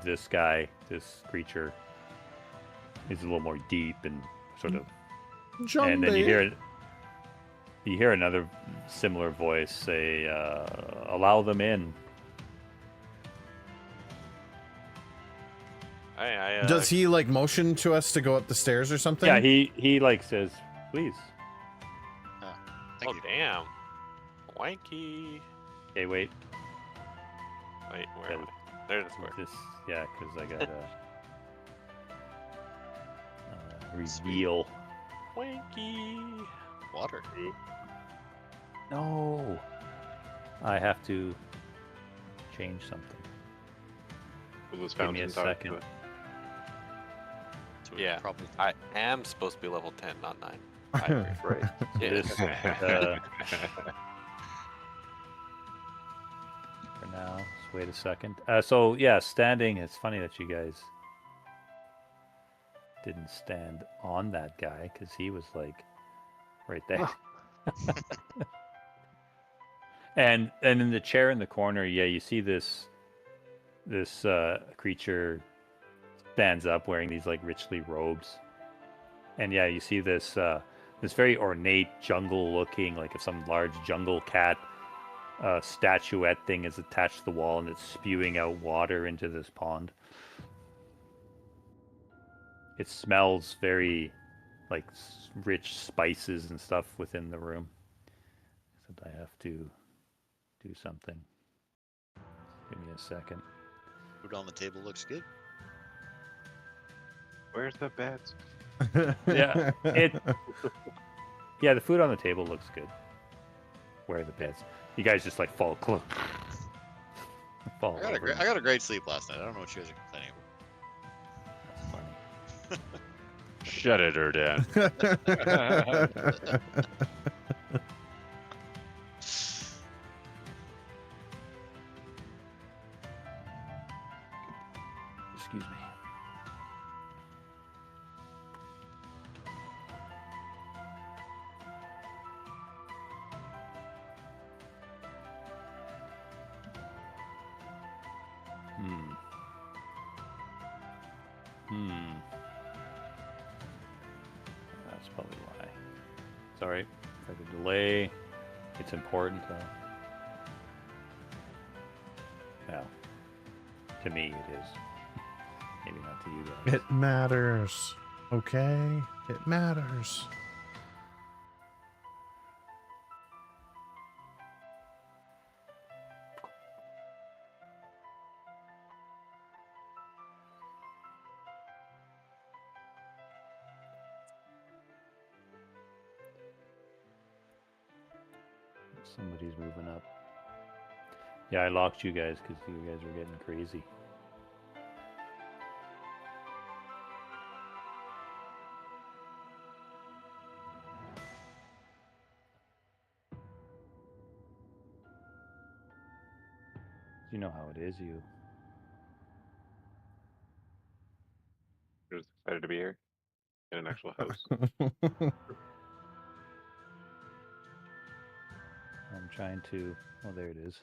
this guy, this creature, is a little more deep and sort of, and then you hear another similar voice say, "Allow them in."
Does he like motion to us to go up the stairs or something?
Yeah, he like says, "Please."
Thank
Oh
you.
damn. Wanky.
Okay, wait.
Wait, where
Yeah,
am I? There's the square.
This, yeah, because I got reveal.
Wanky.
Water.
No, I have to change something.
Will this
Give me a
fountain talk
second.
to it?
So we
Yeah.
Probably.
I am supposed to be level 10, not 9. I agree.
Right.
Yeah.
This, for now, just wait a second. So yeah, standing. It's funny that you guys didn't stand on that guy because he was like right there. and in the chair in the corner, yeah, you see this creature stands up wearing these like richly robes, and yeah, you see this this very ornate jungle looking, like if some large jungle cat statuette thing is attached to the wall and it's spewing out water into this pond. It smells very like rich spices and stuff within the room. Except I have to do something. Give me a second.
Food on the table looks good.
Where's the beds?
Yeah, yeah, the food on the table looks good. Where are the beds? You guys just like fall close. Fall
I
over.
got a great sleep last night. I don't know what you guys are complaining about.
That's funny.
Shut it, Erdan.
Excuse me. That's probably why. Sorry for the delay. It's important though. Now, to me it is. Maybe not to you guys.
It matters. Okay? It matters.
Somebody's moving up. Yeah, I locked you guys because you guys were getting crazy. You know how it is, you.
You're just excited to be here in an actual house.
I'm trying to. Oh, there it is.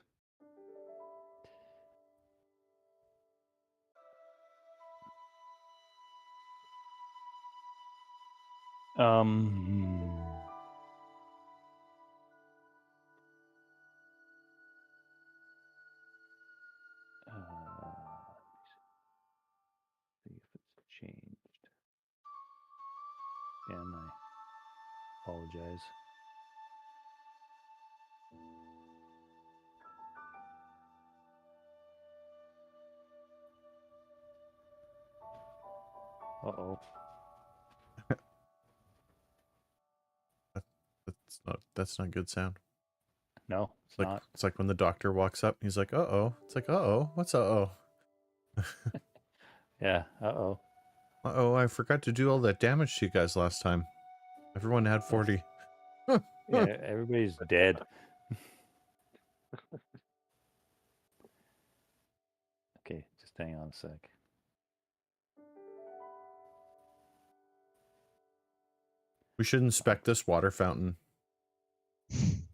See if it's changed. Again, I apologize. Uh-oh.
That's not good sound.
No, it's
Like
not.
it's like when the doctor walks up, he's like, "Uh-oh." It's like, "Uh-oh. What's uh-oh?"
Yeah, uh-oh.
Uh-oh, I forgot to do all that damage to you guys last time. Everyone had 40.
Yeah, everybody's dead. Okay, just hang on a sec.
We should inspect this water fountain.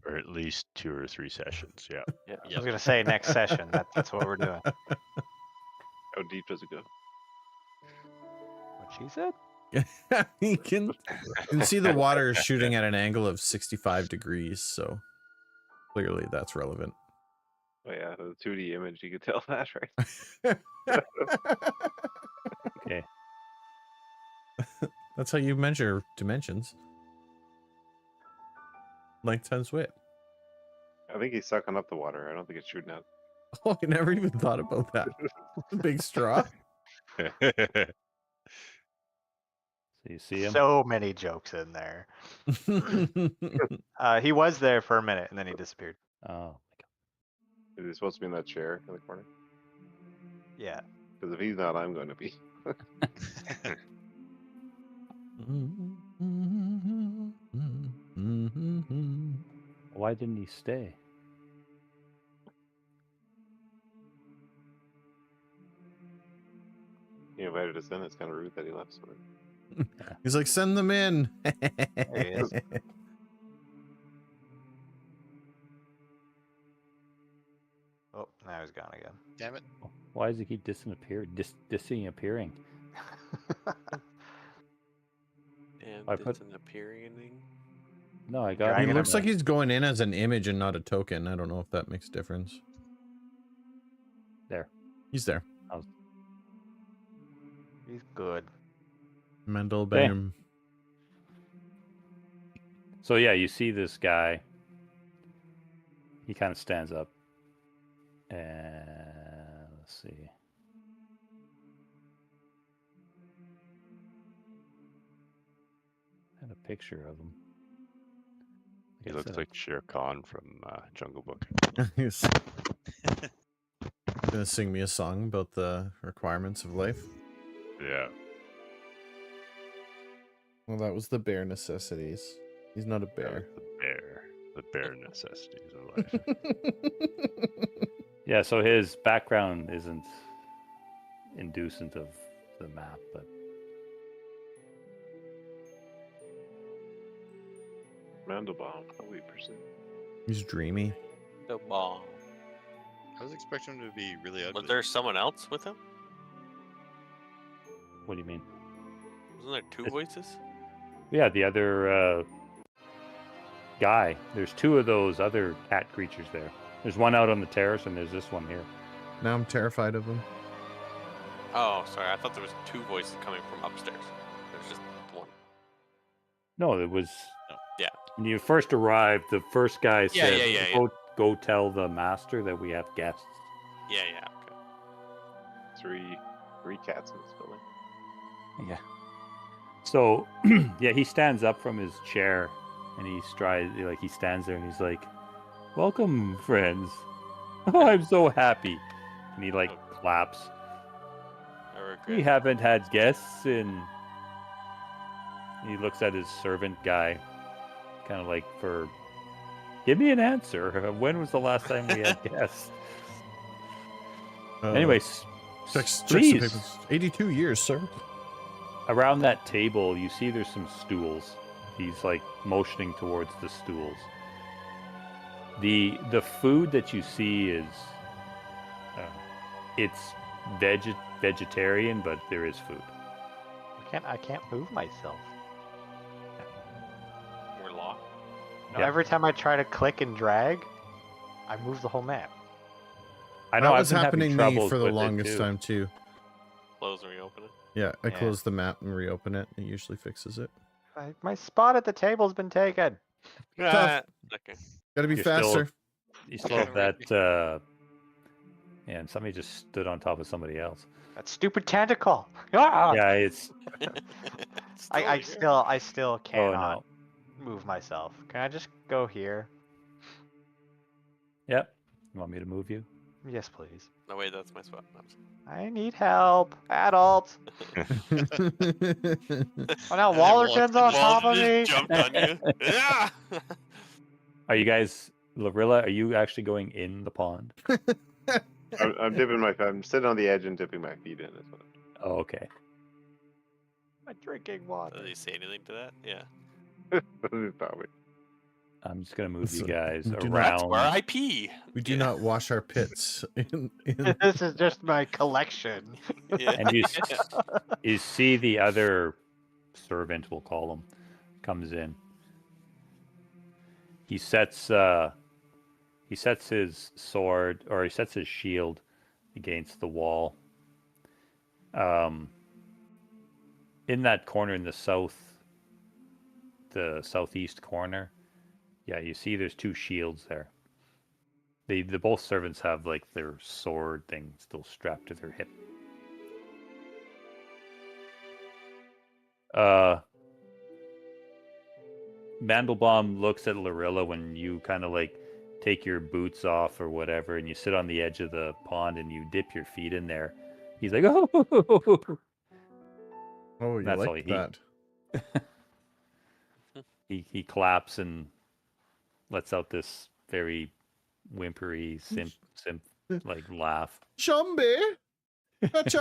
Or at least 2 or 3 sessions. Yeah.
Yeah, I was gonna say next session. That's what we're doing.
How deep does it go?
What she said?
You can see the water is shooting at an angle of 65 degrees, so clearly that's relevant.
Oh yeah, the 2D image, you could tell that, right?
Okay.
That's how you measure dimensions. Length times width.
I think he's sucking up the water. I don't think it's shooting out.
Oh, I never even thought about that. Big straw.
So you see him?
So many jokes in there. He was there for a minute and then he disappeared.
Oh,
Is he supposed to be in that chair in the corner?
Yeah.
Because if he's not, I'm going to be.
why didn't he stay?
He invited us in. It's kind of rude that he left. So.
He's like, send them in.
There he is. Oh, now he's gone again.
Damn it.
Why does he keep disappearing?
And
I
it's
put-
an appearing.
No, I
He
got
Dragging
him.
him
looks like he's going in as an image and not a token. I don't know if that makes a difference.
There.
He's there.
He's good.
Mendel
Okay.
Bam.
So yeah, you see this guy. He kind of stands up. And let's see. I had a picture of him.
He
Like I
looks
said,
like Shere Khan from Jungle Book.
He's gonna sing me a song about the requirements of life.
Yeah.
Well, that was the bare necessities. He's not a bear.
The bare necessities of life.
yeah, so his background isn't inducent of the map, but
Mandelbaum, a wee person.
He's dreamy.
The ball.
I was expecting him to be really ugly.
Was there someone else with him?
what do you mean?
Wasn't there two
It's-
voices?
Yeah, the other guy. There's 2 of those other cat creatures there. There's one out on the terrace, and there's this one here.
Now I'm terrified of him.
Oh, sorry. I thought there was 2 voices coming from upstairs. There's just one.
No, it was.
No.
Yeah.
When you first arrived, the first guy
Yeah,
said,
yeah.
Go tell the master that we have guests."
Yeah, okay.
Three cats in this building.
Yeah. So, yeah, he stands up from his chair, and he stands there, and he's like, "Welcome, friends. Oh, I'm so happy." And he claps.
I regret.
We haven't had guests in. He looks at his servant guy, kind of like give me an answer. When was the last time we had guests? Anyways,
checks the
please,
papers. 82 years, sir.
around that table, you see there's some stools. He's motioning towards the stools. The food that you see is it's vegetarian, but there is food.
I can't move myself.
We're locked.
No,
Yeah.
every time I try to click and drag, I move the whole map.
I know
That
I've
was
been having
happening to me
troubles
for the
with it,
longest
too.
time too.
Close and reopen it.
Yeah, I
Yeah.
close the map and reopen it. It usually fixes it.
My spot at the table's been taken.
Tough.
Okay.
Gotta be
You're still-
faster.
You still have that. And somebody just stood on top of somebody else.
That stupid tentacle. Ah!
Yeah, it's.
I still
Oh
cannot
no.
move myself. Can I just go here?
Yep. You want me to move you?
Yes, please.
No, wait, that's my spot.
I need help. Adult. Oh, now
And
Wallerton's on top of
Walter
me.
just jumped on you. Yeah.
Are you guys Lorilla, are you actually going in the pond?
I'm dipping my. I'm sitting on the edge and dipping my feet in. Is what
Oh, okay.
I'm drinking water.
Does he say anything to that? Yeah.
Probably.
I'm just gonna move you
So,
guys
do not-
That's
around.
where I pee.
We do
Yeah.
not wash our pits.
This is just my collection.
Yeah.
And you see the other servant, we'll call him, comes in. He sets his sword, or he sets his shield against the wall. In that corner in the southeast corner, yeah, you see there's two shields there. The both servants have like their sword thing still strapped to their hip. Mandelbaum looks at Lorilla when you kind of like take your boots off or whatever, and you sit on the edge of the pond and you dip your feet in there. He's like, "Oh,
Oh, you
That's all
like
he-
that?
he claps and lets out this very whimpery simp like laugh.
Zombie, bet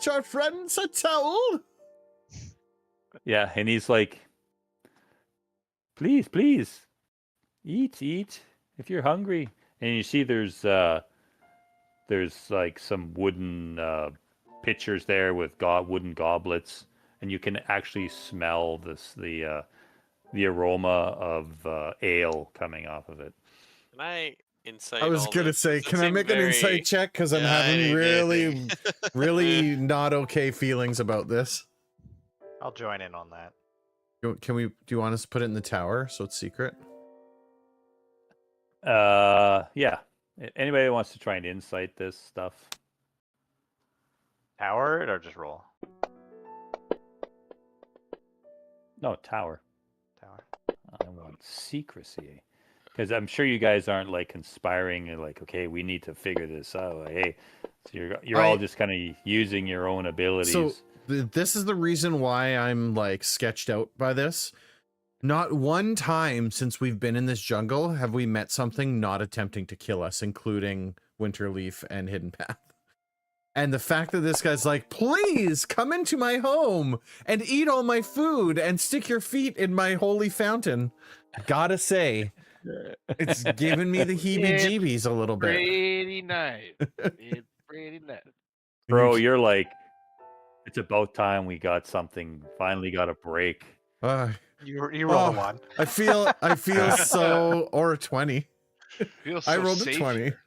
your friends a towel.
Yeah, and he's like, please, eat if you're hungry. And you see there's like some wooden pitchers there with wooden goblets, and you can actually smell the aroma of ale coming off of it.
Can I insight?
I was
all
gonna
this?
say,
Does it
can I
seem
make an
very-
insight check? Because I'm
Yeah,
having
anything.
really not okay feelings about this.
I'll join in on that.
Do you want us to put it in the tower so it's secret?
Yeah. Anybody that wants to try and insight this stuff?
Tower it or just roll?
No, tower.
Tower.
I want secrecy. Because I'm sure you guys aren't like conspiring and like, okay, we need to figure this out. Like, hey, so you're all just kind of using your own abilities.
So this is the reason why I'm like sketched out by this. Not one time since we've been in this jungle have we met something not attempting to kill us, including Winterleaf and Hidden Path. And the fact that this guy's like, please come into my home and eat all my food and stick your feet in my holy fountain. Gotta say, it's giving me the heebie-jeebies a little bit.
Pretty nice. It's pretty nice.
Bro, you're like, it's about time we got something, finally got a break.
You roll
Oh,
a one.
I feel so, or a 20.
Feels so
I rolled
safe
a 20.
here.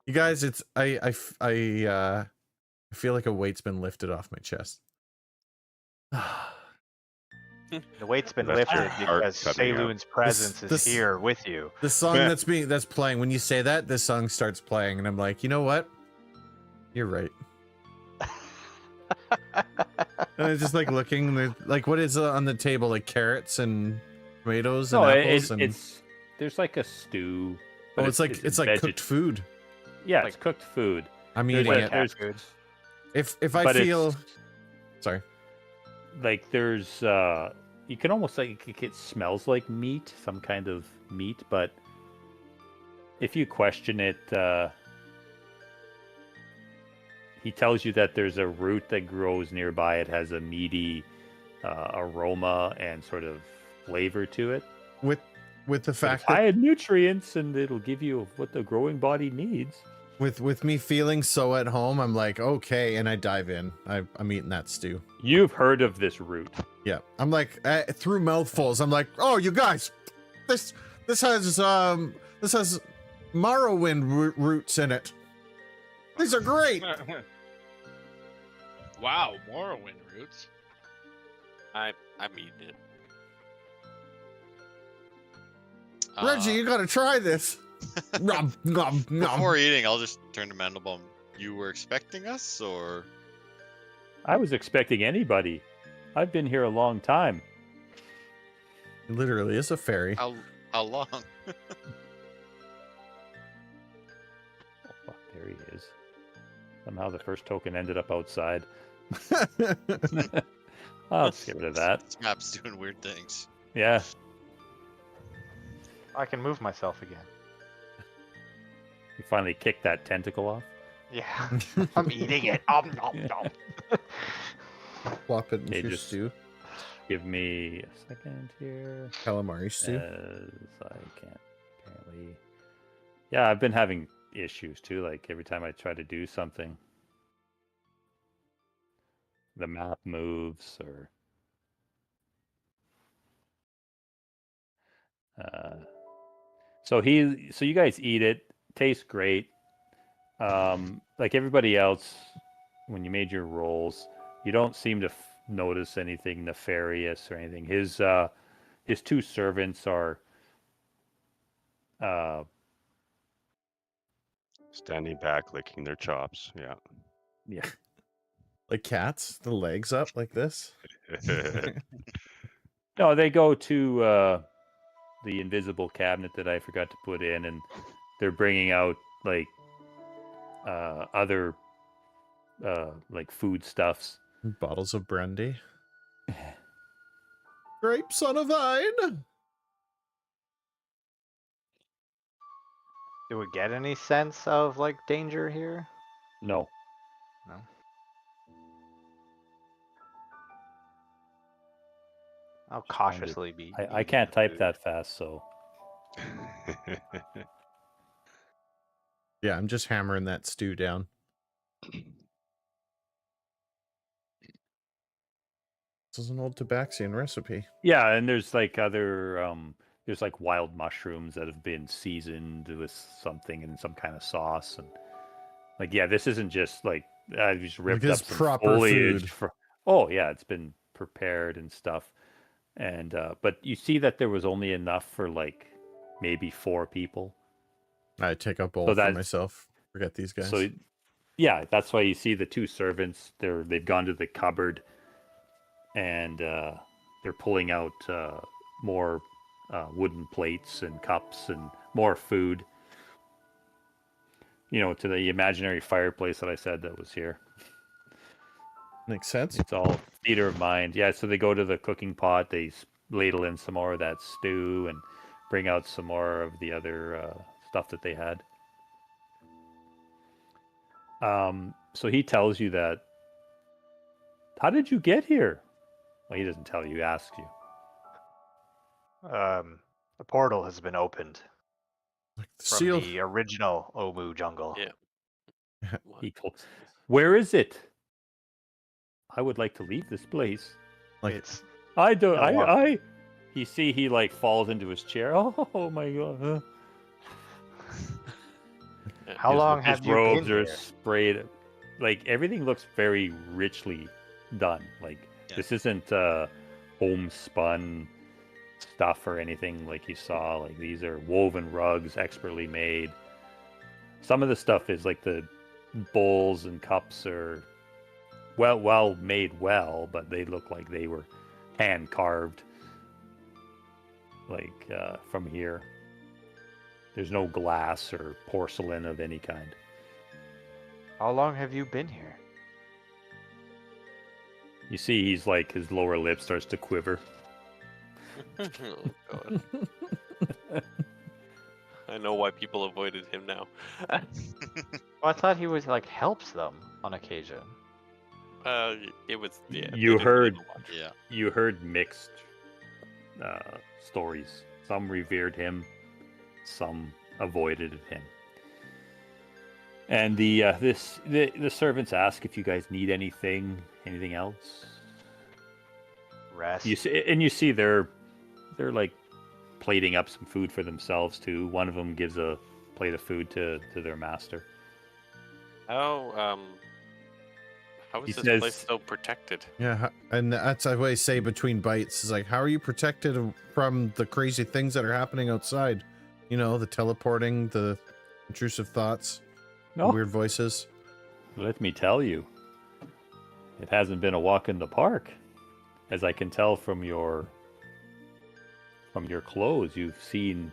You guys, it's I feel like a weight's been lifted off my chest.
The weight's been
That's
lifted
your heart
because
cutting out.
Saloon's presence
this-
is here with you.
The song that's playing, when you say that, this song starts playing, and I'm like, you know what? You're right. And I'm just like looking, and there's like, what is on the table? Like carrots and tomatoes and
No,
apples, and
there's like a stew.
oh,
but
it's like cooked food.
Yeah,
like-
it's cooked food.
I'm
There's
eating
like
it.
Cat food.
If I
but
feel,
it's-
sorry.
Like there's you can almost like it smells like meat, some kind of meat, but if you question it, he tells you that there's a root that grows nearby. It has a meaty aroma and sort of flavor to it.
With the
But it's
fact
high
that
in nutrients, and it'll give you what the growing body needs.
with me feeling so at home, I'm like, okay, and I dive in. I'm eating that stew.
You've heard of this root.
Yeah, I'm like through mouthfuls. I'm like, oh, you guys, this has Morrowind roots in it. These are great.
Wow, Morrowind roots.
I'm eating it.
Reggie, you gotta try this. Nom, nom, nom.
Before eating, I'll just turn to Mandelbaum. You were expecting us, or
I was expecting anybody. I've been here a long time.
It literally is a fairy.
how long?
Oh, fuck, there he is. Somehow the first token ended up outside. I'll just get rid of that.
This map's doing weird things.
Yeah.
I can move myself again.
You finally kick that tentacle off.
Yeah, I'm eating it. Nom, nom.
Plop it into
Okay,
your
just-
stew.
Give me a second here.
Calamari stew.
As I can't apparently. Yeah, I've been having issues too. Like every time I try to do something, the map moves or. So you guys eat it. Tastes great. Like everybody else, when you made your rolls, you don't seem to notice anything nefarious or anything. His two servants are
Standing back, licking their chops. Yeah.
yeah.
Like cats, the legs up like this.
No, they go to the invisible cabinet that I forgot to put in, and they're bringing out like other like foodstuffs.
Bottles of brandy. Grapes on a vine.
Do we get any sense of like danger here?
No.
No. I'll cautiously be.
I can't type that fast, so
Yeah, I'm just hammering that stew down. This is an old Tabaxian recipe.
yeah. And there's like other there's like wild mushrooms that have been seasoned with something in some kind of sauce, and like yeah, this isn't just like I just ripped
Like
up
it's
some
proper
foliage.
food.
Oh yeah, it's been prepared and stuff. And but you see that there was only enough for like maybe 4 people.
I take a bowl
So
for
that's-
myself. Forget these guys.
So yeah, that's why you see the 2 servants. They've gone to the cupboard, and they're pulling out more wooden plates and cups and more food. You know, to the imaginary fireplace that I said that was here.
Makes sense.
It's all theater of mind. Yeah, so they go to the cooking pot. They ladle in some more of that stew and bring out some more of the other stuff that they had. So he tells you that. How did you get here? Well, he doesn't tell you. He asks you.
The portal has been opened
Like the
from
seal.
the original Omu jungle.
Yeah.
He told, where is it? I would like to leave this place.
Like
It's
I don't.
How long-
He like falls into his chair. Oh my god.
how long
His
have you
robes
been
are
here?
sprayed. Like everything looks very richly done. Like
Yeah.
this isn't homespun stuff or anything like you saw. Like these are woven rugs, expertly made. Some of the stuff is like the bowls and cups are well made, but they look like they were hand carved. Like from here. There's no glass or porcelain of any kind.
How long have you been here?
You see, he's like his lower lip starts to quiver.
Oh, God. I know why people avoided him now.
Well, I thought he was like helps them on occasion.
It was. Yeah, they
You
didn't
heard-
really want-
Yeah.
You heard mixed stories. Some revered him, some avoided him. And the servants ask if you guys need anything else.
Rest.
You see they're like plating up some food for themselves too. One of them gives a plate of food to their master.
How
He
is this
says-
place so protected?
Yeah, and that's what I say between bites. Is like, how are you protected from the crazy things that are happening outside? You know, the teleporting, the intrusive thoughts, the
No,
weird voices.
let me tell you, it hasn't been a walk in the park, as I can tell from your clothes. You've seen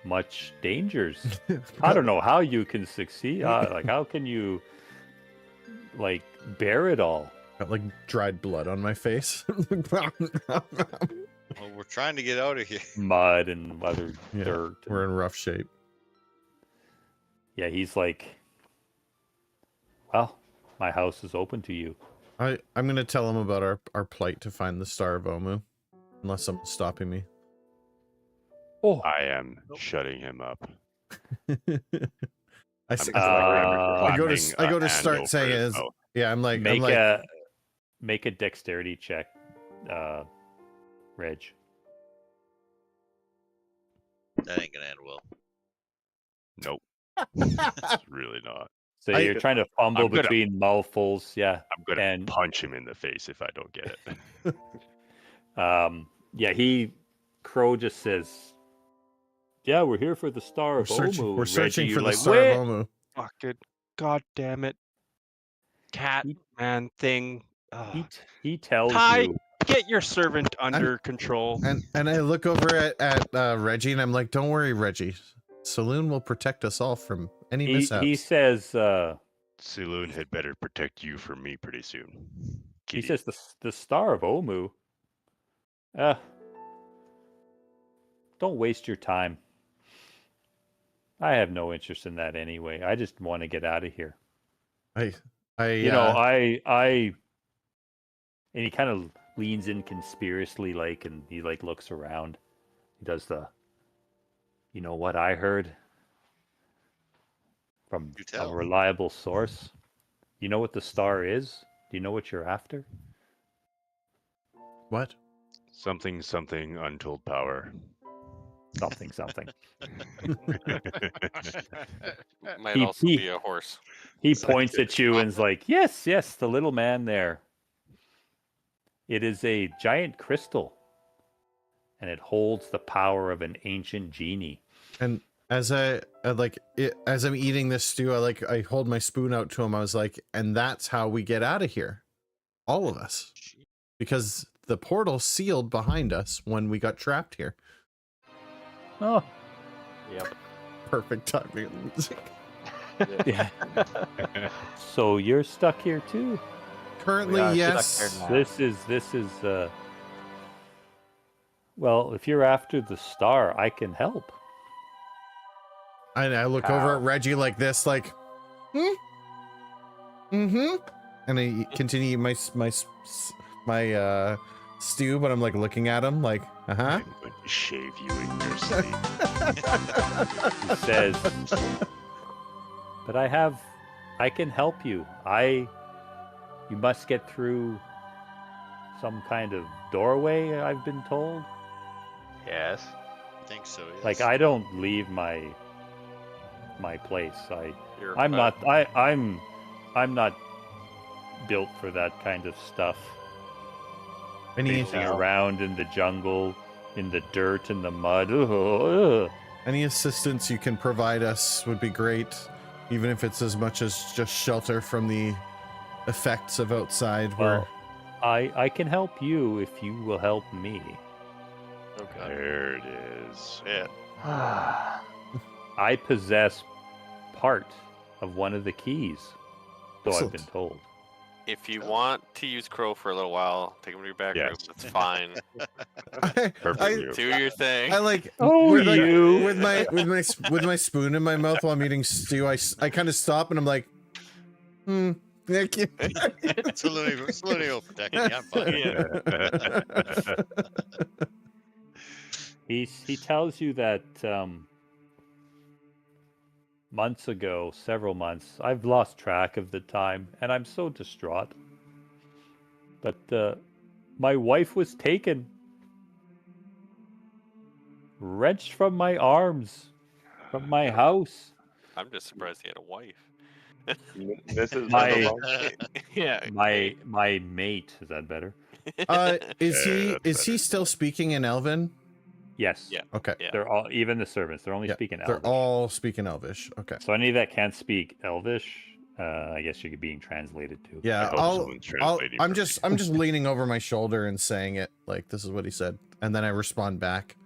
much dangers. I don't know how you can succeed. Like, how can you like bear it all?
Got like dried blood on my face.
Well, we're trying to get out of here.
Mud and other
Yeah,
dirt.
We're in rough shape.
yeah, he's like, well, my house is open to you.
I'm gonna tell him about our plight to find the Star of Omu, unless someone's stopping me.
Oh,
I am shutting him up.
I go to start saying is yeah. I'm like
make a dexterity check, Reg.
That ain't gonna end well.
Nope. It's really not.
So you're trying to fumble between mouthfuls, yeah.
I'm gonna punch him in the face if I don't get it.
Yeah, Crow just says, yeah, we're here for the Star of Omu.
We're searching
Reggie,
for the
like,
Star of Omu.
Fucking god damn it. Cat man thing.
He tells you.
Get your servant under control.
And I look over at Reggie and I'm like, don't worry, Reggie. Saloon will protect us all from any mishaps.
He says
Saloon had better protect you from me pretty soon.
He says the Star of Omu. Don't waste your time. I have no interest in that anyway. I just want to get out of here. And he kind of leans in conspiracy like, and he like looks around. He does you know what I heard from a reliable source? You know what the star is? Do you know what you're after?
What?
Something untold power.
Something.
Might also be a horse.
He points at you and is like, yes, the little man there. It is a giant crystal, and it holds the power of an ancient genie.
And as as I'm eating this stew, I hold my spoon out to him. I was like, and that's how we get out of here, all of us, because the portal sealed behind us when we got trapped here.
Oh, yep.
Perfect timing.
Yeah. So you're stuck here too.
Currently, yes.
This is well, if you're after the star, I can help.
And I look over at Reggie like this, like, and I continue my stew, but I'm like looking at him like,
I'm going to shave you in your sleep.
He says, but I can help you. You must get through some kind of doorway, I've been told.
Yes.
I think so, yes.
Like, I don't leave my place. I'm not built for that kind of stuff. Pacing around in the jungle, in the dirt, in the mud. Ugh.
Any assistance you can provide us would be great, even if it's as much as just shelter from the effects of outside.
Well, I can help you if you will help me.
Okay.
There it is.
Yeah.
I possess part of one of the keys, so I've been told.
If you want to use Crow for a little while, take him to your back room. That's fine.
Perfect.
Do your thing.
I like with my spoon in my mouth while I'm eating stew. I kind of stop and I'm like, thank you.
Saluni will protect me. I'm fine.
He tells you that months ago, several months, I've lost track of the time, and I'm so distraught. But my wife was taken, wrenched from my arms, from my house.
I'm just surprised he had a wife.
This is
my mate. Is that better?
Is he still speaking in Elven?
Yes.
Yeah.
Okay.
Yeah.
They're all, even the servants, they're only speaking Elvish.
They're all speaking Elvish. Okay.
So any that can't speak Elvish, I guess you're being translated to.
Yeah, I'm just leaning over my shoulder and saying it like this is what he said, and then I respond back.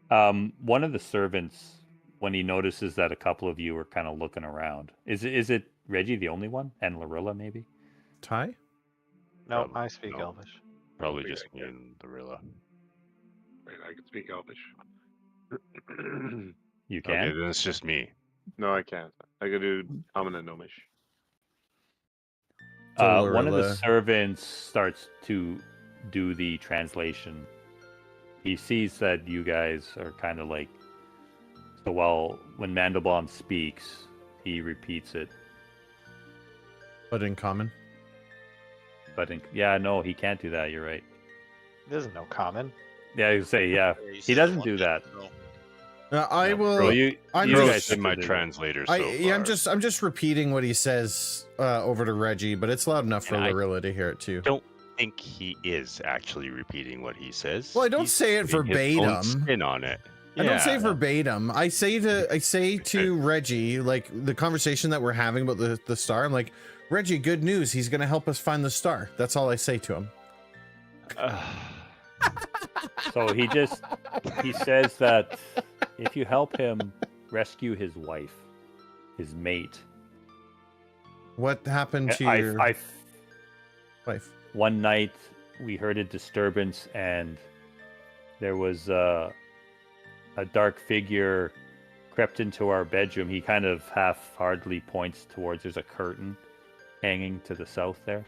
One of the servants, when he notices that a couple of you are kind of looking around, is it Reggie the only one, and Lorilla maybe?
Ty?
No, I speak Elvish.
Probably just me and Lorilla.
Wait, I can speak Elvish.
You can?
Okay, then it's just me.
No, I can't. I could do common and gnomish.
One of the
Zorla.
servants starts to do the translation. He sees that you guys are kind of like. So when Mandelbaum speaks, he repeats it.
But in common.
But yeah, no, he can't do that. You're right.
There's no common.
Yeah, I would say yeah.
Yeah,
He doesn't do that.
I
No,
will.
Well, you
I'm
you
just-
guys
in my
did it.
translator so
I'm
far.
just repeating what he says over to Reggie, but it's loud enough for
And I
Lorilla to hear it too.
don't think he is actually repeating what he says.
Well, I don't
He's
say it
putting his own
verbatim.
spin on it.
I don't say
Yeah.
verbatim. I say to Reggie, like the conversation that we're having about the star. I'm like, Reggie, good news. He's gonna help us find the star. That's all I say to him.
So he says that if you help him rescue his wife, his mate.
What happened to
I
your wife?
One night we heard a disturbance and there was a dark figure crept into our bedroom. He kind of half-heartedly points towards there's a curtain hanging to the south there.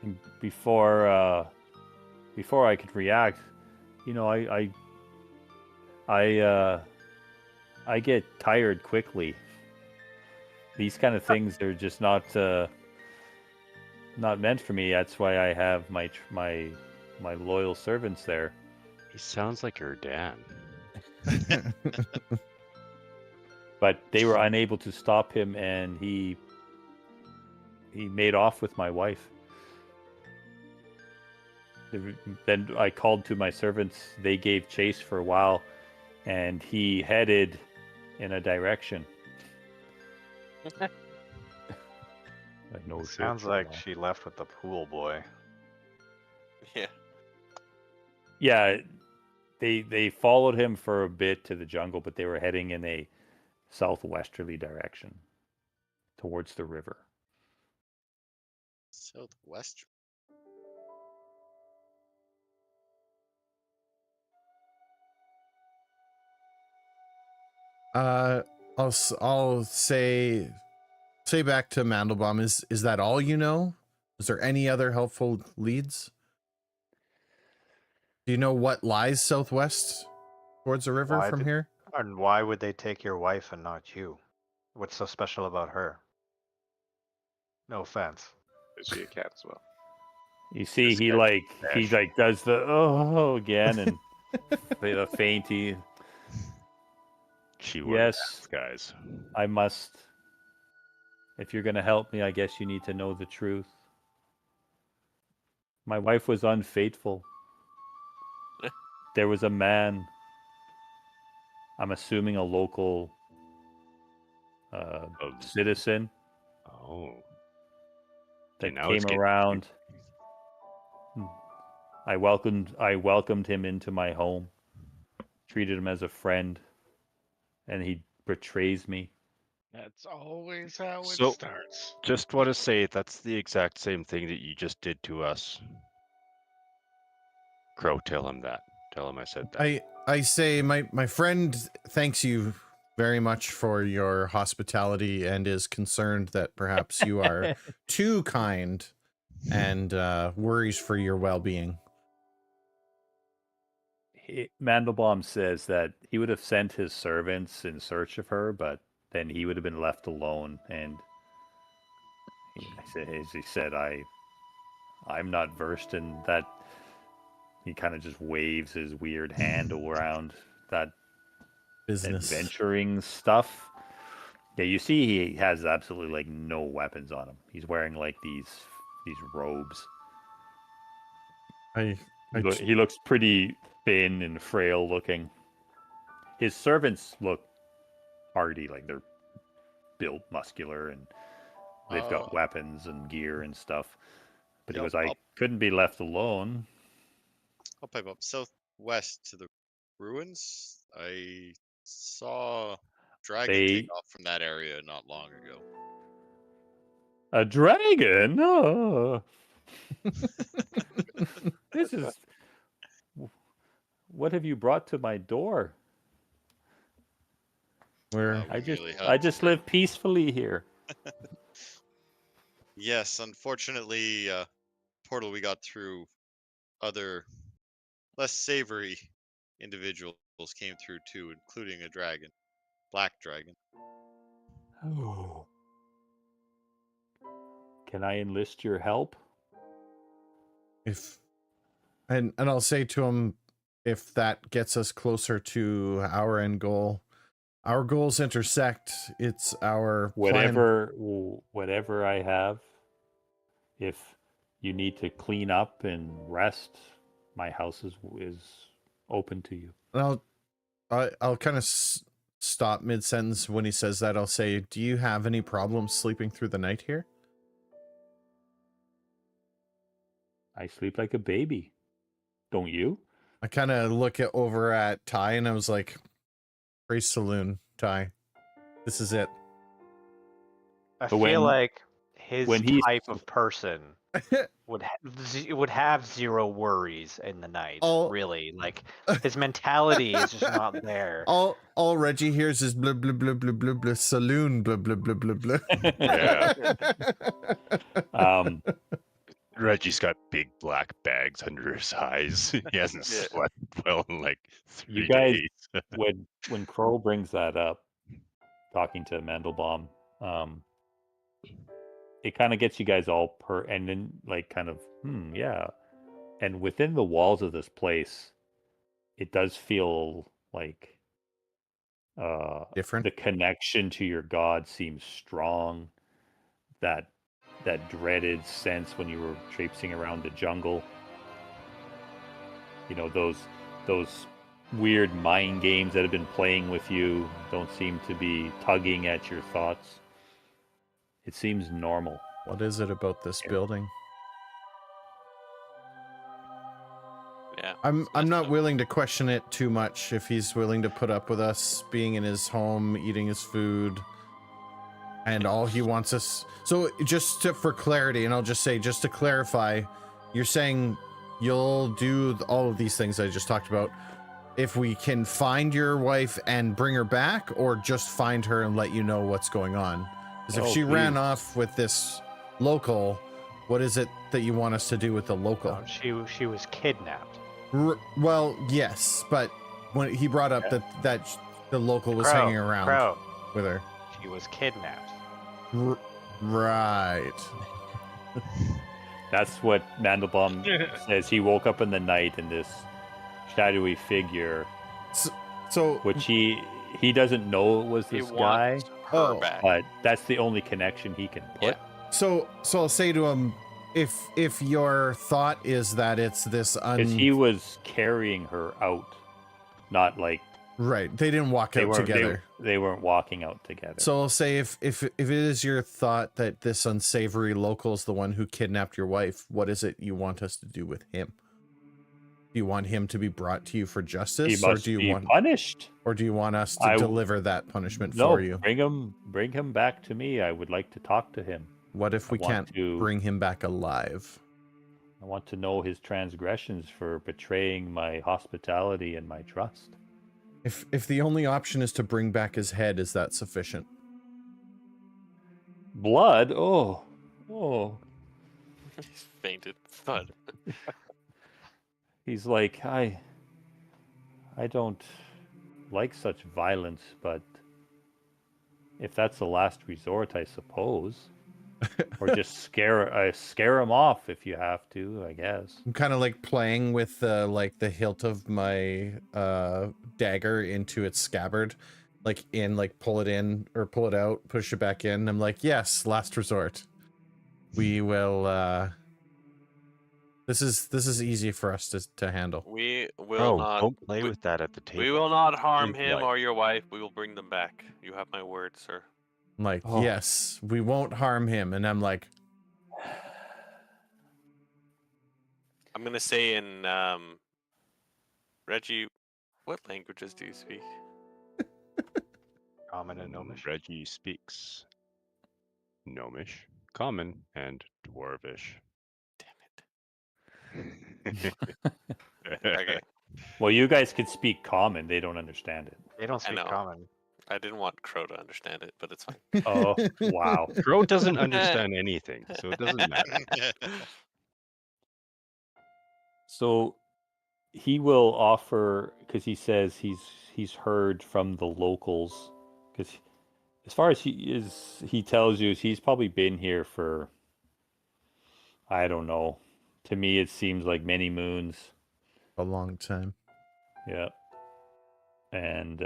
And before I could react, you know, I get tired quickly. These kind of things are just not meant for me. That's why I have my loyal servants there.
He sounds like your dad.
But they were unable to stop him, and he made off with my wife. Then I called to my servants. They gave chase for a while, and he headed in a direction.
Sounds like she left with the pool boy.
Yeah.
Yeah, they followed him for a bit to the jungle, but they were heading in a southwesterly direction towards the river.
Southwest.
I'll say back to Mandelbaum. Is that all you know? Is there any other helpful leads? Do you know what lies southwest towards the river from here?
And why would they take your wife and not you? What's so special about her? No offense.
Is she a cat as well?
You see,
This
he
guy-
does the again and the fainty.
She
Yes,
guys.
I must. If you're gonna help me, I guess you need to know the truth. My wife was unfaithful. There was a man, I'm assuming a local citizen,
Oh.
that
now it's
came
getting
around. I welcomed him into my home, treated him as a friend, and he betrays me.
That's always how it
So-
starts.
Just want to say that's the exact same thing that you just did to us. Crow, tell him that. Tell him I said that.
I say my friend thanks you very much for your hospitality and is concerned that perhaps you are too kind and worries for your well-being.
Mandelbaum says that he would have sent his servants in search of her, but then he would have been left alone. And as he said, I'm not versed in that. He kind of just waves his weird hand around that
Business.
adventuring stuff. Yeah, you see, he has absolutely like no weapons on him. He's wearing like these robes. He looks pretty thin and frail looking. His servants look hardy, like they're built muscular and they've got weapons and gear and stuff. But he goes, I couldn't be left alone.
I'll pipe up southwest to the ruins. I saw a dragon take off from that area not long ago.
A dragon? Oh. This is... What have you brought to my door?
We're
We really
I
have
just
to.
live peacefully here.
Yes, unfortunately, portal we got through, other less savory individuals came through too, including a dragon, black dragon.
Oh. Can I enlist your help?
if and I'll say to him, if that gets us closer to our end goal, our goals intersect. It's our plan.
Whatever I have, if you need to clean up and rest, my house is open to you.
And I'll kind of stop mid sentence when he says that. I'll say, "Do you have any problems sleeping through the night here?"
I sleep like a baby. Don't you?
I kind of look over at Ty and I was like, "Praise Saloon, Ty. This is it."
I
But
feel like his
when he's-
type of person would have zero worries in the night.
Oh.
Really, like his mentality is just not there.
All Reggie hears is blah blah blah blah blah blah saloon blah blah blah blah blah.
um,
Reggie's got big black bags under his eyes. He hasn't slept well in like 3
you guys,
days.
when Crow brings that up, talking to Mandelbaum, it kind of gets you guys all and then like kind of yeah, and within the walls of this place, it does feel like
different.
The connection to your god seems strong. That dreaded sense when you were traipsing around the jungle. You know, those weird mind games that have been playing with you don't seem to be tugging at your thoughts. It seems normal.
What is it about this building?
Yeah.
I'm not willing to question it too much if he's willing to put up with us being in his home, eating his food, and all he wants us. So for clarity, and I'll just say, just to clarify, you're saying you'll do all of these things I just talked about if we can find your wife and bring her back, or just find her and let you know what's going on? Because if she ran off with this local, what is it that you want us to do with the local?
No, she was kidnapped.
Well, yes, but when he brought up that the local was hanging around with her,
she was kidnapped.
Right.
That's what Mandelbaum says. He woke up in the night and this shadowy figure,
so
which he doesn't know it was this guy.
Back.
But that's the only connection he can put.
Yeah.
So I'll say to him, if your thought is that it's this
because he was carrying her out, not like
right, they didn't walk out together.
They weren't walking out together.
So I'll say if it is your thought that this unsavory local is the one who kidnapped your wife, what is it you want us to do with him? Do you want him to be brought to you for justice,
he must be punished,
or do you want us to deliver that punishment for you?
Bring him back to me. I would like to talk to him.
What if we can't bring him back alive?
I want to know his transgressions for betraying my hospitality and my trust.
If the only option is to bring back his head, is that sufficient?
Blood? Oh.
He's fainted. Thud.
He's like, I don't like such violence, but if that's the last resort, I suppose. Or just scare him off if you have to, I guess.
I'm kind of like playing with like the hilt of my dagger into its scabbard, like pull it in or pull it out, push it back in. I'm like, yes, last resort. We will. This is easy for us to handle.
We will not.
Don't play with that at the table.
We will not harm
Please,
him
like-
or your wife. We will bring them back. You have my word, sir.
I'm like, yes, we won't harm him. And I'm like,
I'm gonna say in Reggie, what languages do you speak?
Common and Gnomish.
Reggie speaks Gnomish, Common, and Dwarvish.
Okay.
Well, you guys could speak Common. They don't understand it.
They don't
I
speak
know.
Common.
I didn't want Crow to understand it, but it's fine.
Oh, wow.
Crow doesn't understand anything, so it doesn't matter.
So he will offer, because he says he's heard from the locals, because as far as he tells you, he's probably been here for, I don't know. To me, it seems like many moons.
A long time.
Yeah. And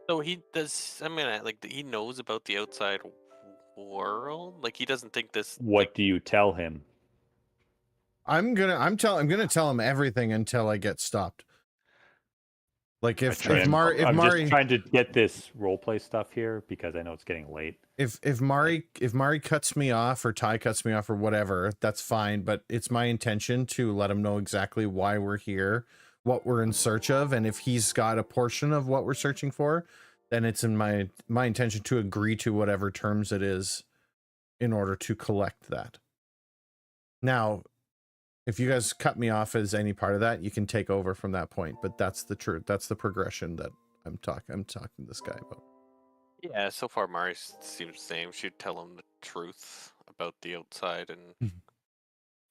So he does. I mean, like he knows about the outside world. Like he doesn't think this.
what do you tell him?
I'm gonna tell him everything until I get stopped. Like if
I'm
Mari
just trying to get this roleplay stuff here because I know it's getting late.
if Mari cuts me off or Ty cuts me off or whatever, that's fine. But it's my intention to let him know exactly why we're here, what we're in search of, and if he's got a portion of what we're searching for, then it's in my intention to agree to whatever terms it is in order to collect that. Now, if you guys cut me off as any part of that, you can take over from that point. But that's the truth. That's the progression that I'm talking to this guy about.
Yeah, so far Mari seems the same. She'd tell him the truth about the outside and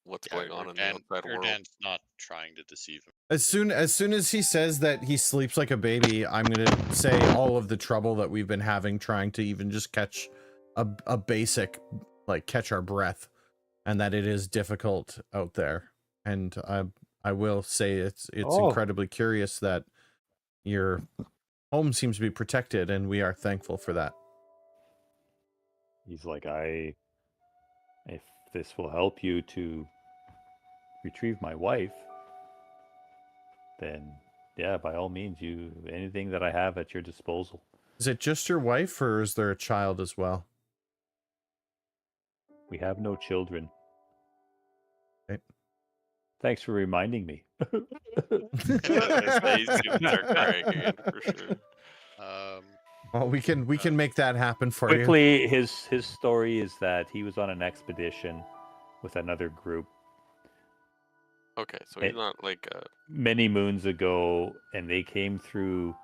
what's going on in the outside world.
Erdan's not trying to deceive him.
As soon as he says that he sleeps like a baby, I'm gonna say all of the trouble that we've been having trying to even just catch a basic, like catch our breath, and that it is difficult out there. And I will say it's incredibly curious that your home seems to be protected, and we are thankful for that.
He's like, if this will help you to retrieve my wife, then yeah, by all means, anything that I have at your disposal.
Is it just your wife, or is there a child as well?
We have no children.
Okay.
Thanks for reminding me.
Well, we can make that happen for you.
Quickly, his story is that he was on an expedition with another group.
Okay, so he's not like
many moons ago, and they came through.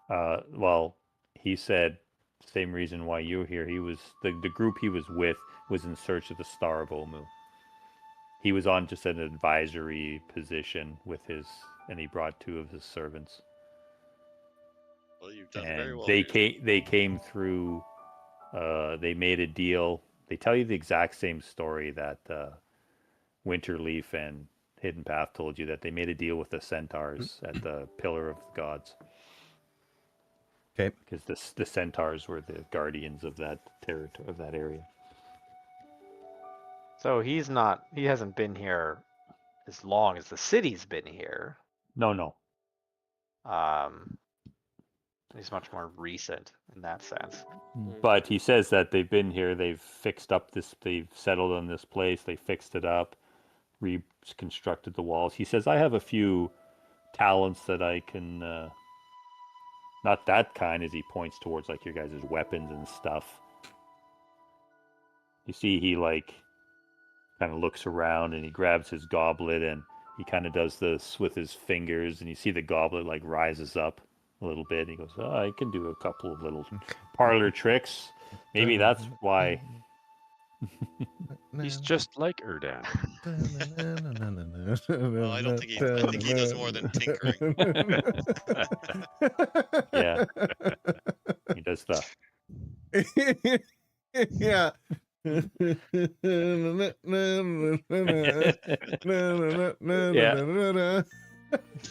Well, he said same reason why you're here. He was the group he was with was in search of the Star of Omu. He was on just an advisory position with and he brought 2 of his servants.
Well, you've done
and
very well.
They came through. They made a deal. They tell you the exact same story that Winterleaf and Hidden Path told you, that they made a deal with the centaurs at the Pillar of the Gods.
Okay.
Because the centaurs were the guardians of that territory, of that area.
So he hasn't been here as long as the city's been here.
No.
He's much more recent in that sense.
But he says that they've been here, they've settled on this place, they fixed it up, reconstructed the walls. He says, I have a few talents that I can, not that kind, as he points towards like your guys' weapons and stuff. You see he like kind of looks around and he grabs his goblet and he kind of does this with his fingers, and you see the goblet like rises up a little bit. He goes, I can do a couple of little parlor tricks. Maybe that's why.
He's just like Erdan.
Well, I think he does more than tinkering.
Yeah. He does stuff.
Yeah.
Yeah.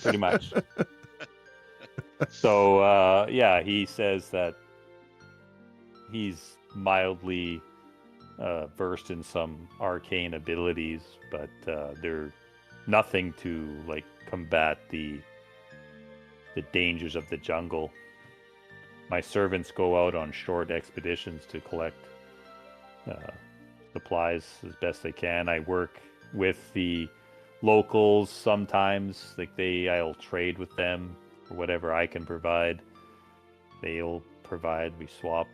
Pretty much. So, yeah, he says that he's mildly versed in some arcane abilities, but they're nothing to like combat the dangers of the jungle. My servants go out on short expeditions to collect supplies as best they can. I work with the locals sometimes. Like I'll trade with them for whatever I can provide. They'll provide. We swap.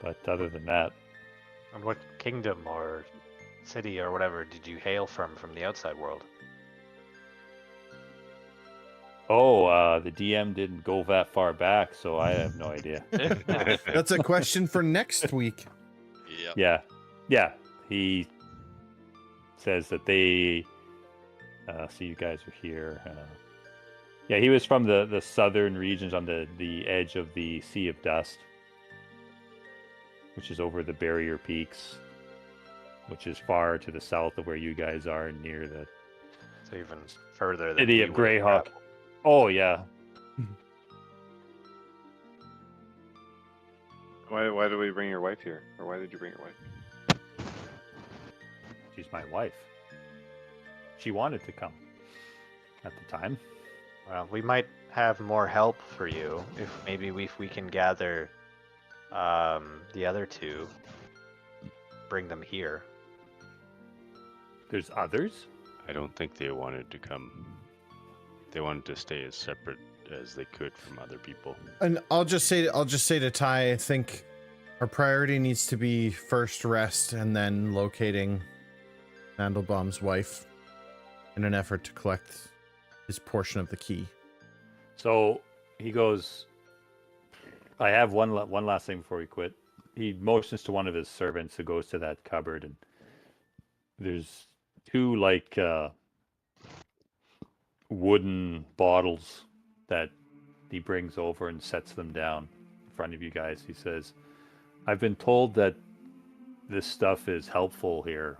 But other than that,
And what kingdom or city or whatever did you hail from the outside world?
Oh, the DM didn't go that far back, so I have no idea.
That's a question for next week.
Yep.
Yeah. He says that they. So you guys are here. Yeah, he was from the southern regions on the edge of the Sea of Dust, which is over the Barrier Peaks, which is far to the south of where you guys are, near the
So even further than
city
we
of
would have
Greyhawk.
traveled.
Oh yeah.
Why did we bring your wife here? Or why did you bring your wife?
She's my wife. She wanted to come at the time.
Well, we might have more help for you if maybe we can gather the other two, bring them here.
There's others?
I don't think they wanted to come. They wanted to stay as separate as they could from other people.
And I'll just say to Ty, I think our priority needs to be first rest and then locating Mandelbaum's wife in an effort to collect his portion of the key.
So he goes, I have one last thing before we quit. He motions to one of his servants who goes to that cupboard, and there's two like wooden bottles that he brings over and sets them down in front of you guys. He says, I've been told that this stuff is helpful here.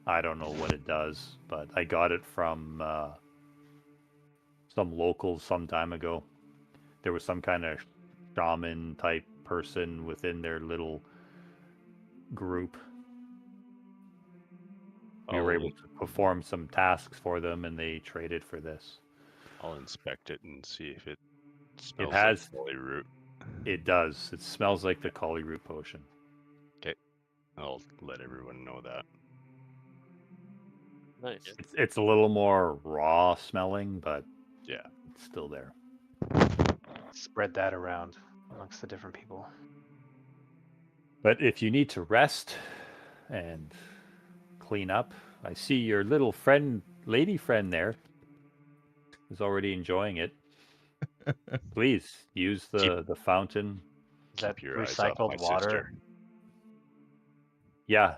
I don't know what it does, but I got it from some locals some time ago. There was some kind of shaman type person within their little group. We were able to perform some tasks for them, and they traded for this.
I'll inspect it and see if it smells
has-
like holy root.
It does. It smells like the Kali root potion.
I'll let everyone know that.
Nice.
It's a little more raw smelling, but
Yeah.
it's still there.
Spread that around amongst the different people.
But if you need to rest and clean up, I see your little friend, lady friend there, is already enjoying it. Please use the fountain.
Is that
Keep your eyes off
recycled
my
water?
sister.
Yeah,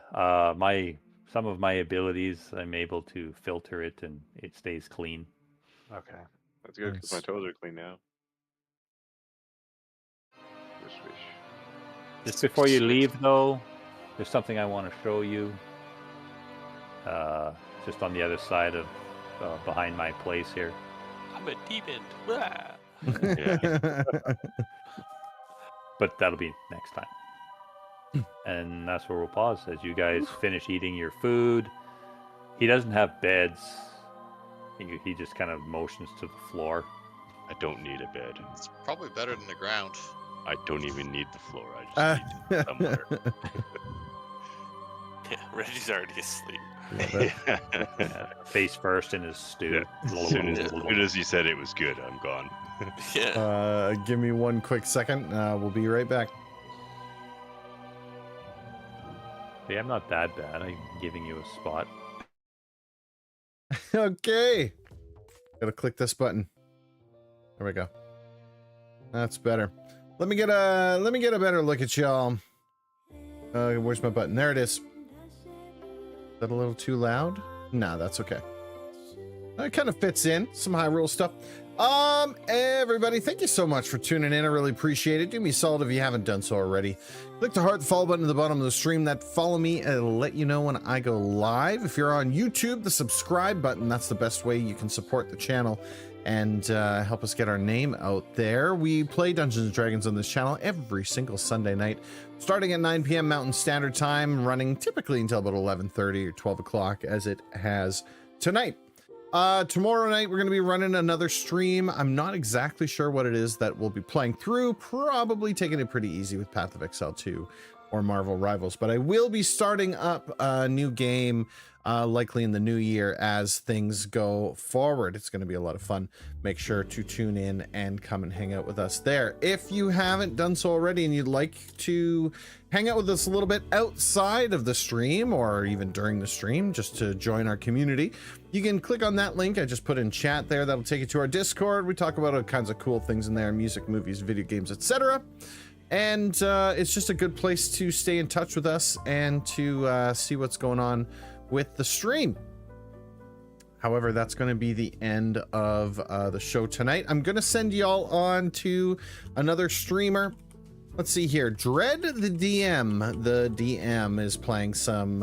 some of my abilities, I'm able to filter it and it stays clean.
Okay.
That's good because my
Nice.
toes are clean now. Wish, wish.
Just before you leave, though, there's something I want to show you. Just on the other side of, behind my place here.
I'm a demon. Blah.
But that'll be next time. And that's where we'll pause as you guys finish eating your food. He doesn't have beds. He just kind of motions to the floor.
I don't need a bed.
It's probably better than the ground.
I don't even need the floor. I just need somewhere.
Yeah, Reggie's already asleep.
Face first in his stew.
As soon as he said it was good, I'm gone.
Yeah.
Give me one quick second. We'll be right back.
Hey, I'm not that bad. I'm giving you a spot.
Okay. Gotta click this button. There we go. That's better. Let me get a better look at y'all. Where's my button? There it is. Is that a little too loud? No, that's okay. It kind of fits in. Some Hyrule stuff. Everybody, thank you so much for tuning in. I really appreciate it. Do me a solid if you haven't done so already. Click the heart, the follow button at the bottom of the stream. That follow me, it'll let you know when I go live. If you're on YouTube, the subscribe button, that's the best way you can support the channel and help us get our name out there. We play Dungeons and Dragons on this channel every single Sunday night, starting at 9 p.m. Mountain Standard Time, running typically until about 11:30 or 12 o'clock as it has tonight. Tomorrow night, we're going to be running another stream. I'm not exactly sure what it is that we'll be playing through. Probably taking it pretty easy with Path of Exile 2 or Marvel Rivals. But I will be starting up a new game likely in the new year as things go forward. It's going to be a lot of fun. Make sure to tune in and come and hang out with us there. If you haven't done so already and you'd like to hang out with us a little bit outside of the stream or even during the stream, just to join our community, you can click on that link I just put in chat there. That'll take you to our Discord. We talk about all kinds of cool things in there: music, movies, video games, etc. And it's just a good place to stay in touch with us and to see what's going on with the stream. However, that's going to be the end of the show tonight. I'm going to send y'all on to another streamer. Let's see here. Dread the DM. The DM is playing some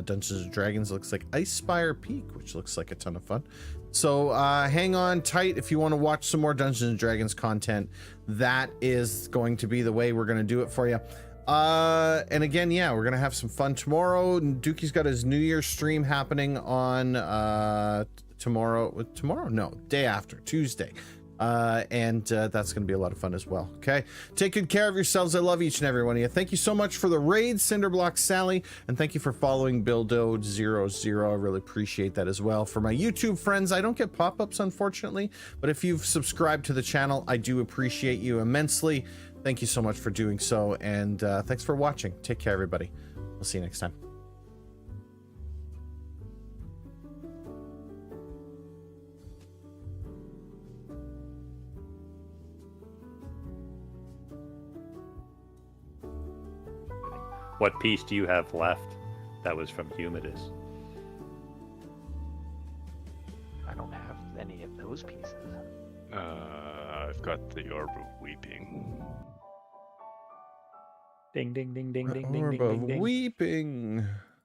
Dungeons and Dragons. Looks like Icespire Peak, which looks like a ton of fun. So hang on tight if you want to watch some more Dungeons and Dragons content. That is going to be the way we're going to do it for you. And again, yeah, we're going to have some fun tomorrow. Dookie's got his New Year's stream happening on day after, Tuesday. And that's going to be a lot of fun as well. Okay, take good care of yourselves. I love each and every one of you. Thank you so much for the raid, Cinderblock Sally, and thank you for following Bildo00. I really appreciate that as well. For my YouTube friends, I don't get pop-ups unfortunately, but if you've subscribed to the channel, I do appreciate you immensely. Thank you so much for doing so, and thanks for watching. Take care, everybody. We'll see you next time.
What piece do you have left? That was from Humidus.
I don't have any of those pieces.
I've got the Orb of Weeping.
Ding, ding, ding, ding, ding, ding,
Orb
ding,
of
ding, ding.
Weeping.